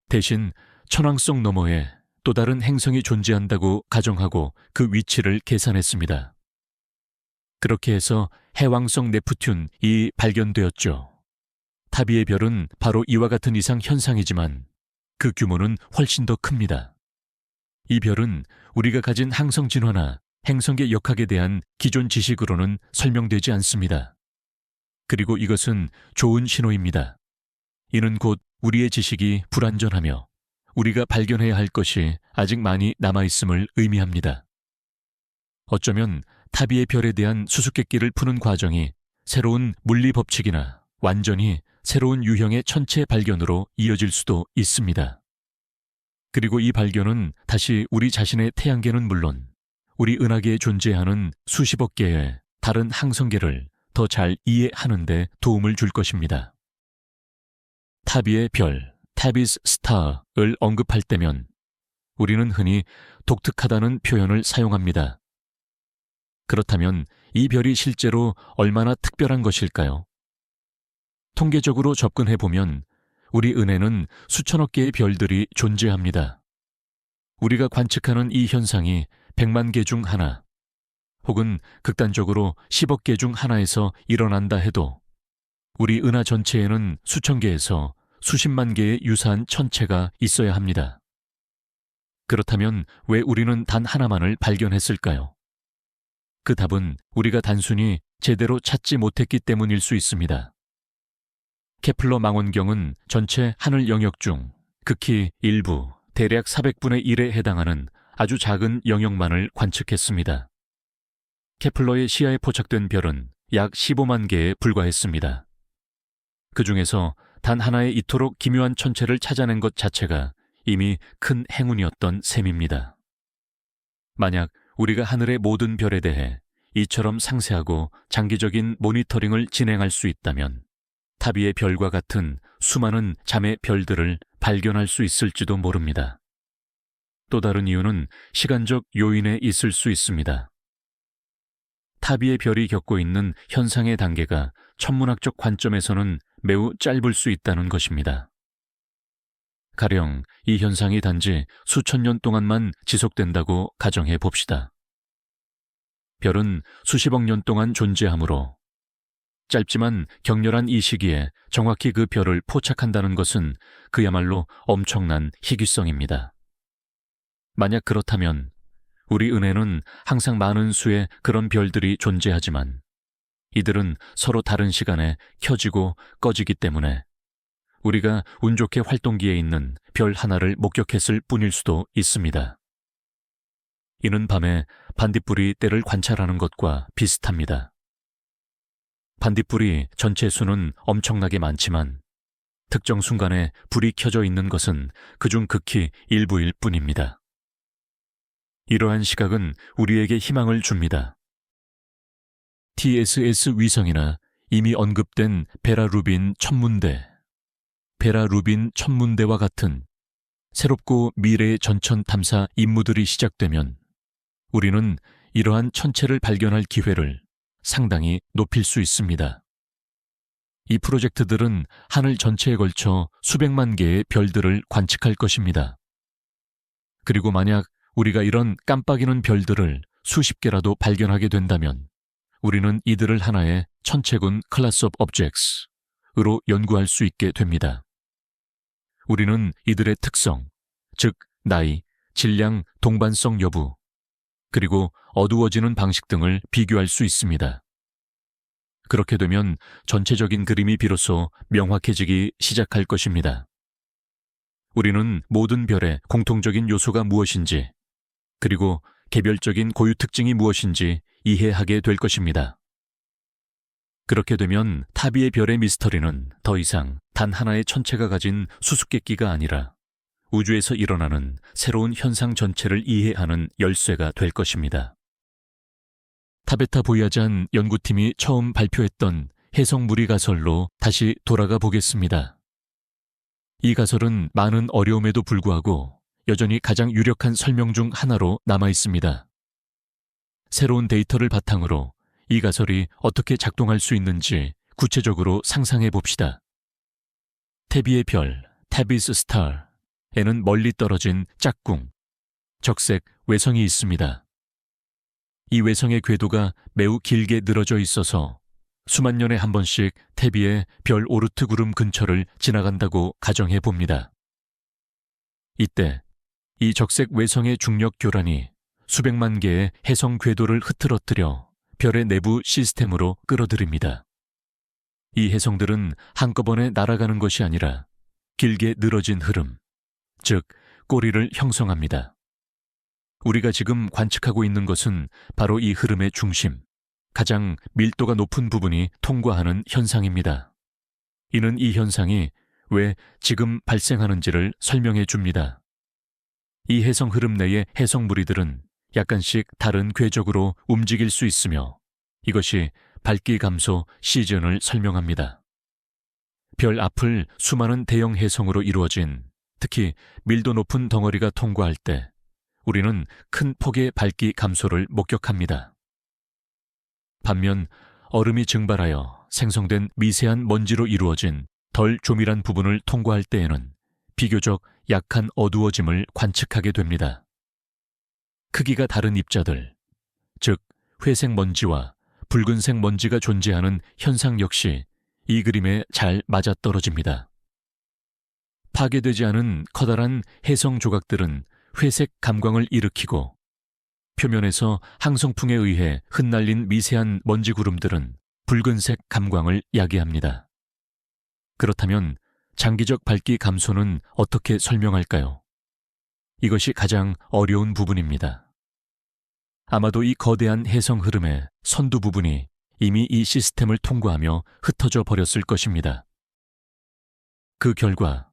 대신 천왕성 너머에 또 다른 행성이 존재한다고 가정하고 그 위치를 계산했습니다. 그렇게 해서 해왕성 네프튠이 발견되었죠. 타비의 별은 바로 이와 같은 이상 현상이지만 그 규모는 훨씬 더 큽니다. 이 별은 우리가 가진 항성 진화나 행성계 역학에 대한 기존 지식으로는 설명되지 않습니다. 그리고 이것은 좋은 신호입니다. 이는 곧 우리의 지식이 불완전하며 우리가 발견해야 할 것이 아직 많이 남아있음을 의미합니다. 어쩌면 타비의 별에 대한 수수께끼를 푸는 과정이 새로운 물리 법칙이나 완전히 새로운 유형의 천체 발견으로 이어질 수도 있습니다. 그리고 이 발견은 다시 우리 자신의 태양계는 물론 우리 은하계에 존재하는 수십억 개의 다른 항성계를 더 잘 이해하는 데 도움을 줄 것입니다. 타비의 별, 타비스 스타를 언급할 때면 우리는 흔히 독특하다는 표현을 사용합니다. 그렇다면 이 별이 실제로 얼마나 특별한 것일까요? 통계적으로 접근해보면 우리 은혜는 수천억 개의 별들이 존재합니다. 우리가 관측하는 이 현상이 100만 개 중 하나, 혹은 극단적으로 10억 개 중 하나에서 일어난다 해도 우리 은하 전체에는 수천 개에서 수십만 개의 유사한 천체가 있어야 합니다. 그렇다면 왜 우리는 단 하나만을 발견했을까요? 그 답은 우리가 단순히 제대로 찾지 못했기 때문일 수 있습니다. 케플러 망원경은 전체 하늘 영역 중 극히 일부, 대략 400분의 1에 해당하는 아주 작은 영역만을 관측했습니다. 케플러의 시야에 포착된 별은 약 15만 개에 불과했습니다. 그 중에서 단 하나의 이토록 기묘한 천체를 찾아낸 것 자체가 이미 큰 행운이었던 셈입니다. 만약 우리가 하늘의 모든 별에 대해 이처럼 상세하고 장기적인 모니터링을 진행할 수 있다면 타비의 별과 같은 수많은 잠의 별들을 발견할 수 있을지도 모릅니다. 또 다른 이유는 시간적 요인에 있을 수 있습니다. 타비의 별이 겪고 있는 현상의 단계가 천문학적 관점에서는 매우 짧을 수 있다는 것입니다. 가령 이 현상이 단지 수천 년 동안만 지속된다고 가정해 봅시다. 별은 수십억 년 동안 존재하므로 짧지만 격렬한 이 시기에 정확히 그 별을 포착한다는 것은 그야말로 엄청난 희귀성입니다. 만약 그렇다면 우리 은혜는 항상 많은 수의 그런 별들이 존재하지만 이들은 서로 다른 시간에 켜지고 꺼지기 때문에 우리가 운 좋게 활동기에 있는 별 하나를 목격했을 뿐일 수도 있습니다. 이는 밤에 반딧불이 때를 관찰하는 것과 비슷합니다. 반딧불이 전체 수는 엄청나게 많지만 특정 순간에 불이 켜져 있는 것은 그중 극히 일부일 뿐입니다. 이러한 시각은 우리에게 희망을 줍니다. TSS 위성이나 이미 언급된 베라 루빈 천문대와 같은 새롭고 미래의 전천 탐사 임무들이 시작되면 우리는 이러한 천체를 발견할 기회를 상당히 높일 수 있습니다. 이 프로젝트들은 하늘 전체에 걸쳐 수백만 개의 별들을 관측할 것입니다. 그리고 만약 우리가 이런 깜빡이는 별들을 수십 개라도 발견하게 된다면 우리는 이들을 하나의 천체군 클래스 오브 오브젝트로 연구할 수 있게 됩니다. 우리는 이들의 특성, 즉 나이, 질량, 동반성 여부, 그리고 어두워지는 방식 등을 비교할 수 있습니다. 그렇게 되면 전체적인 그림이 비로소 명확해지기 시작할 것입니다. 우리는 모든 별의 공통적인 요소가 무엇인지, 그리고 개별적인 고유 특징이 무엇인지 이해하게 될 것입니다. 그렇게 되면 타비의 별의 미스터리는 더 이상 단 하나의 천체가 가진 수수께끼가 아니라 우주에서 일어나는 새로운 현상 전체를 이해하는 열쇠가 될 것입니다. 타베타 보야잔 연구팀이 처음 발표했던 해성무리 가설로 다시 돌아가 보겠습니다. 이 가설은 많은 어려움에도 불구하고 여전히 가장 유력한 설명 중 하나로 남아 있습니다. 새로운 데이터를 바탕으로 이 가설이 어떻게 작동할 수 있는지 구체적으로 상상해 봅시다. 태비의 별, 태비스 스타에는 멀리 떨어진 짝꿍, 적색 외성이 있습니다. 이 외성의 궤도가 매우 길게 늘어져 있어서 수만 년에 한 번씩 태비의 별 오르트 구름 근처를 지나간다고 가정해 봅니다. 이때 이 적색 외성의 중력 교란이 수백만 개의 해성 궤도를 흐트러뜨려 별의 내부 시스템으로 끌어들입니다. 이 해성들은 한꺼번에 날아가는 것이 아니라 길게 늘어진 흐름, 즉 꼬리를 형성합니다. 우리가 지금 관측하고 있는 것은 바로 이 흐름의 중심, 가장 밀도가 높은 부분이 통과하는 현상입니다. 이는 이 현상이 왜 지금 발생하는지를 설명해 줍니다. 이 해성 흐름 내의 해성 무리들은 약간씩 다른 궤적으로 움직일 수 있으며 이것이 밝기 감소 시즌을 설명합니다. 별 앞을 수많은 대형 해성으로 이루어진 특히 밀도 높은 덩어리가 통과할 때 우리는 큰 폭의 밝기 감소를 목격합니다. 반면 얼음이 증발하여 생성된 미세한 먼지로 이루어진 덜 조밀한 부분을 통과할 때에는 비교적 약한 어두워짐을 관측하게 됩니다. 크기가 다른 입자들, 즉 회색 먼지와 붉은색 먼지가 존재하는 현상 역시 이 그림에 잘 맞아떨어집니다. 파괴되지 않은 커다란 해성 조각들은 회색 감광을 일으키고 표면에서 항성풍에 의해 흩날린 미세한 먼지 구름들은 붉은색 감광을 야기합니다. 그렇다면 장기적 밝기 감소는 어떻게 설명할까요? 이것이 가장 어려운 부분입니다. 아마도 이 거대한 해성 흐름의 선두 부분이 이미 이 시스템을 통과하며 흩어져 버렸을 것입니다. 그 결과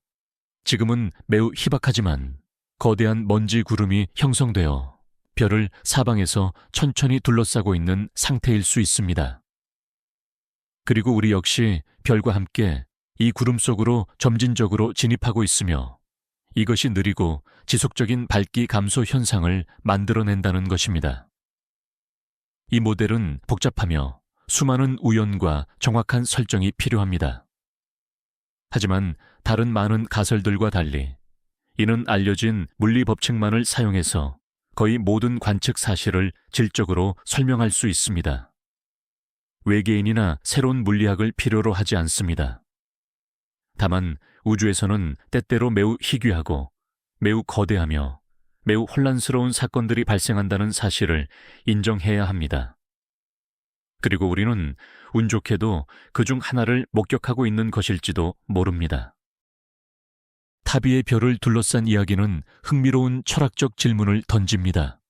지금은 매우 희박하지만 거대한 먼지 구름이 형성되어 별을 사방에서 천천히 둘러싸고 있는 상태일 수 있습니다. 그리고 우리 역시 별과 함께 이 구름 속으로 점진적으로 진입하고 있으며 이것이 느리고 지속적인 밝기 감소 현상을 만들어낸다는 것입니다. 이 모델은 복잡하며 수많은 우연과 정확한 설정이 필요합니다. 하지만 다른 많은 가설들과 달리 이는 알려진 물리 법칙만을 사용해서 거의 모든 관측 사실을 질적으로 설명할 수 있습니다. 외계인이나 새로운 물리학을 필요로 하지 않습니다. 다만 우주에서는 때때로 매우 희귀하고 매우 거대하며 매우 혼란스러운 사건들이 발생한다는 사실을 인정해야 합니다. 그리고 우리는 운 좋게도 그중 하나를 목격하고 있는 것일지도 모릅니다. 타비의 별을 둘러싼 이야기는 흥미로운 철학적 질문을 던집니다.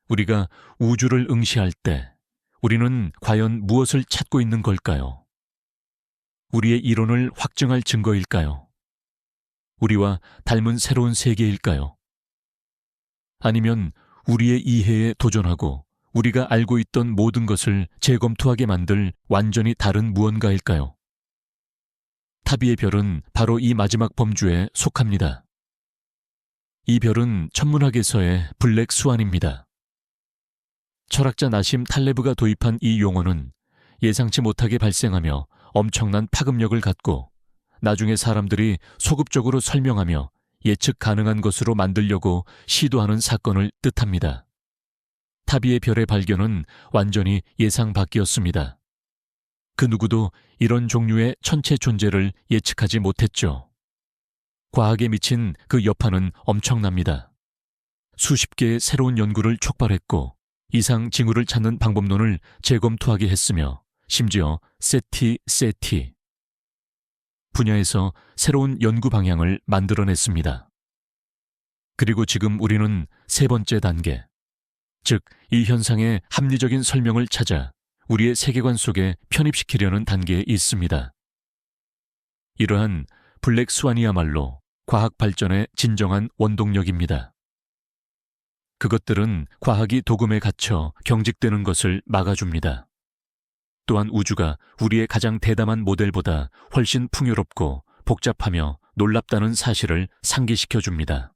우리가 우주를 응시할 때 우리는 과연 무엇을 찾고 있는 걸까요? 우리의 이론을 확증할 증거일까요? 우리와 닮은 새로운 세계일까요? 아니면 우리의 이해에 도전하고 우리가 알고 있던 모든 것을 재검토하게 만들 완전히 다른 무언가일까요? 타비의 별은 바로 이 마지막 범주에 속합니다. 이 별은 천문학에서의 블랙 스완입니다. 철학자 나심 탈레브가 도입한 이 용어는 예상치 못하게 발생하며 엄청난 파급력을 갖고 나중에 사람들이 소급적으로 설명하며 예측 가능한 것으로 만들려고 시도하는 사건을 뜻합니다. 타비의 별의 발견은 완전히 예상 밖이었습니다. 그 누구도 이런 종류의 천체 존재를 예측하지 못했죠. 과학에 미친 그 여파는 엄청납니다. 수십 개의 새로운 연구를 촉발했고 이상 징후를 찾는 방법론을 재검토하게 했으며 심지어 세티 분야에서 새로운 연구 방향을 만들어냈습니다. 그리고 지금 우리는 세 번째 단계, 즉 이 현상의 합리적인 설명을 찾아 우리의 세계관 속에 편입시키려는 단계에 있습니다. 이러한 블랙 스완이야말로 과학 발전의 진정한 원동력입니다. 그것들은 과학이 도금에 갇혀 경직되는 것을 막아줍니다. 또한 우주가 우리의 가장 대담한 모델보다 훨씬 풍요롭고 복잡하며 놀랍다는 사실을 상기시켜줍니다.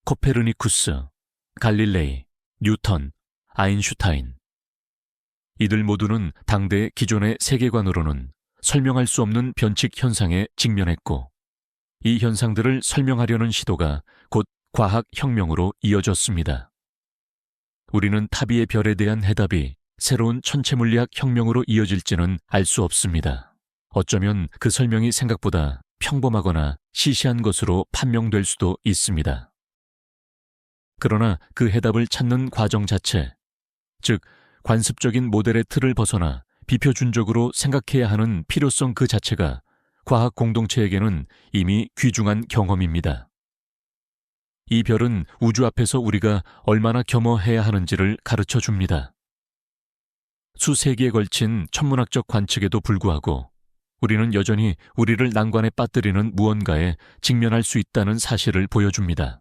코페르니쿠스, 갈릴레이, 뉴턴, 아인슈타인. 이들 모두는 당대의 기존의 세계관으로는 설명할 수 없는 변칙 현상에 직면했고 이 현상들을 설명하려는 시도가 곧 과학혁명으로 이어졌습니다. 우리는 타비의 별에 대한 해답이 새로운 천체물리학 혁명으로 이어질지는 알 수 없습니다. 어쩌면 그 설명이 생각보다 평범하거나 시시한 것으로 판명될 수도 있습니다. 그러나 그 해답을 찾는 과정 자체, 즉 관습적인 모델의 틀을 벗어나 비표준적으로 생각해야 하는 필요성 그 자체가 과학 공동체에게는 이미 귀중한 경험입니다. 이 별은 우주 앞에서 우리가 얼마나 겸허해야 하는지를 가르쳐 줍니다. 수세기에 걸친 천문학적 관측에도 불구하고 우리는 여전히 우리를 난관에 빠뜨리는 무언가에 직면할 수 있다는 사실을 보여줍니다.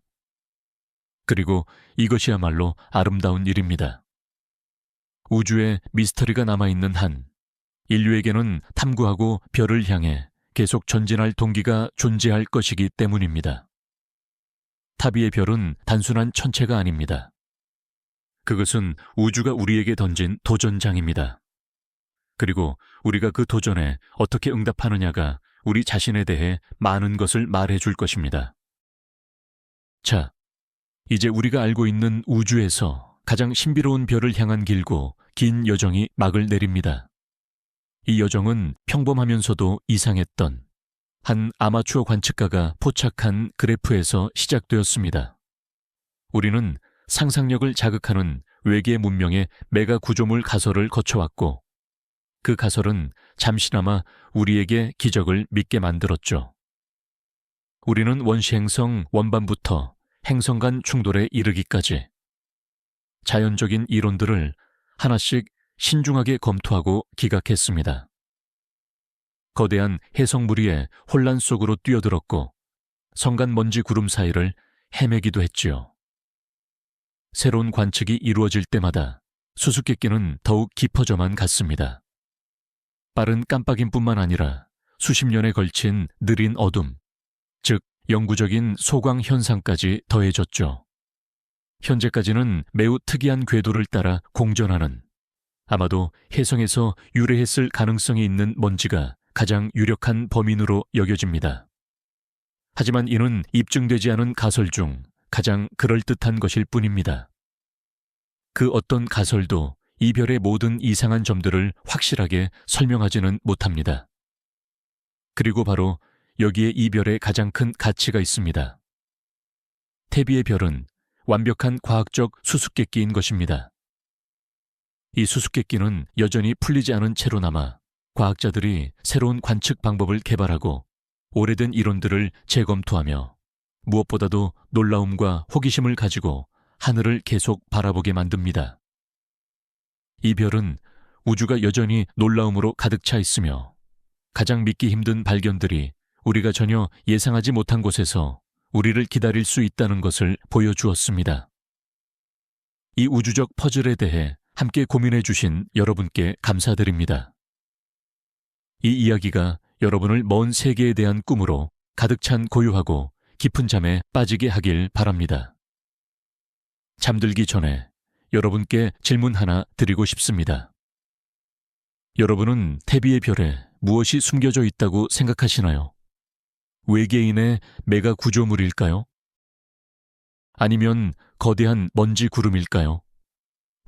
그리고 이것이야말로 아름다운 일입니다. 우주에 미스터리가 남아있는 한 인류에게는 탐구하고 별을 향해 계속 전진할 동기가 존재할 것이기 때문입니다. 타비의 별은 단순한 천체가 아닙니다. 그것은 우주가 우리에게 던진 도전장입니다. 그리고 우리가 그 도전에 어떻게 응답하느냐가 우리 자신에 대해 많은 것을 말해줄 것입니다. 자, 이제 우리가 알고 있는 우주에서 가장 신비로운 별을 향한 길고 긴 여정이 막을 내립니다. 이 여정은 평범하면서도 이상했던 한 아마추어 관측가가 포착한 그래프에서 시작되었습니다. 우리는 상상력을 자극하는 외계 문명의 메가 구조물 가설을 거쳐왔고 그 가설은 잠시나마 우리에게 기적을 믿게 만들었죠. 우리는 원시행성 원반부터 행성 간 충돌에 이르기까지 자연적인 이론들을 하나씩 신중하게 검토하고 기각했습니다. 거대한 해성 무리의 혼란 속으로 뛰어들었고 성간 먼지 구름 사이를 헤매기도 했지요. 새로운 관측이 이루어질 때마다 수수께끼는 더욱 깊어져만 갔습니다. 빠른 깜빡임뿐만 아니라 수십 년에 걸친 느린 어둠, 즉 영구적인 소광 현상까지 더해졌죠. 현재까지는 매우 특이한 궤도를 따라 공전하는, 아마도 해성에서 유래했을 가능성이 있는 먼지가 가장 유력한 범인으로 여겨집니다. 하지만 이는 입증되지 않은 가설 중 가장 그럴듯한 것일 뿐입니다. 그 어떤 가설도 이 별의 모든 이상한 점들을 확실하게 설명하지는 못합니다. 그리고 바로 여기에 이 별의 가장 큰 가치가 있습니다. 태비의 별은 완벽한 과학적 수수께끼인 것입니다. 이 수수께끼는 여전히 풀리지 않은 채로 남아 과학자들이 새로운 관측 방법을 개발하고 오래된 이론들을 재검토하며 무엇보다도 놀라움과 호기심을 가지고 하늘을 계속 바라보게 만듭니다. 이 별은 우주가 여전히 놀라움으로 가득 차 있으며 가장 믿기 힘든 발견들이 우리가 전혀 예상하지 못한 곳에서 우리를 기다릴 수 있다는 것을 보여주었습니다. 이 우주적 퍼즐에 대해 함께 고민해 주신 여러분께 감사드립니다. 이 이야기가 여러분을 먼 세계에 대한 꿈으로 가득 찬 고요하고 깊은 잠에 빠지게 하길 바랍니다. 잠들기 전에 여러분께 질문 하나 드리고 싶습니다. 여러분은 태비의 별에 무엇이 숨겨져 있다고 생각하시나요? 외계인의 메가 구조물일까요? 아니면 거대한 먼지 구름일까요?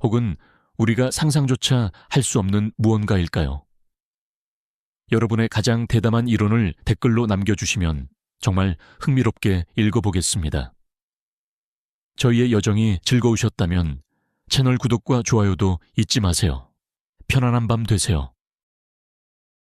혹은 우리가 상상조차 할 수 없는 무언가일까요? 여러분의 가장 대담한 이론을 댓글로 남겨주시면 정말 흥미롭게 읽어보겠습니다. 저희의 여정이 즐거우셨다면 채널 구독과 좋아요도 잊지 마세요. 편안한 밤 되세요.